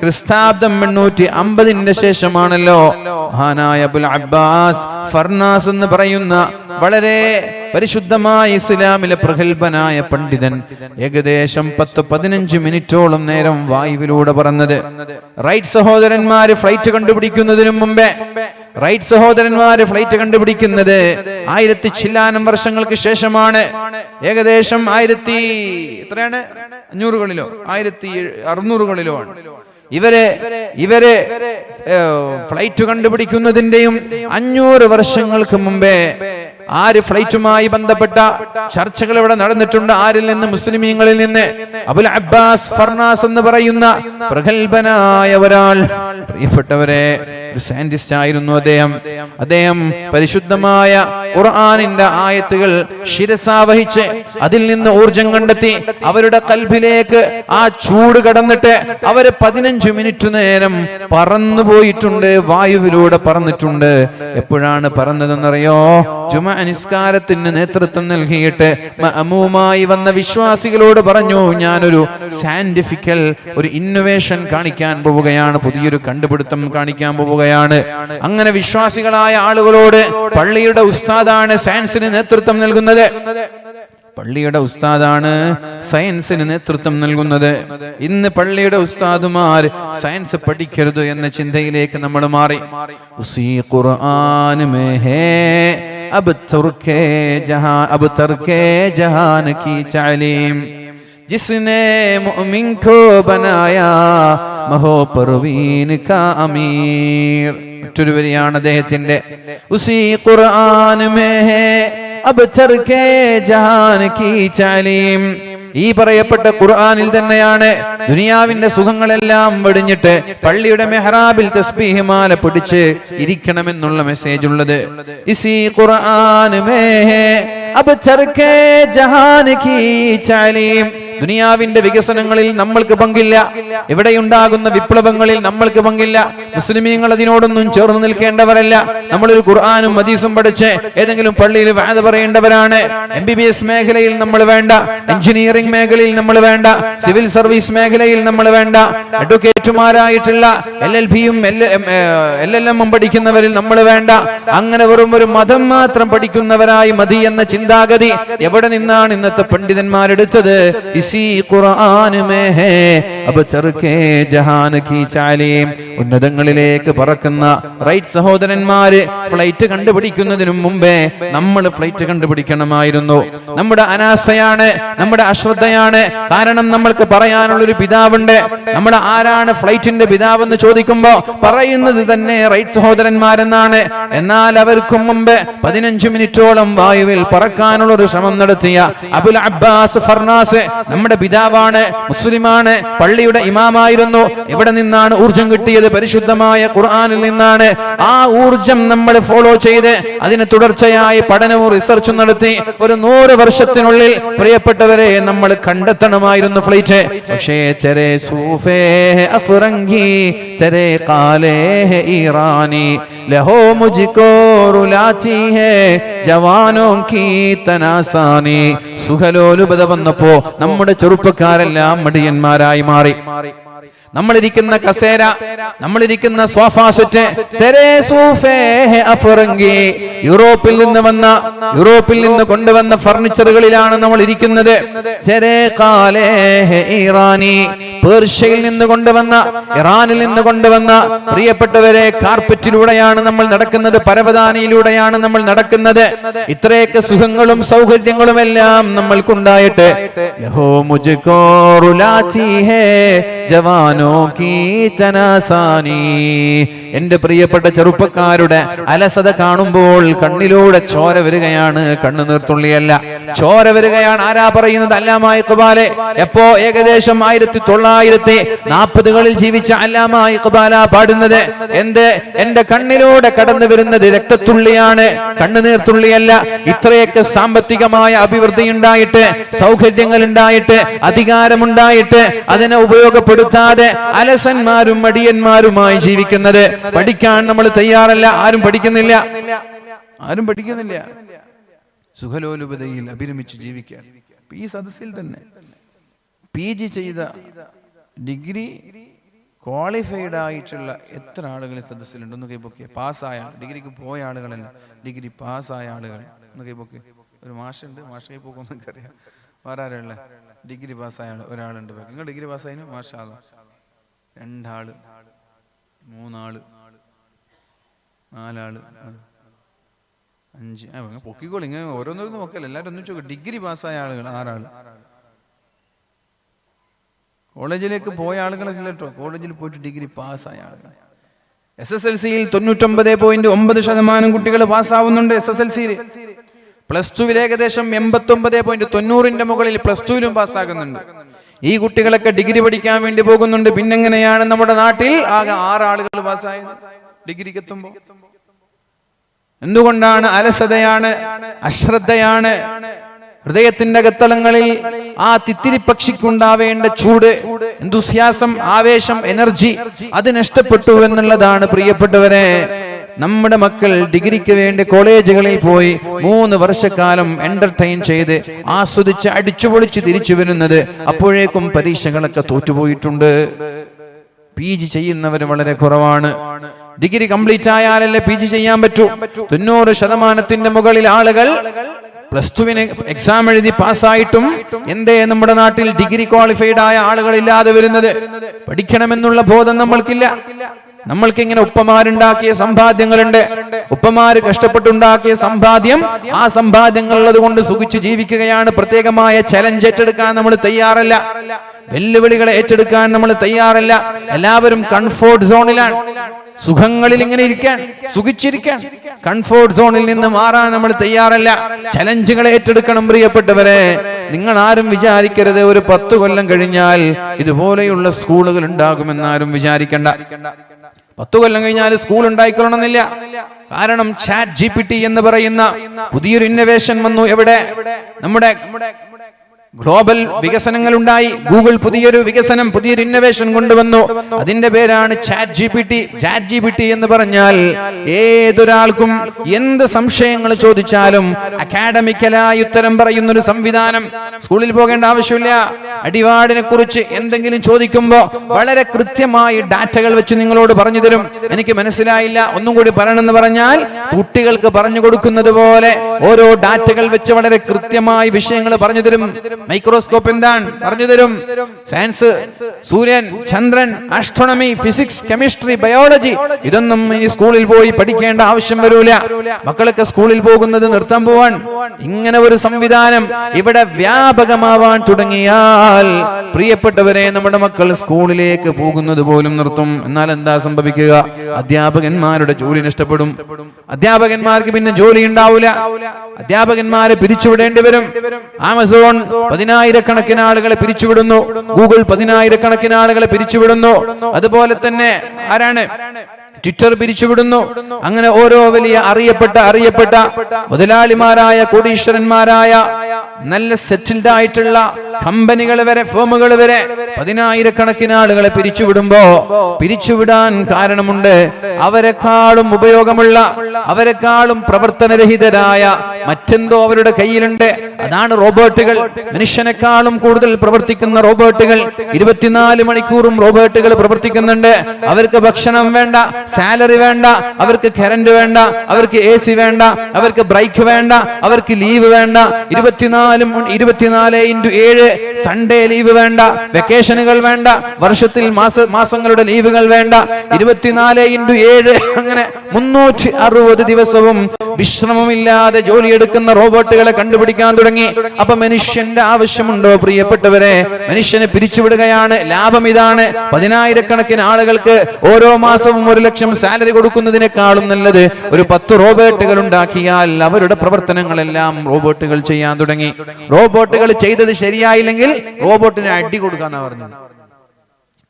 ക്രിസ്താബ്ദം 850 ശേഷമാണല്ലോ മഹാനായ അബുൽ അബ്ബാസ് ഫർനാസ് എന്ന് പറയുന്ന വളരെ പരിശുദ്ധമായ ഇസ്ലാമിലെ പ്രഗൽഭനായ പണ്ഡിതൻ ഏകദേശം 10-15 മിനിറ്റോളം നേരം വായുവിലൂടെ പറന്നത്. റൈറ്റ് സഹോദരന്മാര് ഫ്ലൈറ്റ് കണ്ടുപിടിക്കുന്നതിനു മുമ്പേ, റൈറ്റ് സഹോദരന്മാര് ഫ്ലൈറ്റ് കണ്ടുപിടിക്കുന്നത് 1000 ചില്ലാനം വർഷങ്ങൾക്ക് ശേഷമാണ്. ഏകദേശം 1500കളിലോ 1600കളിലോ ആണ് ഇവരെ ഫ്ലൈറ്റ് കണ്ടുപിടിക്കുന്നതിന്റെയും 500 വർഷങ്ങൾക്ക് മുമ്പേ ആര് ഫ്ലൈറ്റുമായി ബന്ധപ്പെട്ട ചർച്ചകൾ ഇവിടെ നടന്നിട്ടുണ്ട്. ആരിൽ നിന്ന്? മുസ്ലിമീങ്ങളിൽ നിന്ന്. അബുൽ അബ്ബാസ് ഫർനാസ് എന്ന് പറയുന്ന പ്രഗൽഭനായ ഒരാൾ, പ്രിയപ്പെട്ടവരെ, ഒരു സയന്റിസ്റ്റ് ആയിരുന്നു അദ്ദേഹം പരിശുദ്ധമായ ഖുർആനിന്റെ ആയത്തുകൾ ശിരസാവഹിച്ച് അതിൽ നിന്ന് ഊർജം കണ്ടെത്തി അവരുടെ കൽബിലേക്ക് ആ ചൂട് കടന്നിട്ട് അവര് 15 മിനിറ്റ് നേരം പറന്നു പോയിട്ടുണ്ട്, വായുവിലൂടെ പറന്നിട്ടുണ്ട്. എപ്പോഴാണ് പറന്നതെന്നറിയോ? ജുമഅ നിസ്കാരത്തിന് നേതൃത്വം നൽകിയിട്ട് മഅമൂമായി വന്ന വിശ്വാസികളോട് പറഞ്ഞു, ഞാനൊരു സയന്റിഫിക്കൽ ഒരു ഇന്നോവേഷൻ കാണിക്കാൻ പോവുകയാണ്, പുതിയൊരു കണ്ടുപിടുത്തം കാണിക്കാൻ പോവുകയാണ്. അങ്ങനെ വിശ്വാസികളായ ആളുകളോട്, പള്ളിയുടെ ഉസ്താദാണ് സയൻസിന് നേതൃത്വം നൽകുന്നത്, പള്ളിയുടെ ഉസ്താദാണ് സയൻസിന് നേതൃത്വം നൽകുന്നത്. ഇന്ന് പള്ളിയുടെ ഉസ്താദുമാർ സയൻസ് പഠിക്കരുത് എന്ന ചിന്തയിലേക്ക് നമ്മൾ മാറി. ഉസീ ഖുർആൻ മേ ഹേ അബ് തർകേ ജഹാൻ കി താലീം ജിസ്നെ മുഅ്മിൻ കോ ബനായാ മഹോ പർവീൻ കാ അമീർ. മറ്റൊരു വരിയാണ് അദ്ദേഹത്തിന്റെ. ഉസീ ഖുർആൻ മേ ഹേ അബ് തർകേ ജഹാൻ കി താലീം. ഈ പറയപ്പെട്ട ഖുർആനിൽ തന്നെയാണ് ദുനിയാവിന്റെ സുഖങ്ങളെല്ലാം വെടിഞ്ഞിട്ട് പള്ളിയുടെ മെഹ്റാബിൽ തസ്ബീഹ് മാല പിടിച്ച് ഇരിക്കണമെന്നുള്ള മെസ്സേജ് ഉള്ളത്. ഇസീ ഖുർആൻ മേ ഹേ അബ് തർകേ ജഹാൻ കി താലീം. ദുനിയാവിന്റെ വികസനങ്ങളിൽ നമ്മൾക്ക് പങ്കില്ല, ഇവിടെയുണ്ടാകുന്ന വിപ്ലവങ്ങളിൽ നമ്മൾക്ക് പങ്കില്ല. മുസ്ലിമീങ്ങൾ അതിനോടൊന്നും ചേർന്ന് നിൽക്കേണ്ടവരല്ല. നമ്മളൊരു ഖുർആനും ഹദീസും പഠിച്ച് ഏതെങ്കിലും പള്ളിയിൽ വാദ പറയേണ്ടവരാണ്. MBBS മേഖലയിൽ നമ്മൾ വേണ്ട, എഞ്ചിനീയറിംഗ് മേഖലയിൽ നമ്മൾ വേണ്ട, സിവിൽ സർവീസ് മേഖലയിൽ നമ്മൾ വേണ്ട, അഡ്വക്കേറ്റുമാരായിട്ടുള്ള LLB-യും LLM-ഉം പഠിക്കുന്നവരിൽ നമ്മൾ വേണ്ട. അങ്ങനെ വെറും ഒരു മതം മാത്രം പഠിക്കുന്നവരായി മതി എന്ന ചിന്താഗതി എവിടെ നിന്നാണ് ഇന്നത്തെ പണ്ഡിതന്മാരെടുത്തത്? ഉന്നതങ്ങളിലേക്ക് പറക്കുന്ന റൈറ്റ് സഹോദരന്മാര് ഫ്ലൈറ്റ് കണ്ടുപിടിക്കുന്നതിനു മുമ്പേ നമ്മൾ ഫ്ലൈറ്റ് കണ്ടുപിടിക്കണമായിരുന്നു. നമ്മുടെ അനാസയാണ്, നമ്മുടെ അശ്രദ്ധയാണ്. കാരണം നമ്മൾക്ക് പറയാനുള്ളൊരു പിതാവുണ്ട്. നമ്മൾ ആരാണ് ഫ്ലൈറ്റിന്റെ പിതാവെന്ന് ചോദിക്കുമ്പോ പറയുന്നത് തന്നെ റൈറ്റ് സഹോദരന്മാരെന്നാണ്. എന്നാൽ അവർക്കും മുമ്പ് 15 മിനിറ്റോളം വായുവിൽ പറക്കാനുള്ള ഒരു ശ്രമം നടത്തിയ അബുൽ അബ്ബാസ് ഫർനാസ് നമ്മുടെ പിതാവാണ്, മുസ്ലിമാണ്, പള്ളിയുടെ ഇമാമായിരുന്നു. എവിടെ നിന്നാണ് ഊർജം കിട്ടിയത്? പരിശുദ്ധമായ ഖുർആനിൽ നിന്നാണ്. ആ ഊർജം നമ്മൾ ഫോളോ ചെയ്ത് അതിന് തുടർച്ചയായി പഠനവും റിസർച്ചും നടത്തി ഒരു 100 വർഷത്തിനുള്ളിൽ പ്രിയപ്പെട്ടവരെ നമ്മൾ കണ്ടെത്തണമായിരുന്നു ഫ്ലൈറ്റ്. പക്ഷേ തെരേ സൂഫേ അഫ്റംഗി തെരേ ഖാലേ ഇറാനി ലഹോ മുജ്കോ റുലാത്തി ഹേ ജവാനോ കി തനാസാനി. സുഖലോലുപത വന്നപ്പോ നമ്മുടെ ചെറുപ്പക്കാരെല്ലാം മടിയന്മാരായി മാറി. നമ്മളിരിക്കുന്ന കസേര, നമ്മളിരിക്കുന്ന സോഫാ സെറ്റ് യൂറോപ്പിൽ നിന്ന് കൊണ്ടുവന്ന ഫർണിച്ചറുകളിലാണ് നമ്മൾ ഇരിക്കുന്നത്. പേർഷ്യയിൽ നിന്ന് കൊണ്ടുവന്ന, ഇറാനിൽ നിന്ന് കൊണ്ടുവന്ന പ്രിയപ്പെട്ടവരെ കാർപ്പറ്റിലൂടെയാണ് നമ്മൾ നടക്കുന്നത്, പരവതാനിയിലൂടെയാണ് നമ്മൾ നടക്കുന്നത്. ഇത്രയൊക്കെ സുഖങ്ങളും സൗകര്യങ്ങളും എല്ലാം നമ്മൾക്കുണ്ടായിട്ട് ജവാനോ നോക്കി തനാസാനി. എന്റെ പ്രിയപ്പെട്ട ചെറുപ്പക്കാരുടെ അലസത കാണുമ്പോൾ കണ്ണിലൂടെ ചോര വരികയാണ്, കണ്ണുനീർത്തുള്ളിയല്ല, ചോര വരികയാണ്. ആരാ പറയുന്നത്? അല്ലാമ ഇഖ്ബാലെ. എപ്പോ? ഏകദേശം 1940കളിൽ ജീവിച്ച അല്ലാമ ഇഖ്ബാല പാടുന്നത്. എന്റെ കണ്ണിലൂടെ കടന്നു വരുന്നത് രക്തത്തുള്ളിയാണ്, കണ്ണുനീർത്തുള്ളിയല്ല. ഇത്രയൊക്കെ സാമ്പത്തികമായ അഭിവൃദ്ധി ഉണ്ടായിട്ട്, സൗകര്യങ്ങൾ ഉണ്ടായിട്ട്, അധികാരമുണ്ടായിട്ട് അതിനെ ഉപയോഗപ്പെടുത്താതെ അലസന്മാരും മടിയന്മാരുമായി ജീവിക്കുന്നത്. പഠിക്കാൻ നമ്മൾ തയ്യാറല്ല. ആരും പഠിക്കുന്നില്ല. സുഖലോലുപതയിൽ അഭിരമിച്ച് ജീവിക്കാൻ. ഈ സദസ്സിൽ തന്നെ PG ചെയ്ത, ഡിഗ്രി ക്വാളിഫൈഡ് ആയിട്ടുള്ള എത്ര ആളുകൾ സദസ്സിലുണ്ട്? ഒന്ന് കൈപ്പൊക്കെ. പാസ്സായ, ഡിഗ്രിക്ക് പോയ ആളുകളല്ല, ഡിഗ്രി പാസ്സായ ആളുകൾ ഒന്ന് കൈപ്പൊക്കെ. ഒരു മാഷുണ്ട്, മാഷ കൈപ്പൊക്കെ അറിയാം. വേറെ ആരുള്ള ഡിഗ്രി പാസ്സായ ഒരാളുണ്ട്. നിങ്ങൾ ഡിഗ്രി പാസ്സായതിന് മാഷാ അല്ലാഹ്. 2 ആള്, 3 ആള്, 4 ആള്, 5. പൊക്കിക്കോളി. ഇങ്ങനെ ഓരോന്നോരോന്ന് നോക്കല്ല, എല്ലാവരും ഒന്നിച്ചു. ഡിഗ്രി പാസ്സായ ആളുകൾ 6 ആള്. കോളേജിലേക്ക് പോയ ആളുകളല്ല കേട്ടോ, കോളേജിൽ പോയിട്ട് ഡിഗ്രി പാസ്സായ ആളുകൾ. SSLC-യിൽ 99.9% കുട്ടികൾ പാസ്സാവുന്നുണ്ട്. SSLC-യിൽ +2-ൽ ഏകദേശം 89.90 മുകളിൽ +2-ലും പാസ്സാകുന്നുണ്ട്. ഈ കുട്ടികളൊക്കെ ഡിഗ്രി പഠിക്കാൻ വേണ്ടി പോകുന്നുണ്ട്. പിന്നെങ്ങനെയാണ് നമ്മുടെ നാട്ടിൽ ആകെ 6 ആളുകൾ പാസ്സായത് ഡിഗ്രിക്ക് എത്തുമ്പോൾ? എന്തുകൊണ്ടാണ്? അലസതയാണ്, അശ്രദ്ധയാണ്. ഹൃദയത്തിന്റെ അകത്തളങ്ങളിൽ ആ തിത്തിരി പക്ഷിക്കുണ്ടാവേണ്ട ചൂട്, എന്തുസ്യാസം, ആവേശം, എനർജി അത് നഷ്ടപ്പെട്ടു എന്നുള്ളതാണ്. പ്രിയപ്പെട്ടവരെ, നമ്മുടെ മക്കൾ ഡിഗ്രിക്ക് വേണ്ടി കോളേജുകളിൽ പോയി 3 വർഷക്കാലം എന്റർടൈൻ ചെയ്ത് ആസ്വദിച്ച് അടിച്ചുപൊളിച്ച് തിരിച്ചു വരുന്നത്. അപ്പോഴേക്കും പരീക്ഷകളൊക്കെ തോറ്റുപോയിട്ടുണ്ട്. PG ചെയ്യുന്നവർ വളരെ കുറവാണ്. ഡിഗ്രി കംപ്ലീറ്റ് ആയാലല്ലേ PG ചെയ്യാൻ പറ്റൂ. 90% മുകളിൽ ആളുകൾ +2-ന് എക്സാം എഴുതി പാസ്സായിട്ടും എന്തേ നമ്മുടെ നാട്ടിൽ ഡിഗ്രി ക്വാളിഫൈഡ് ആയ ആളുകൾ ഇല്ലാതെ വരുന്നത്? പഠിക്കണമെന്നുള്ള ബോധം നമ്മൾക്കില്ല. നമ്മൾക്ക് ഇങ്ങനെ ഉപ്പമാരുണ്ടാക്കിയ സമ്പാദ്യങ്ങളുണ്ട്. ഉപ്പമാര് കഷ്ടപ്പെട്ടുണ്ടാക്കിയ സമ്പാദ്യം, ആ സമ്പാദ്യങ്ങൾ ഉള്ളത് കൊണ്ട് സുഖിച്ച് ജീവിക്കുകയാണ്. പ്രത്യേകമായ ചലഞ്ച് ഏറ്റെടുക്കാൻ നമ്മൾ തയ്യാറല്ല. വെല്ലുവിളികളെ ഏറ്റെടുക്കാൻ നമ്മൾ തയ്യാറല്ല. എല്ലാവരും കംഫോർട്ട് സോണിലാണ്. സുഖങ്ങളിൽ ഇങ്ങനെ ഇരിക്കാൻ, സുഖിച്ചിരിക്കാൻ. കംഫോർട്ട് സോണിൽ നിന്ന് മാറാൻ നമ്മൾ തയ്യാറല്ല. ചലഞ്ചുകളെ ഏറ്റെടുക്കണം. പ്രിയപ്പെട്ടവരെ, നിങ്ങൾ ആരും വിചാരിക്കരുത് ഒരു 10 കൊല്ലം കഴിഞ്ഞാൽ ഇതുപോലെയുള്ള സ്കൂളുകൾ ഉണ്ടാകുമെന്നാരും വിചാരിക്കണ്ട. 10 കൊല്ലം കഴിഞ്ഞാൽ സ്കൂൾ ഉണ്ടായിക്കൊള്ളണമെന്നില്ല. കാരണം ChatGPT എന്ന് പറയുന്ന പുതിയൊരു ഇന്നോവേഷൻ വന്നു. എവിടെ? നമ്മുടെ ഗ്ലോബൽ വികസനങ്ങൾ ഉണ്ടായി. ഗൂഗിൾ പുതിയൊരു വികസനം, പുതിയൊരു ഇന്നോവേഷൻ കൊണ്ടുവന്നു. അതിന്റെ പേരാണ് ChatGPT. ChatGPT എന്ന് പറഞ്ഞാൽ ഏതൊരാൾക്കും എന്ത് സംശയങ്ങൾ ചോദിച്ചാലും അക്കാഡമിക്കലായി ഉത്തരം പറയുന്ന ഒരു സംവിധാനം. സ്കൂളിൽ പോകേണ്ട ആവശ്യമില്ല. അടിവാടിനെ കുറിച്ച് എന്തെങ്കിലും ചോദിക്കുമ്പോ വളരെ കൃത്യമായി ഡാറ്റകൾ വെച്ച് നിങ്ങളോട് പറഞ്ഞു തരും. എനിക്ക് മനസ്സിലായില്ല, ഒന്നും കൂടി പറയണമെന്ന് പറഞ്ഞാൽ കുട്ടികൾക്ക് പറഞ്ഞു കൊടുക്കുന്നത് പോലെ ഓരോ ഡാറ്റകൾ വെച്ച് വളരെ കൃത്യമായി വിഷയങ്ങൾ പറഞ്ഞു തരും. മൈക്രോസ്കോപ്പ് എന്താണ് പറഞ്ഞു തരും. സയൻസ്, സൂര്യൻ, ചന്ദ്രൻ, ആസ്ട്രോണമി, ഫിസിക്സ്, കെമിസ്ട്രി, ബയോളജി, ഇതൊന്നും ഇനി സ്കൂളിൽ പോയി പഠിക്കേണ്ട ആവശ്യം വരൂല. മക്കളൊക്കെ സ്കൂളിൽ പോകുന്നത് നിർത്താൻ പോവാൻ. ഇങ്ങനെ ഒരു സംവിധാനം ഇവിടെ വ്യാപകമാവാൻ തുടങ്ങിയാൽ പ്രിയപ്പെട്ടവരെ, നമ്മുടെ മക്കൾ സ്കൂളിലേക്ക് പോകുന്നത് പോലും നിർത്തും. എന്നാൽ എന്താ സംഭവിക്കുക? അധ്യാപകന്മാരുടെ ജോലി നഷ്ടപ്പെടും. അധ്യാപകന്മാർക്ക് പിന്നെ ജോലി ഉണ്ടാവില്ല. അധ്യാപകന്മാരെ പിരിച്ചുവിടേണ്ടി വരും. ആമസോൺ 10,000-കണക്കിന് ആളുകളെ പിരിച്ചുവിടുന്നു. ഗൂഗിൾ 10,000-കണക്കിന് ആളുകളെ പിരിച്ചുവിടുന്നു. അതുപോലെ തന്നെ ആരാണ്? ട്വിറ്റർ പിരിച്ചുവിടുന്നു. അങ്ങനെ ഓരോ വലിയ അറിയപ്പെട്ട മുതലാളിമാരായ, കോടീശ്വരന്മാരായ, നല്ല സെറ്റിൽഡ് ആയിട്ടുള്ള കമ്പനികൾ വരെ, ഫേമുകൾ വരെ 10,000-കണക്കിന് ആളുകളെ പിരിച്ചുവിടുമ്പോ പിരിച്ചുവിടാൻ കാരണമുണ്ട്. അവരെക്കാളും ഉപയോഗമുള്ള, അവരെക്കാളും പ്രവർത്തനരഹിതരായ മറ്റെന്തോ അവരുടെ കയ്യിലുണ്ട്. അതാണ് റോബോട്ടുകൾ. മനുഷ്യനെക്കാളും കൂടുതൽ പ്രവർത്തിക്കുന്ന റോബോട്ടുകൾ. 24 മണിക്കൂറും റോബോട്ടുകൾ പ്രവർത്തിക്കുന്നുണ്ട്. അവർക്ക് ഭക്ഷണം വേണ്ട, സാലറി വേണ്ട, അവർക്ക് കറന്റ് വേണ്ട, അവർക്ക് AC വേണ്ട, അവർക്ക് ബ്രേക്ക് വേണ്ട, അവർക്ക് ലീവ് വേണ്ട, 24x7 സൺഡേ ലീവ് വേണ്ട, വെക്കേഷനുകൾ വേണ്ട, വർഷത്തിൽ മാസങ്ങളുടെ ലീവുകൾ വേണ്ട, 24x7 അങ്ങനെ 360 ദിവസവും വിശ്രമമില്ലാതെ ജോലിയെടുക്കുന്ന റോബോട്ടുകളെ കണ്ടുപിടിക്കാൻ തുടങ്ങി. അപ്പൊ മനുഷ്യന്റെ ആവശ്യമുണ്ടോ പ്രിയപ്പെട്ടവരെ? മനുഷ്യനെ പിരിച്ചുവിടുകയാണ്. ലാഭം ഇതാണ്. 10,000-കണക്കിന് ആളുകൾക്ക് ഓരോ മാസവും 1 ലക്ഷം സാലറി കൊടുക്കുന്നതിനേക്കാളും നല്ലത് ഒരു 10 റോബോട്ടുകൾ ഉണ്ടാക്കിയാൽ അവരുടെ പ്രവർത്തനങ്ങളെല്ലാം റോബോട്ടുകൾ ചെയ്യാൻ തുടങ്ങി. റോബോട്ടുകൾ ചെയ്തത് ശരിയായില്ലെങ്കിൽ റോബോട്ടിന് അടി കൊടുക്കാന്നാ പറഞ്ഞത്.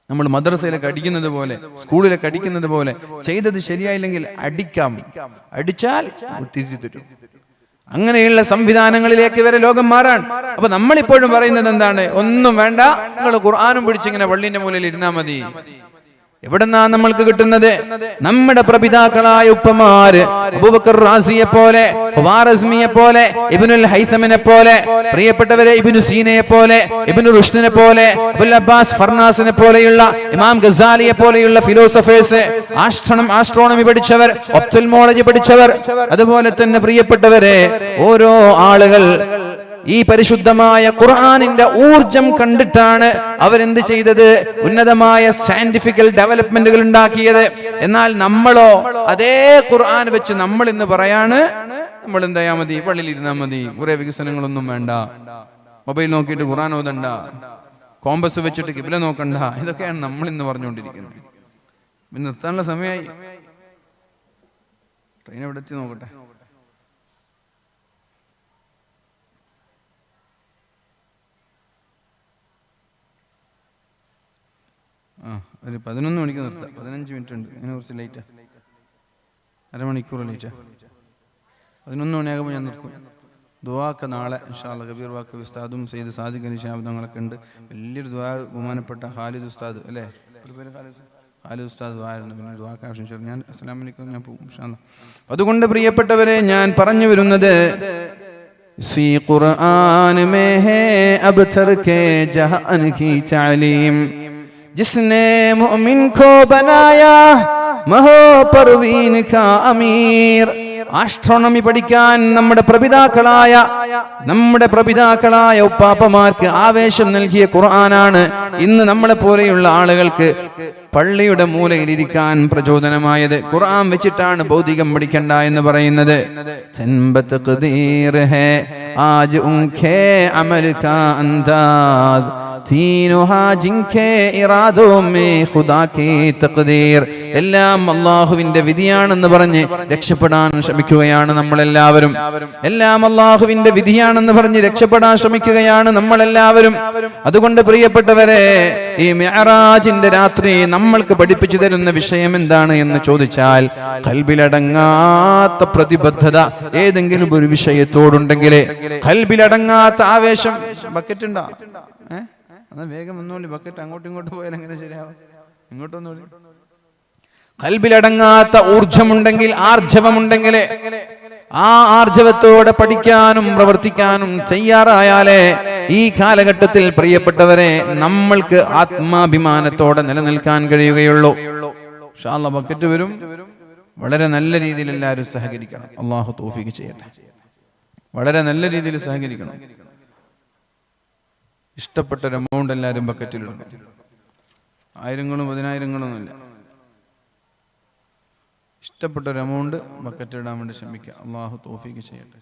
നമ്മൾ മദ്രസയിലൊക്കെ അടിക്കുന്നത് പോലെ, സ്കൂളിലൊക്കെ അടിക്കുന്നത് പോലെ ചെയ്തത് ശരിയായില്ലെങ്കിൽ അടിക്കാം. അടിച്ചാൽ തിരിച്ചു തരും. അങ്ങനെയുള്ള സംവിധാനങ്ങളിലേക്ക് വരെ ലോകം മാറാൻ. അപ്പൊ നമ്മളിപ്പോഴും പറയുന്നത് എന്താണ്? ഒന്നും വേണ്ട, നിങ്ങൾ ഖുർആനും പിടിച്ചിങ്ങനെ പള്ളിന്റെ മൂലയിൽ ഇരുന്നാ മതി. എവിടെന്നാ നമ്മൾക്ക് കിട്ടുന്നത്? നമ്മുടെ പ്രപിതാക്കളായ ഉപ്പമാര് അബൂബക്കർ റാസിയെ പോലെ, ഖവാറസ്മിയെ പോലെ, ഇബ്നുൽ ഹൈസമിനെ പോലെ, പ്രിയപ്പെട്ടവരെ ഇബ്നു സീനയെ പോലെ, ഇബ്നു റുഷ്ദിനെ പോലെ, അബുൽ അബ്ബാസ് ഫർനാസിനെ പോലെയുള്ള, ഇമാം ഗസാലിയെ പോലെയുള്ള ഫിലോസഫേഴ്സ്, ആസ്ട്രോണമി പഠിച്ചവർ, ഒപ്തൽമോളജി പഠിച്ചവർ, അതുപോലെ തന്നെ പ്രിയപ്പെട്ടവരെ ഓരോ ആളുകൾ ഈ പരിശുദ്ധമായ ഖുർആനിന്റെ ഊർജം കണ്ടിട്ടാണ് അവരെന്ത് ചെയ്തത്? ഉന്നതമായ സയന്റിഫിക്കൽ ഡെവലപ്മെന്റുകൾ ഉണ്ടാക്കിയത്. എന്നാൽ നമ്മളോ അതേ ഖുർആൻ വെച്ച് നമ്മൾ ഇന്ന് പറയാണ്, നമ്മൾ എന്തായാ മതി, പള്ളിയിൽ ഇരുന്നാൽ മതി, കുറെ വികസനങ്ങളൊന്നും വേണ്ട, മൊബൈൽ നോക്കിയിട്ട് ഖുർആൻ ഓതണ്ട, കോമ്പസ് വെച്ചിട്ട് കിബ്ല നോക്കണ്ട. ഇതൊക്കെയാണ് നമ്മൾ ഇന്ന് പറഞ്ഞുകൊണ്ടിരിക്കുന്നത്. നിർത്താനുള്ള സമയമായി. ട്രെയിൻ എവിടെ എത്തി നോക്കട്ടെ. ഒരു 11 മണിക്ക് നിർത്താം. 15 മിനിറ്റ് ഉണ്ട്. അതിനെ കുറച്ച് ലേറ്റാ, അരമണിക്കൂർ ലേറ്റാ. 11 മണിയാകുമ്പോൾ ഞാൻ നിർത്തും. ദുആക്ക് നാളെ ഇൻഷാ അല്ലാഹ് കബീർ വാക്കവി ഉസ്താദും സയ്യിദ് സാദിഖ് അലി ശിഹാബ് തങ്ങളൊക്കെ ഉണ്ട്. വലിയൊരു ദുആ ബഹുമാനപ്പെട്ട ഖാലിദ് ഉസ്താദ് അല്ലേ, ഖാലിദ് ഉസ്താദ് ആയിരുന്നു. പിന്നെ ദുആക്ക് ആവശ്യം ഞാൻ അസ്സലാമു അലൈക്കും ഞാൻ പോകും ഇൻഷാ അല്ലാഹ്. അതുകൊണ്ട് പ്രിയപ്പെട്ടവരെ, ഞാൻ പറഞ്ഞു വരുന്നത് സീ ഖുർആൻ മേ ഹേ അബ്തർ കെ ജഹാൻ കി താലീം, जिसने मुमिन को बनाया महो परवीन का अमीर. ആസ്ട്രോണമി പഠിക്കാൻ നമ്മുടെ പ്രപിതാക്കളായ ഉപ്പാപ്പമാർക്ക് ആവേശം നൽകിയ ഖുർആനാണ് ഇന്ന് നമ്മളെ പോലെയുള്ള ആളുകൾക്ക് പള്ളിയുടെ മൂലയിൽ ഇരിക്കാൻ പ്രചോദനമായത്. ഖുർആൻ വെച്ചിട്ടാണ് ഭൗതികം പഠിക്കണ്ട എന്ന് പറയുന്നത്. ആജ് ഉൻകേ അമൽ കാ അന്ദാസ് തീനുഹാ ജിൻകേ ഇറാദോ മേ ഖുദാ കീ തഖ്ദീർ. എല്ലാം അല്ലാഹുവിന്റെ വിധിയാണെന്ന് പറഞ്ഞ് രക്ഷപ്പെടാൻ ശ്രമിക്കുകയാണ് നമ്മളെല്ലാവരും. എല്ലാം അല്ലാഹുവിന്റെ വിധിയാണെന്ന് പറഞ്ഞ് രക്ഷപ്പെടാൻ ശ്രമിക്കുകയാണ് നമ്മളെല്ലാവരും. അതുകൊണ്ട് പ്രിയപ്പെട്ടവരെ, ഈ മിഅ്റാജിന്റെ രാത്രി നമ്മൾക്ക് പഠിപ്പിച്ചു തരുന്ന വിഷയം എന്താണ് എന്ന് ചോദിച്ചാൽ, ഖൽബിലടങ്ങാത്ത പ്രതിബദ്ധത ഏതെങ്കിലും ഒരു വിഷയത്തോടുണ്ടെങ്കിൽ, ഖൽബിലടങ്ങാത്ത ആവേശം. ബക്കറ്റ് ഉണ്ടോ? എന്നാ വേഗം വന്നോളി. ബക്കറ്റ് അങ്ങോട്ടും ഇങ്ങോട്ടും പോയാൽ എങ്ങനെ ശരിയാവും? ഇങ്ങോട്ടൊന്നോളി. ഖൽബിലടങ്ങാത്ത ഊർജമുണ്ടെങ്കിൽ, ആർജവമുണ്ടെങ്കിൽ, ആ ആർജവത്തോടെ പഠിക്കാനും പ്രവർത്തിക്കാനും തയ്യാറായാലേ ഈ കാലഘട്ടത്തിൽ പ്രിയപ്പെട്ടവരെ നമ്മൾക്ക് ആത്മാഭിമാനത്തോടെ നിലനിൽക്കാൻ കഴിയുകയുള്ളൂ. ഇൻഷാ അല്ലാഹ് ബക്കറ്റ് വരും. വളരെ നല്ല രീതിയിൽ എല്ലാവരും സഹകരിക്കണം. അല്ലാഹു തൗഫീഖ് ചെയ്യട്ടെ. വളരെ നല്ല രീതിയിൽ സഹകരിക്കണം. ഇഷ്ടപ്പെട്ട ഒരു എമൗണ്ട് എല്ലാവരും ബക്കറ്റിലിടണം. 1000ങ്ങളും 10,000ങ്ങളൊന്നുമില്ല. ഇഷ്ടപ്പെട്ട ഒരു എമൗണ്ട് ബക്കറ്റിലിടാൻ വേണ്ടി ശ്രമിക്കുക. അല്ലാഹു തൗഫീഖ് ചെയ്യട്ടെ.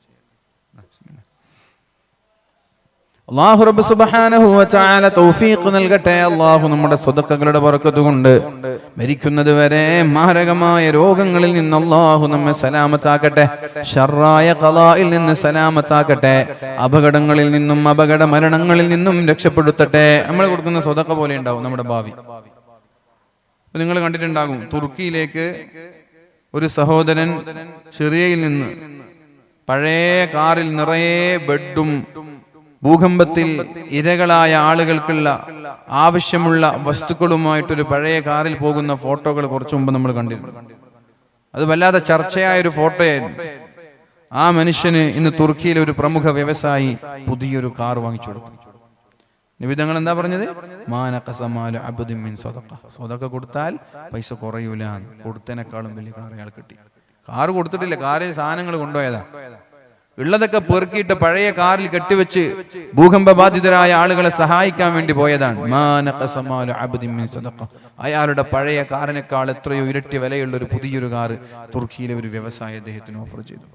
അല്ലാഹു റബ്ബ് സുബ്ഹാനഹു വ തആല തൗഫീഖ് നൽകട്ടെ. അല്ലാഹു നമ്മുടെ സ്വതക്കകളുടെ ബർക്കത്ത് കൊണ്ട് മരിക്കുന്നത് വരെ മാരകമായ രോഗങ്ങളിൽ നിന്ന് അല്ലാഹു നമ്മെ സലാമത്താക്കട്ടെ. ശർറായ ഖളായിൽ നിന്ന് സലാമത്താക്കട്ടെ. അപകടങ്ങളിൽ നിന്നും അപകട മരണങ്ങളിൽ നിന്നും രക്ഷപ്പെടുത്തട്ടെ. നമ്മൾ കൊടുക്കുന്ന സ്വതക്ക പോലെ ഉണ്ടാവും നമ്മുടെ ഭാവി. നിങ്ങൾ കണ്ടിട്ടുണ്ടാകും, തുർക്കിയിലേക്ക് ഒരു സഹോദരൻ സിറിയയിൽ നിന്ന് പഴയ കാറിൽ നിറയെ ബെഡും ഭൂകമ്പത്തിൽ ഇരകളായ ആളുകൾക്കുള്ള ആവശ്യമുള്ള വസ്തുക്കളുമായിട്ടൊരു പഴയ കാറിൽ പോകുന്ന ഫോട്ടോകൾ കുറച്ചു മുമ്പ് നമ്മൾ കണ്ടിരുന്നു. അത് വല്ലാതെ ചർച്ചയായൊരു ഫോട്ടോയായിരുന്നു. ആ മനുഷ്യന് ഇന്ന് തുർക്കിയിലെ ഒരു പ്രമുഖ വ്യവസായി പുതിയൊരു കാർ വാങ്ങിച്ചു കൊടുത്തു. നിബിധങ്ങൾ എന്താ പറഞ്ഞത്? സ്വതക്ക കൊടുത്താൽ പൈസ കുറയൂല. കൊടുത്തതിനേക്കാളും വലിയ കാർ അയാൾ കിട്ടി. കാറ് കൊടുത്തിട്ടില്ല, കാറിൽ സാധനങ്ങൾ കൊണ്ടുപോയതാ. ഉള്ളതൊക്കെ പെറുക്കിയിട്ട് പഴയ കാറിൽ കെട്ടിവെച്ച് ഭൂകമ്പ ബാധിതരായ ആളുകളെ സഹായിക്കാൻ വേണ്ടി പോയതാണ്. അയാളുടെ പഴയ കാറിനേക്കാൾ എത്രയോ ഇരട്ടി വിലയുള്ള ഒരു പുതിയൊരു കാറ് തുർക്കിയിലെ ഒരു വ്യവസായ അദ്ദേഹത്തിന് ഓഫർ ചെയ്തു.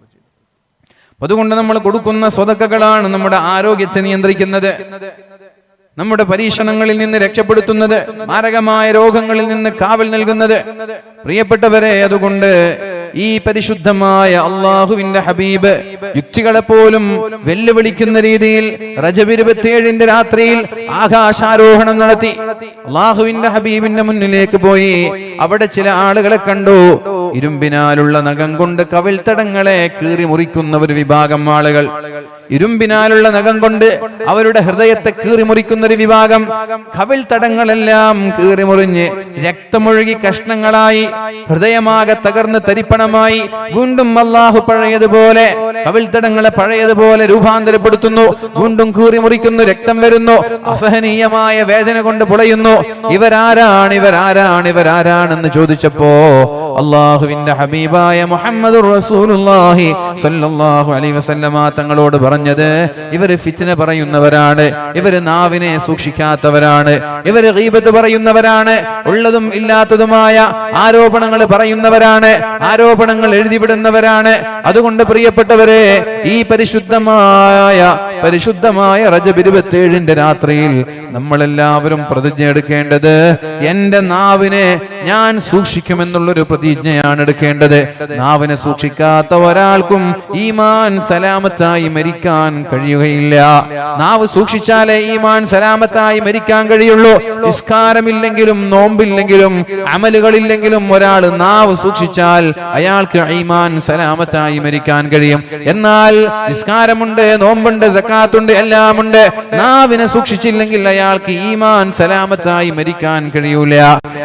അതുകൊണ്ട് നമ്മൾ കൊടുക്കുന്ന സ്വതക്കകളാണ് നമ്മുടെ ആരോഗ്യത്തെ നിയന്ത്രിക്കുന്നത്, നമ്മുടെ പരീക്ഷണങ്ങളിൽ നിന്ന് രക്ഷപ്പെടുത്തുന്നത്, മാരകമായ രോഗങ്ങളിൽ നിന്ന് കാവൽ നൽകുന്നത്. പ്രിയപ്പെട്ടവരെ, അതുകൊണ്ട് ഈ പരിശുദ്ധമായ അള്ളാഹുവിന്റെ ഹബീബ് യുക്തികളെ പോലും വെല്ലുവിളിക്കുന്ന രീതിയിൽ റജബ് 27 രാത്രിയിൽ ആകാശാരോഹണം നടത്തി. അള്ളാഹുവിന്റെ ഹബീബിന്റെ മുന്നിലേക്ക് പോയി. അവിടെ ചില ആളുകളെ കണ്ടു. ഇരുമ്പിനാലുള്ള നഖം കൊണ്ട് കവിൾത്തടങ്ങളെ കീറി മുറിക്കുന്ന ഒരു വിഭാഗം ആളുകൾ, ഇരുമ്പിനാലുള്ള നഖം കൊണ്ട് അവരുടെ ഹൃദയത്തെ കീറി മുറിക്കുന്ന ഒരു വിഭാഗം, കവിൾത്തടങ്ങളെല്ലാം കീറി മുറിഞ്ഞ് രക്തമൊഴുകി കഷ്ണങ്ങളായി, ഹൃദയമാകെ തകർന്ന് തരിപ്പണമായി. വീണ്ടും അല്ലാഹു പഴയതുപോലെ കവിൾത്തടങ്ങളെ പഴയതുപോലെ രൂപാന്തരപ്പെടുത്തുന്നു. വീണ്ടും കീറി മുറിക്കുന്നു, രക്തം വരുന്നു, അസഹനീയമായ വേദന കൊണ്ട് പുളയുന്നു. ഇവരാരാണെന്ന് ചോദിച്ചപ്പോ അള്ളാഹുവിന്റെ ഹബീബായ മുഹമ്മദുർ റസൂലുള്ളാഹി സ്വല്ലല്ലാഹു അലൈഹി വസല്ലമ തങ്ങളോട് പറഞ്ഞത്, ഇവര് ഫിത്ന പറയുന്നവരാണ്, ഇവര് നാവിനെ സൂക്ഷിക്കാത്തവരാണ്, ഇവര് ഗീബത്ത് പറയുന്നവരാണ്, ഉള്ളതും ഇല്ലാത്തതുമായ ആരോപണങ്ങൾ പറയുന്നവരാണ്, ആരോപണങ്ങൾ എഴുതിവിടുന്നവരാണ്. അതുകൊണ്ട് പ്രിയപ്പെട്ടവരെ, ഈ പരിശുദ്ധമായ റജബ് 27 രാത്രിയിൽ നമ്മളെല്ലാവരും പ്രതിജ്ഞ എടുക്കേണ്ടത്, എന്റെ നാവിനെ ഞാൻ സൂക്ഷിക്കുമെന്നുള്ളൊരു പ്രതിജ്ഞയാണ് എടുക്കേണ്ടത്. നാവിനെ സൂക്ഷിക്കാത്ത ഒരാൾക്കും ഈമാൻ സലാമത്തായി മരിക്കാൻ കഴിയുകയില്ല. നാവ് സൂക്ഷിച്ചാലേ ഈമാൻ സലാമത്തായി മരിക്കാൻ കഴിയുള്ളൂ. നിസ്കാരമില്ലെങ്കിലും നോമ്പില്ലെങ്കിലും അമലുകളില്ലെങ്കിലും ഒരാൾ നാവ് സൂക്ഷിച്ചാൽ അയാൾക്ക് ഈമാൻ സലാമത്തായി മരിക്കാൻ കഴിയും. എന്നാൽ നിസ്കാരമുണ്ട്, നോമ്പുണ്ട്, സക്കാത്തുണ്ട്, എല്ലാമുണ്ട്, നാവിനെ സൂക്ഷിച്ചില്ലെങ്കിൽ അയാൾക്ക് ഈമാൻ സലാമത്തായി മരിക്കാൻ കഴിയൂല.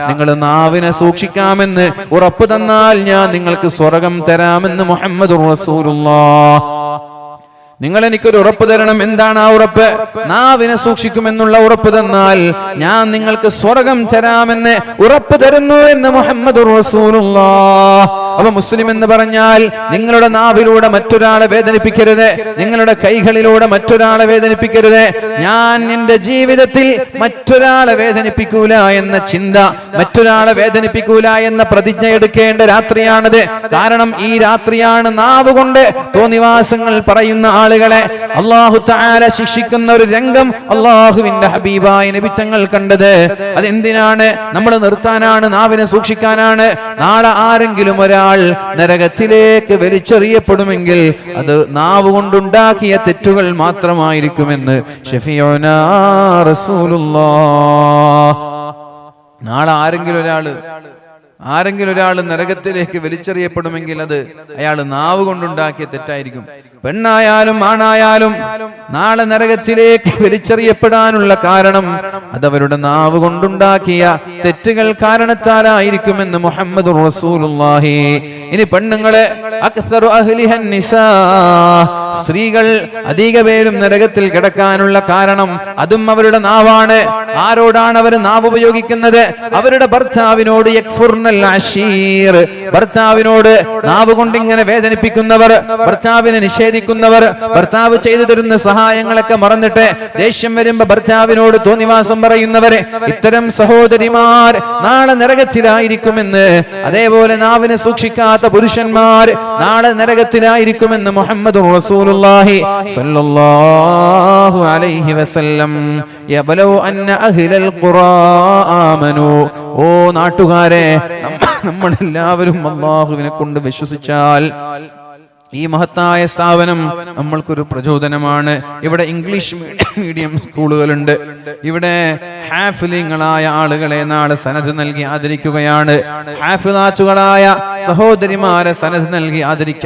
നിങ്ങൾ നാവിനെ സൂക്ഷിക്കാമെന്ന് ഉറപ്പ് തന്നാൽ ഞാൻ നിങ്ങൾക്ക് സ്വർഗം തരാമെന്ന് മുഹമ്മദുർ റസൂലുള്ളാഹ്. നിങ്ങൾ എനിക്കൊരു ഉറപ്പ് തരണം. എന്താണ് ആ ഉറപ്പ്? നാവിനെ സൂക്ഷിക്കുമെന്നുള്ള ഉറപ്പ് തന്നാൽ ഞാൻ നിങ്ങൾക്ക് സ്വർഗം തരാമെന്ന് ഉറപ്പ് തരുന്നു എന്ന് മുഹമ്മദുർ റസൂലുള്ളാഹ്. അപ്പൊ മുസ്ലിം എന്ന് പറഞ്ഞാൽ നിങ്ങളുടെ നാവിലൂടെ മറ്റൊരാളെ വേദനിപ്പിക്കരുത്, നിങ്ങളുടെ കൈകളിലൂടെ മറ്റൊരാളെ വേദനിപ്പിക്കരുത്. ഞാൻ എന്റെ ജീവിതത്തിൽ മറ്റൊരാളെ വേദനിപ്പിക്കൂല എന്ന ചിന്ത, മറ്റൊരാളെ വേദനിപ്പിക്കൂല എന്ന പ്രതിജ്ഞ എടുക്കേണ്ട രാത്രിയാണിത്. കാരണം ഈ രാത്രിയാണ് നാവ് കൊണ്ട് തോന്നിവാസങ്ങൾ പറയുന്ന ആളുകളെ അല്ലാഹു തആല ശിക്ഷിക്കുന്ന ഒരു രംഗം അല്ലാഹുവിന്റെ ഹബീബായ നബി തങ്ങൾ കണ്ടത്. അതെന്തിനാണ്? നമ്മൾ നിർത്താനാണ്, നാവിനെ സൂക്ഷിക്കാനാണ്. നാളെ ആരെങ്കിലും ഒരാൾ നരകത്തിലേക്ക് വലിച്ചെറിയപ്പെടുമെങ്കിൽ അത് നാവ് കൊണ്ടുണ്ടാക്കിയ തെറ്റുകൾ മാത്രമായിരിക്കുമെന്ന് ശഫീഉനാ റസൂലുള്ളാഹ്. നാളെ ആരെങ്കിലും ഒരാൾ നരകത്തിലേക്ക് വലിച്ചെറിയപ്പെടുമെങ്കിൽ അത് അയാൾ നാവ് കൊണ്ടുണ്ടാക്കിയ തെറ്റായിരിക്കും. പെണ്ണായാലും ആണായാലും നാളെ നരകത്തിലേക്ക് വലിച്ചെറിയപ്പെടാനുള്ള കാരണം അതവരുടെ നാവ് കൊണ്ടുണ്ടാക്കിയ തെറ്റുകൾ കാരണത്താലായിരിക്കുമെന്ന് മുഹമ്മദുർ റസൂലുള്ളാഹി. ഇനി പെണ്ണുങ്ങളെ, അക്സറു അഹ്ലിഹൻ നിസാ, സ്ത്രീകൾ അധിക പേരും നരകത്തിൽ കിടക്കാനുള്ള കാരണം അതും അവരുടെ നാവാണ്. ആരോടാണ് അവർ നാവ് ഉപയോഗിക്കുന്നത്? അവരുടെ ഭർത്താവിനോട്. യക്ഫുർനൽ അശീർ, ഭർത്താവിനോട് നാവ് കൊണ്ട് ഇങ്ങനെ വേദനിപ്പിക്കുന്നവർ, ഭർത്താവിനെ നിഷേധിക്കുന്നവർ, ഭർത്താവ് ചെയ്തു തരുന്ന സഹായങ്ങളൊക്കെ മറന്നിട്ട് ദേഷ്യം വരുമ്പോ ഭർത്താവിനോട് തോന്നിവാസം പറയുന്നവരെ, ഇത്തരം സഹോദരിമാർ നാളെ നരകത്തിലായിരിക്കുമെന്ന്, അതേപോലെ നാവിനെ സൂക്ഷിക്കാത്ത പുരുഷന്മാർ നാളെ നരകത്തിലായിരിക്കുമെന്ന് മുഹമ്മദുർ റസൂലുള്ളാഹി സ്വല്ലല്ലാഹു അലൈഹി വസല്ലം. യബലു അന്ന അഹ്ലൽ ഖുറാ ആമനു, ഓ നാട്ടുകാരെ, നമ്മളെല്ലാവരും അല്ലാഹുവിനെ കൊണ്ട് വിശ്വസിച്ചാൽ ഈ മഹത്തായ സ്ഥാപനം നമ്മൾക്കൊരു പ്രചോദനമാണ്. ഇവിടെ ഇംഗ്ലീഷ് മീഡിയം സ്കൂളുകളുണ്ട്. ഇവിടെ ഹാഫിലിങ്ങളായ ആളുകളെ നാളെ സനദ് നൽകി ആദരിക്കുകയാണ്. ഹാഫിളാത്തുകളായ സഹോദരിമാരെ സനദ് നൽകി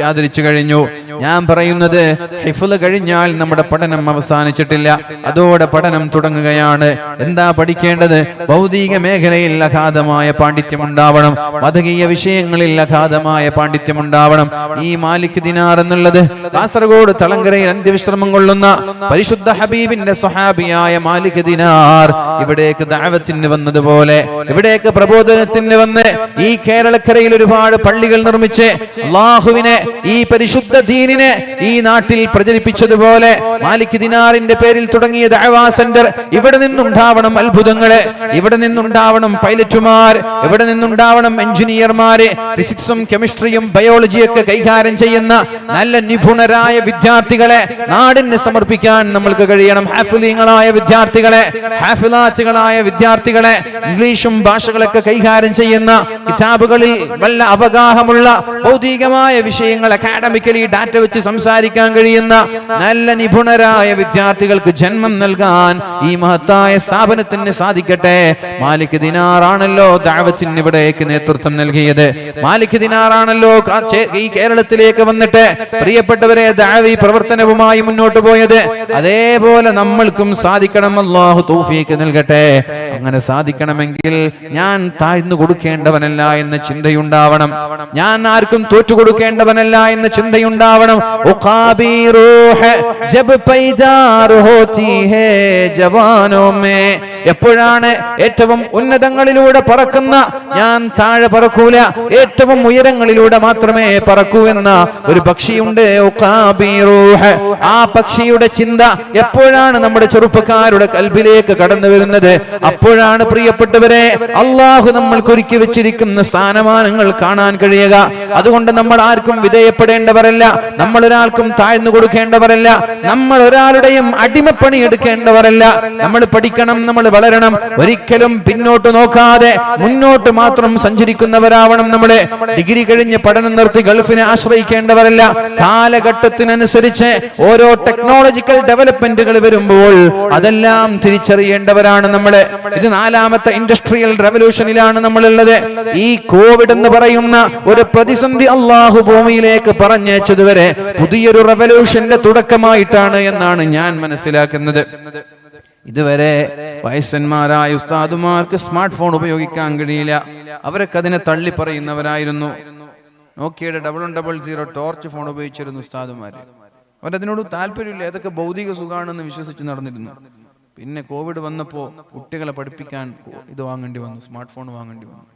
ആദരിച്ചു കഴിഞ്ഞു. ഞാൻ പറയുന്നത് ഹിഫ്ള് കഴിഞ്ഞാൽ നമ്മുടെ പഠനം അവസാനിച്ചിട്ടില്ല, അതോടെ പഠനം തുടങ്ങുകയാണ്. എന്താ പഠിക്കേണ്ടത്? ഭൗതിക മേഖലയിൽ അഗാധമായ പാണ്ഡിത്യം ഉണ്ടാവണം, മതകീയ വിഷയങ്ങളിൽ അഗാധമായ പാണ്ഡിത്യം ഉണ്ടാവണം. ഈ മാലിക് ദിനാർ എന്നുള്ളത് കാസർഗോഡ് തളങ്കരയിൽ അന്ത്യവിശ്രമം കൊള്ളുന്ന പരിശുദ്ധ ഹബീബിന്റെ സ്വഹാബിയായ മാലിക് ദിനാർ ഇവിടേക്ക് ദഅവത്തിന് വന്നതുപോലെ, ഇവിടേക്ക് പ്രബോധനത്തിന് വന്ന് ഈ കേരളക്കരയിൽ ഒരുപാട് പള്ളികൾ നിർമ്മിച്ച് അല്ലാഹുവിനെ, ഈ പരിശുദ്ധ ദീനിനെ ഈ നാട്ടിൽ പ്രചരിപ്പിച്ചതുപോലെ മാലിക് ദിനാറിന്റെ പേരിൽ തുടങ്ങിയ ദഅവാ സെന്റർ, ഇവിടെ നിന്നുണ്ടാവണം അത്ഭുതങ്ങള്, ഇവിടെ നിന്നുണ്ടാവണം പൈലറ്റുമാർ, ഇവിടെ നിന്നുണ്ടാവണം എഞ്ചിനീയർമാര്, ഫിസിക്സും കെമിസ്ട്രിയും ബയോളജിയൊക്കെ കൈകാര്യം ചെയ്യുന്ന നല്ല നിപുണരായ വിദ്യാർത്ഥികളെ നാടിന് സമർപ്പിക്കാൻ നമ്മൾക്ക് കഴിയണം. ഹാഫിളീങ്ങളായ വിദ്യാർത്ഥികളെ, ഹാഫിളാത്തുകളായ വിദ്യാർത്ഥികളെ, ഇംഗ്ലീഷും ഭാഷകളൊക്കെ കൈകാര്യം ചെയ്യുന്ന, കിതാബുകളിൽ വല്ല അവഗാഹമുള്ള ഭൗതികമായ വിഷയങ്ങൾ അക്കാഡമിക്കലി ഡാറ്റ വെച്ച് സംസാരിക്കാൻ കഴിയുന്ന നല്ല നിപുണരായ വിദ്യാർത്ഥികൾക്ക് ജന്മം നൽകാൻ ഈ മഹത്തായ സ്ഥാപനത്തിന് സാധിക്കട്ടെ. മാലിക് ദിനാറാണല്ലോ ദഅവത്തിന് ഇവിടേക്ക് നേതൃത്വം നൽകിയത്. മാലിക് ദിനാറാണല്ലോ ഈ കേരളത്തിലേക്ക് വന്നിട്ട് പ്രിയപ്പെട്ടവരെ ദഅവി പ്രവർത്തനവുമായി മുന്നോട്ട് പോയത്. അതേപോലെ നമ്മൾക്കും സാധിക്കണം. അല്ലാഹു തൗഫീഖ് നൽകട്ടെ. അങ്ങനെ സാധിക്കണമെങ്കിൽ ഞാൻ താഴ്ന്നു കൊടുക്കേണ്ടവനല്ല എന്ന ചിന്തയുണ്ടാവണം, ഞാൻ ആർക്കും തോറ്റു കൊടുക്കേണ്ടവനല്ല എന്ന ചിന്തയുണ്ടാവണം. എപ്പോഴാണ് ഏറ്റവും ഉന്നതങ്ങളിലൂടെ പറക്കുന്ന ഞാൻ താഴെ പറക്കൂല, ഏറ്റവും ഉയരങ്ങളിലൂടെ മാത്രമേ പറക്കൂ എന്ന ഒരു പക്ഷിയുണ്ട്. ആ പക്ഷിയുടെ ചിന്ത എപ്പോഴാണ് നമ്മുടെ ചെറുപ്പക്കാരുടെ കൽബിലേക്ക് കടന്നു വരുന്നത്, അപ്പോഴാണ് പ്രിയപ്പെട്ടവരെ അള്ളാഹു നമ്മൾക്ക് ഒരുക്കി വെച്ചിരിക്കുന്ന സ്ഥാനമാനങ്ങൾ കാണാൻ കഴിയുക. അതുകൊണ്ട് നമ്മൾ ആർക്കും വിധേയപ്പെടേണ്ടവരല്ല, നമ്മൾ ഒരാൾക്കും താഴ്ന്നു കൊടുക്കേണ്ടവരല്ല, നമ്മൾ ഒരാളുടെയും അടിമപ്പണി എടുക്കേണ്ടവരല്ല. നമ്മൾ പഠിക്കണം, നമ്മൾ വളരണം, ഒരിക്കലും പിന്നോട്ട് നോക്കാതെ മുന്നോട്ട് മാത്രം സഞ്ചരിക്കുന്നവരാവണം. നമ്മളെ ഡിഗ്രി കഴിഞ്ഞ് പഠനം നിർത്തി ഗൾഫിനെ ആശ്രയിക്കേണ്ടവരല്ല. കാലഘട്ടത്തിനനുസരിച്ച് ഓരോ ടെക്നോളജിക്കൽ ഡെവലപ്മെന്റുകൾ വരുമ്പോൾ അതെല്ലാം തിരിച്ചറിയേണ്ടവരാണ് നമ്മള്. ഇത് 4ാമത്തെ ഇൻഡസ്ട്രിയൽ റെവല്യൂഷനിലാണ് നമ്മളുള്ളത്. ഈ കോവിഡ് എന്ന് പറയുന്ന ഒരു പ്രതിസന്ധി അള്ളാഹു ഭൂമിയിലേക്ക് പറഞ്ഞയച്ചതുവരെ പുതിയൊരു റെവല്യൂഷന്റെ തുടക്കമായിട്ടാണ് എന്നാണ് ഞാൻ മനസ്സിലാക്കുന്നത്. ഇതുവരെ വയസ്സന്മാരായ ഉസ്താദുമാർക്ക് സ്മാർട്ട് ഫോൺ ഉപയോഗിക്കാൻ കഴിയില്ല, അവരൊക്കെ അതിനെ തള്ളി പറയുന്നവരായിരുന്നു. നോക്കിയുടെ 0000 ടോർച്ച് ഫോൺ ഉപയോഗിച്ചിരുന്നു ഉസ്താദുമാര്. അവരതിനോട് താല്പര്യമില്ല, അതൊക്കെ ഭൗതിക സുഖാണെന്ന് വിശ്വസിച്ച് നടന്നിരുന്നു. പിന്നെ കോവിഡ് വന്നപ്പോ കുട്ടികളെ പഠിപ്പിക്കാൻ ഇത് വാങ്ങേണ്ടി വന്നു, സ്മാർട്ട് ഫോൺ വാങ്ങേണ്ടി വന്നു.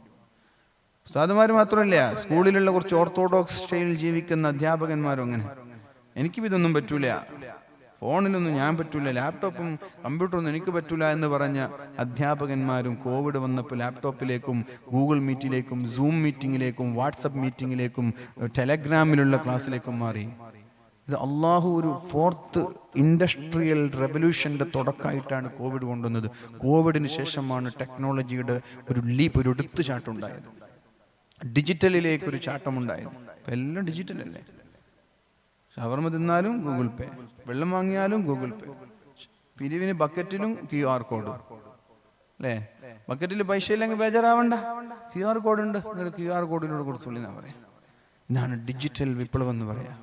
ഉസ്താദുമാര് മാത്രമല്ല, സ്കൂളിലുള്ള കുറച്ച് ഓർത്തഡോക്സ് സ്റ്റൈലിൽ ജീവിക്കുന്ന അധ്യാപകന്മാരും അങ്ങനെ. എനിക്കും ഇതൊന്നും പറ്റൂല, ഫോണിലൊന്നും ഞാൻ പറ്റൂല, ലാപ്ടോപ്പും കമ്പ്യൂട്ടറൊന്നും എനിക്ക് പറ്റൂല എന്ന് പറഞ്ഞ അധ്യാപകന്മാരും കോവിഡ് വന്നപ്പോൾ ലാപ്ടോപ്പിലേക്കും ഗൂഗിൾ മീറ്റിലേക്കും സൂം മീറ്റിങ്ങിലേക്കും വാട്സപ്പ് മീറ്റിങ്ങിലേക്കും ടെലഗ്രാമിലുള്ള ക്ലാസ്സിലേക്കും മാറി. ഇത് അള്ളാഹു ഒരു 4th ഇൻഡസ്ട്രിയൽ റെവല്യൂഷന്റെ തുടക്കമായിട്ടാണ് കോവിഡ് കൊണ്ടുവന്നത്. കോവിഡിന് ശേഷമാണ് ടെക്നോളജിയുടെ ഒരു ലീപ്പ്, ഒരു എടുത്തുചാട്ടം ഉണ്ടായത്. ഡിജിറ്റലിലേക്ക് ഒരു ചാട്ടമുണ്ടായത്. ഇപ്പം എല്ലാം ഡിജിറ്റൽ അല്ലേ. ഷവർമ തിന്നാലും ഗൂഗിൾ പേ, വെള്ളം വാങ്ങിയാലും ഗൂഗിൾ പേ, പിരിവിന് ബക്കറ്റിലും QR കോഡ് അല്ലേ. ബക്കറ്റിൽ പൈസ ഇല്ലെങ്കിൽ ബേജാറാവണ്ട, QR കോഡ് ഉണ്ട്, QR കോഡിലൂടെ കൊടുത്തോളി എന്നാ പറയാം. ഇതാണ് ഡിജിറ്റൽ വിപ്ലവം എന്ന് പറയാം.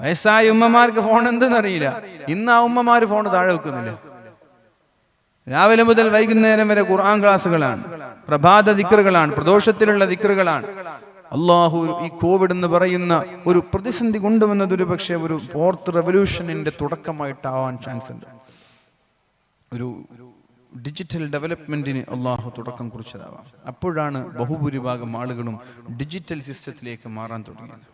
വയസ്സായ ഉമ്മമാർക്ക് ഫോൺ എന്തെന്നറിയില്ല. ഇന്ന് ആ ഉമ്മമാര് ഫോൺ താഴെ വെക്കുന്നില്ല. രാവിലെ മുതൽ വൈകുന്നേരം വരെ ഖുർആൻ ക്ലാസ്സുകളാണ്, പ്രഭാത ദിക്റുകളാണ്, പ്രദോഷത്തിലുള്ള ദിക്റുകളാണ്. അള്ളാഹു ഈ കോവിഡ് എന്ന് പറയുന്ന ഒരു പ്രതിസന്ധി കൊണ്ടുവന്നത് ഒരു പക്ഷേ ഒരു 4th റെവല്യൂഷനിന്റെ തുടക്കമായിട്ടാവാൻ ചാൻസ് ഉണ്ട്. ഒരു ഡിജിറ്റൽ ഡെവലപ്മെന്റിന് അള്ളാഹു തുടക്കം കുറിച്ചതാവാം. അപ്പോഴാണ് ബഹുഭൂരിഭാഗം ആളുകളും ഡിജിറ്റൽ സിസ്റ്റത്തിലേക്ക് മാറാൻ തുടങ്ങിയത്.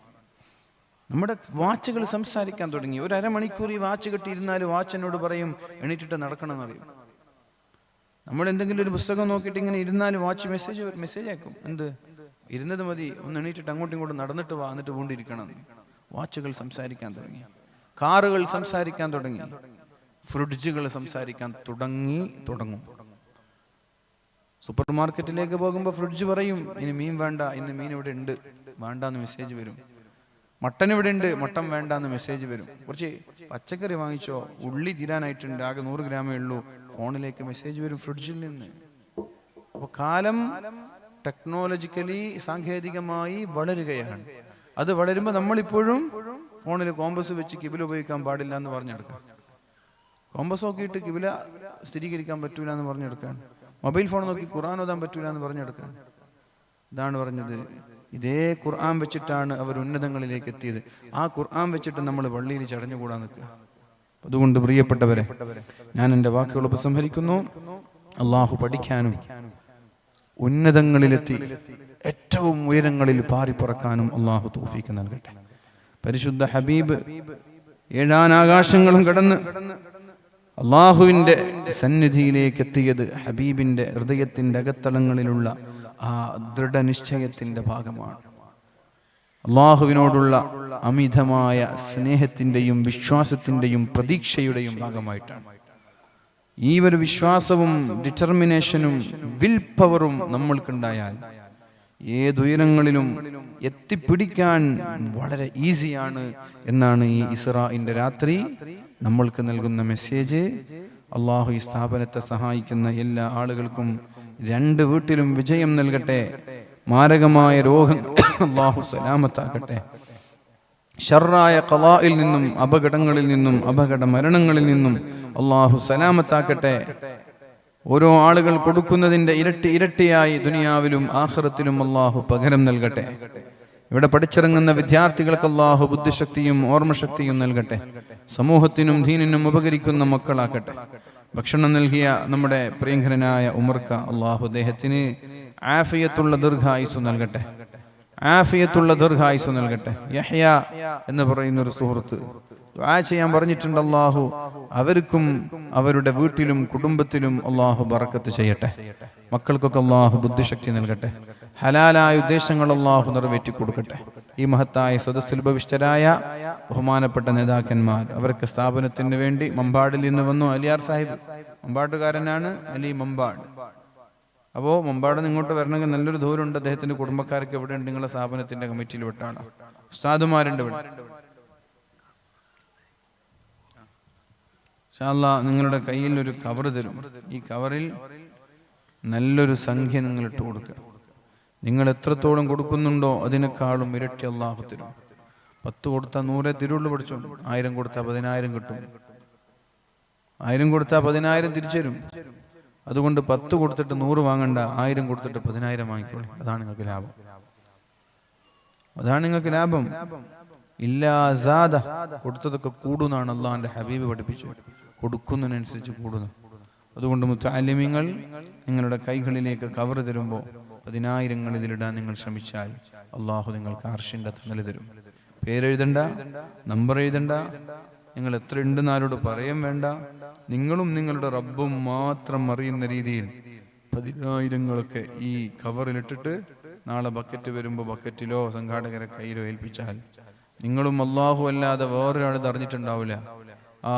നമ്മുടെ വാച്ചുകൾ സംസാരിക്കാൻ തുടങ്ങി. ഒരു അരമണിക്കൂർ ഈ വാച്ച് കെട്ടിയിരുന്നാലും വാച്ചിനോട് പറയും എണീറ്റിട്ട് നടക്കണം എന്നറിയും. നമ്മൾ എന്തെങ്കിലും ഒരു പുസ്തകം നോക്കിയിട്ട് ഇങ്ങനെ ഇരുന്നാലും വാച്ച് മെസ്സേജ് അയക്കും. എന്ത് ഇരുന്നത് മതി, ഒന്ന് എണീറ്റിട്ട് അങ്ങോട്ടും ഇങ്ങോട്ടും നടന്നിട്ട് വാ, എന്നിട്ട് കൊണ്ടിരിക്കണം. വാച്ചുകൾ സംസാരിക്കാൻ തുടങ്ങി, കാറുകൾ സംസാരിക്കാൻ തുടങ്ങി, ഫ്രിഡ്ജുകൾ സംസാരിക്കാൻ തുടങ്ങും. സൂപ്പർ മാർക്കറ്റിലേക്ക് പോകുമ്പോൾ ഫ്രിഡ്ജ് പറയും ഇനി മീൻ വേണ്ട, ഇന്ന് മീൻ ഇവിടെ ഉണ്ട്, വേണ്ടാന്ന് മെസ്സേജ് വരും. മട്ടൻ ഇവിടെ ഉണ്ട്, മട്ടൻ വേണ്ടാന്ന് മെസ്സേജ് വരും. കുറച്ച് പച്ചക്കറി വാങ്ങിച്ചോ, ഉള്ളി തീരാനായിട്ടുണ്ട്, ആകെ 100 ഗ്രാമേ ഉള്ളൂ, ഫോണിലേക്ക് മെസ്സേജ് വരും ഫ്രിഡ്ജിൽ നിന്ന്. അപ്പോൾ കാലം ടെക്നോളജിക്കലി സാങ്കേതികമായി വളരുകയാണ്. അത് വളരുമ്പോൾ നമ്മളിപ്പോഴും ഫോണിൽ കോമ്പസ് വെച്ച് കിബില ഉപയോഗിക്കാൻ പാടില്ല എന്ന് പറഞ്ഞെടുക്കാം. കോമ്പസ് നോക്കിയിട്ട് കിബില സ്ഥിരീകരിക്കാൻ പറ്റൂല എന്ന് പറഞ്ഞെടുക്കാൻ. മൊബൈൽ ഫോൺ നോക്കി ഖുർആൻ ഓതാൻ പറ്റൂല എന്ന് പറഞ്ഞെടുക്കാൻ. ഇതാണ് പറഞ്ഞത്. ഇതേ ഖുർആൻ വെച്ചിട്ടാണ് അവർ ഉന്നതങ്ങളിലേക്ക് എത്തിയത്. ആ ഖുർആൻ വെച്ചിട്ട് നമ്മൾ പള്ളിയിൽ ചടഞ്ഞുകൂടാൻ നിൽക്കുക. അതുകൊണ്ട് പ്രിയപ്പെട്ടവരെ, ഞാൻ എൻ്റെ വാക്കുകൾ ഉപസംഹരിക്കുന്നു. അള്ളാഹു പഠിക്കാനും ഉന്നതങ്ങളിലെത്തി ഏറ്റവും ഉയരങ്ങളിൽ പാറിപ്പറക്കാനും അള്ളാഹു തൗഫീഖ് നൽകട്ടെ. പരിശുദ്ധ ഹബീബ് 7 ആകാശങ്ങളും കടന്ന് അള്ളാഹുവിൻ്റെ സന്നിധിയിലേക്ക് എത്തിയത് ഹബീബിൻ്റെ ഹൃദയത്തിൻ്റെ അകത്തളങ്ങളിലുള്ള ആ ദൃഢനിശ്ചയത്തിൻ്റെ ഭാഗമാണ്. അള്ളാഹുവിനോടുള്ള അമിതമായ സ്നേഹത്തിൻ്റെയും വിശ്വാസത്തിൻ്റെയും പ്രതീക്ഷയുടെയും ഭാഗമായിട്ടാണ്. ഈ ഒരു വിശ്വാസവും ഡിറ്റർമിനേഷനും വിൽ പവറും നമ്മൾക്കുണ്ടായാൽ ഏതുയരങ്ങളിലും എത്തിപ്പിടിക്കാൻ വളരെ ഈസിയാണ് എന്നാണ് ഈ ഇസ്രാഇന്റെ രാത്രി നമ്മൾക്ക് നൽകുന്ന മെസ്സേജ്. അള്ളാഹു ഈ സ്ഥാപനത്തെ സഹായിക്കുന്ന എല്ലാ ആളുകൾക്കും 2 വീട്ടിലും വിജയം നൽകട്ടെ. മാരകമായ രോഗം അള്ളാഹു സലാമത്താക്കട്ടെ. ഷർറായ ഖളായിൽ നിന്നും അപകടങ്ങളിൽ നിന്നും അപകട മരണങ്ങളിൽ നിന്നും അള്ളാഹു സലാമത്താക്കട്ടെ. ഓരോ ആളുകൾ കൊടുക്കുന്നതിൻ്റെ ഇരട്ടിയായി ദുനിയാവിലും ആഖിറത്തിലും അള്ളാഹു പകരം നൽകട്ടെ. ഇവിടെ പഠിച്ചിറങ്ങുന്ന വിദ്യാർത്ഥികൾക്ക് അള്ളാഹു ബുദ്ധിശക്തിയും ഓർമ്മശക്തിയും നൽകട്ടെ. സമൂഹത്തിനും ദീനിനും ഉപകരിക്കുന്ന മക്കളാക്കട്ടെ. ഭക്ഷണം നൽകിയ നമ്മുടെ പ്രിയങ്കരനായ ഉമർക്ക, അള്ളാഹു അദ്ദേഹത്തിന് ആഫിയത്തുള്ള ദീർഘായുസ്സ് നൽകട്ടെ. ആഫിയത്തുള്ള ദീർഘായുസ്സ് നൽകട്ടെ. യഹ്യ എന്ന് പറയുന്ന ഒരു സുഹൃത്ത് ദുആ ചെയ്യാൻ പറഞ്ഞിട്ടുണ്ട്. അള്ളാഹു അവർക്കും അവരുടെ വീട്ടിലും കുടുംബത്തിലും അള്ളാഹു ബറക്കത്ത് ചെയ്യട്ടെ. മക്കൾക്കൊക്കെ അള്ളാഹു ബുദ്ധിശക്തി നൽകട്ടെ. ഹലാലായ ഉദ്ദേശങ്ങൾ അള്ളാഹു നിറവേറ്റി കൊടുക്കട്ടെ. ഈ മഹത്തായ സദസ്സിൽ ഭവിഷ്ഠരായ ബഹുമാനപ്പെട്ട നേതാക്കന്മാർ, അവർക്ക് സ്ഥാപനത്തിന് വേണ്ടി മമ്പാടിൽ നിന്ന് വന്നു. അലിയാർ സാഹിബ് മമ്പാട്ടുകാരനാണ്, അലി മമ്പാട്. അപ്പോൾ മമ്പാട് ഇങ്ങോട്ട് വരണമെങ്കിൽ നല്ലൊരു ദൂരമുണ്ട്. അദ്ദേഹത്തിന്റെ കുടുംബക്കാരൊക്കെ എവിടെ ഉണ്ട്? നിങ്ങളുടെ സ്ഥാപനത്തിന്റെ കമ്മിറ്റിയിൽ വിട്ടാണ്. ഉസ്താദുമാരുണ്ട് ഇവിടെ. ഇൻഷാ അല്ലാഹ് നിങ്ങളുടെ കയ്യിൽ ഒരു കവർ തരും. ഈ കവറിൽ നല്ലൊരു സംഖ്യ നിങ്ങൾ ഇട്ട് കൊടുക്കുക. നിങ്ങൾ എത്രത്തോളം കൊടുക്കുന്നുണ്ടോ അതിനേക്കാളും ഇരട്ടി അള്ളാഹു തരും. 10 കൊടുത്താൽ 100 തിരുള്ളു പഠിച്ചോ. 1000 കൊടുത്താൽ 10000 കിട്ടും. 1000 കൊടുത്താൽ 10000 തിരിച്ചു തരും. അതുകൊണ്ട് 10 കൊടുത്തിട്ട് 100 വാങ്ങണ്ട, 1000 കൊടുത്തിട്ട് 10000 വാങ്ങിക്കോളൂ. അതാണ് നിങ്ങൾക്ക് ലാഭം. അതാണ് നിങ്ങൾക്ക് ലാഭം. ഇല്ലാ സാദ, കൊടുത്തതൊക്കെ കൂടുന്നാണ് അള്ളാഹിന്റെ ഹബീബ് പഠിപ്പിച്ചു. കൊടുക്കുന്നതിനനുസരിച്ച് കൂടുന്നു. അതുകൊണ്ട് മുത്തഅല്ലിമീങ്ങൾ നിങ്ങളുടെ കൈകളിലേക്ക് കവർ തരുമ്പോൾ 10000 ഇതിലിടാൻ നിങ്ങൾ ശ്രമിച്ചാൽ അള്ളാഹു നിങ്ങൾക്ക് അർശിന്റെ തണൽ തരും. പേരെഴുതണ്ട, നമ്പർ എഴുതണ്ട, നിങ്ങൾ എത്ര ഉണ്ടെന്ന് ആരോട് പറയാൻ വേണ്ട. നിങ്ങളും നിങ്ങളുടെ റബ്ബും മാത്രം അറിയുന്ന രീതിയിൽ 10000 ഈ കവറിലിട്ടിട്ട് നാളെ ബക്കറ്റ് വരുമ്പോൾ ബക്കറ്റിലോ സംഘാടകരെ കയ്യിലോ ഏൽപ്പിച്ചാൽ നിങ്ങളും അള്ളാഹു അല്ലാതെ വേറൊരാളത് അറിഞ്ഞിട്ടുണ്ടാവില്ല. ആ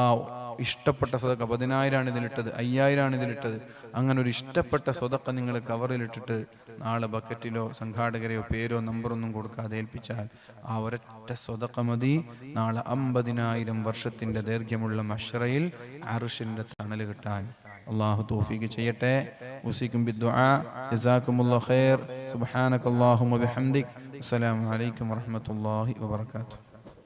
ഇഷ്ടപ്പെട്ട സ്വതക്ക 10000 ഇതിലിട്ടത്, 5000 ഇതിലിട്ടത്, അങ്ങനെ ഒരു ഇഷ്ടപ്പെട്ട സ്വതക്ക നിങ്ങൾ കവറിലിട്ടിട്ട് നാളെ ബക്കറ്റിലോ സംഘാടകരെയോ പേരോ നമ്പറൊന്നും കൊടുക്കാതെ ഏൽപ്പിച്ചാൽ ആ ഒരൊറ്റ സ്വതക്ക മതി നാളെ 50000 വർഷത്തിന്റെ ദൈർഘ്യമുള്ള മശ്റയിൽ അർശിന്റെ തണൽ കിട്ടാൻ. അല്ലാഹു തൗഫീഖ് ചെയ്യട്ടെ. ഉസീകും ബിദ്ദുആ. ജസാകുമുല്ലാഹു ഖൈർ. സുബ്ഹാനകല്ലാഹുമ്മ ബിഹംദിക്. അസ്സലാമു അലൈക്കും വറഹ്മത്തുള്ളാഹി വബറകാതുഹു.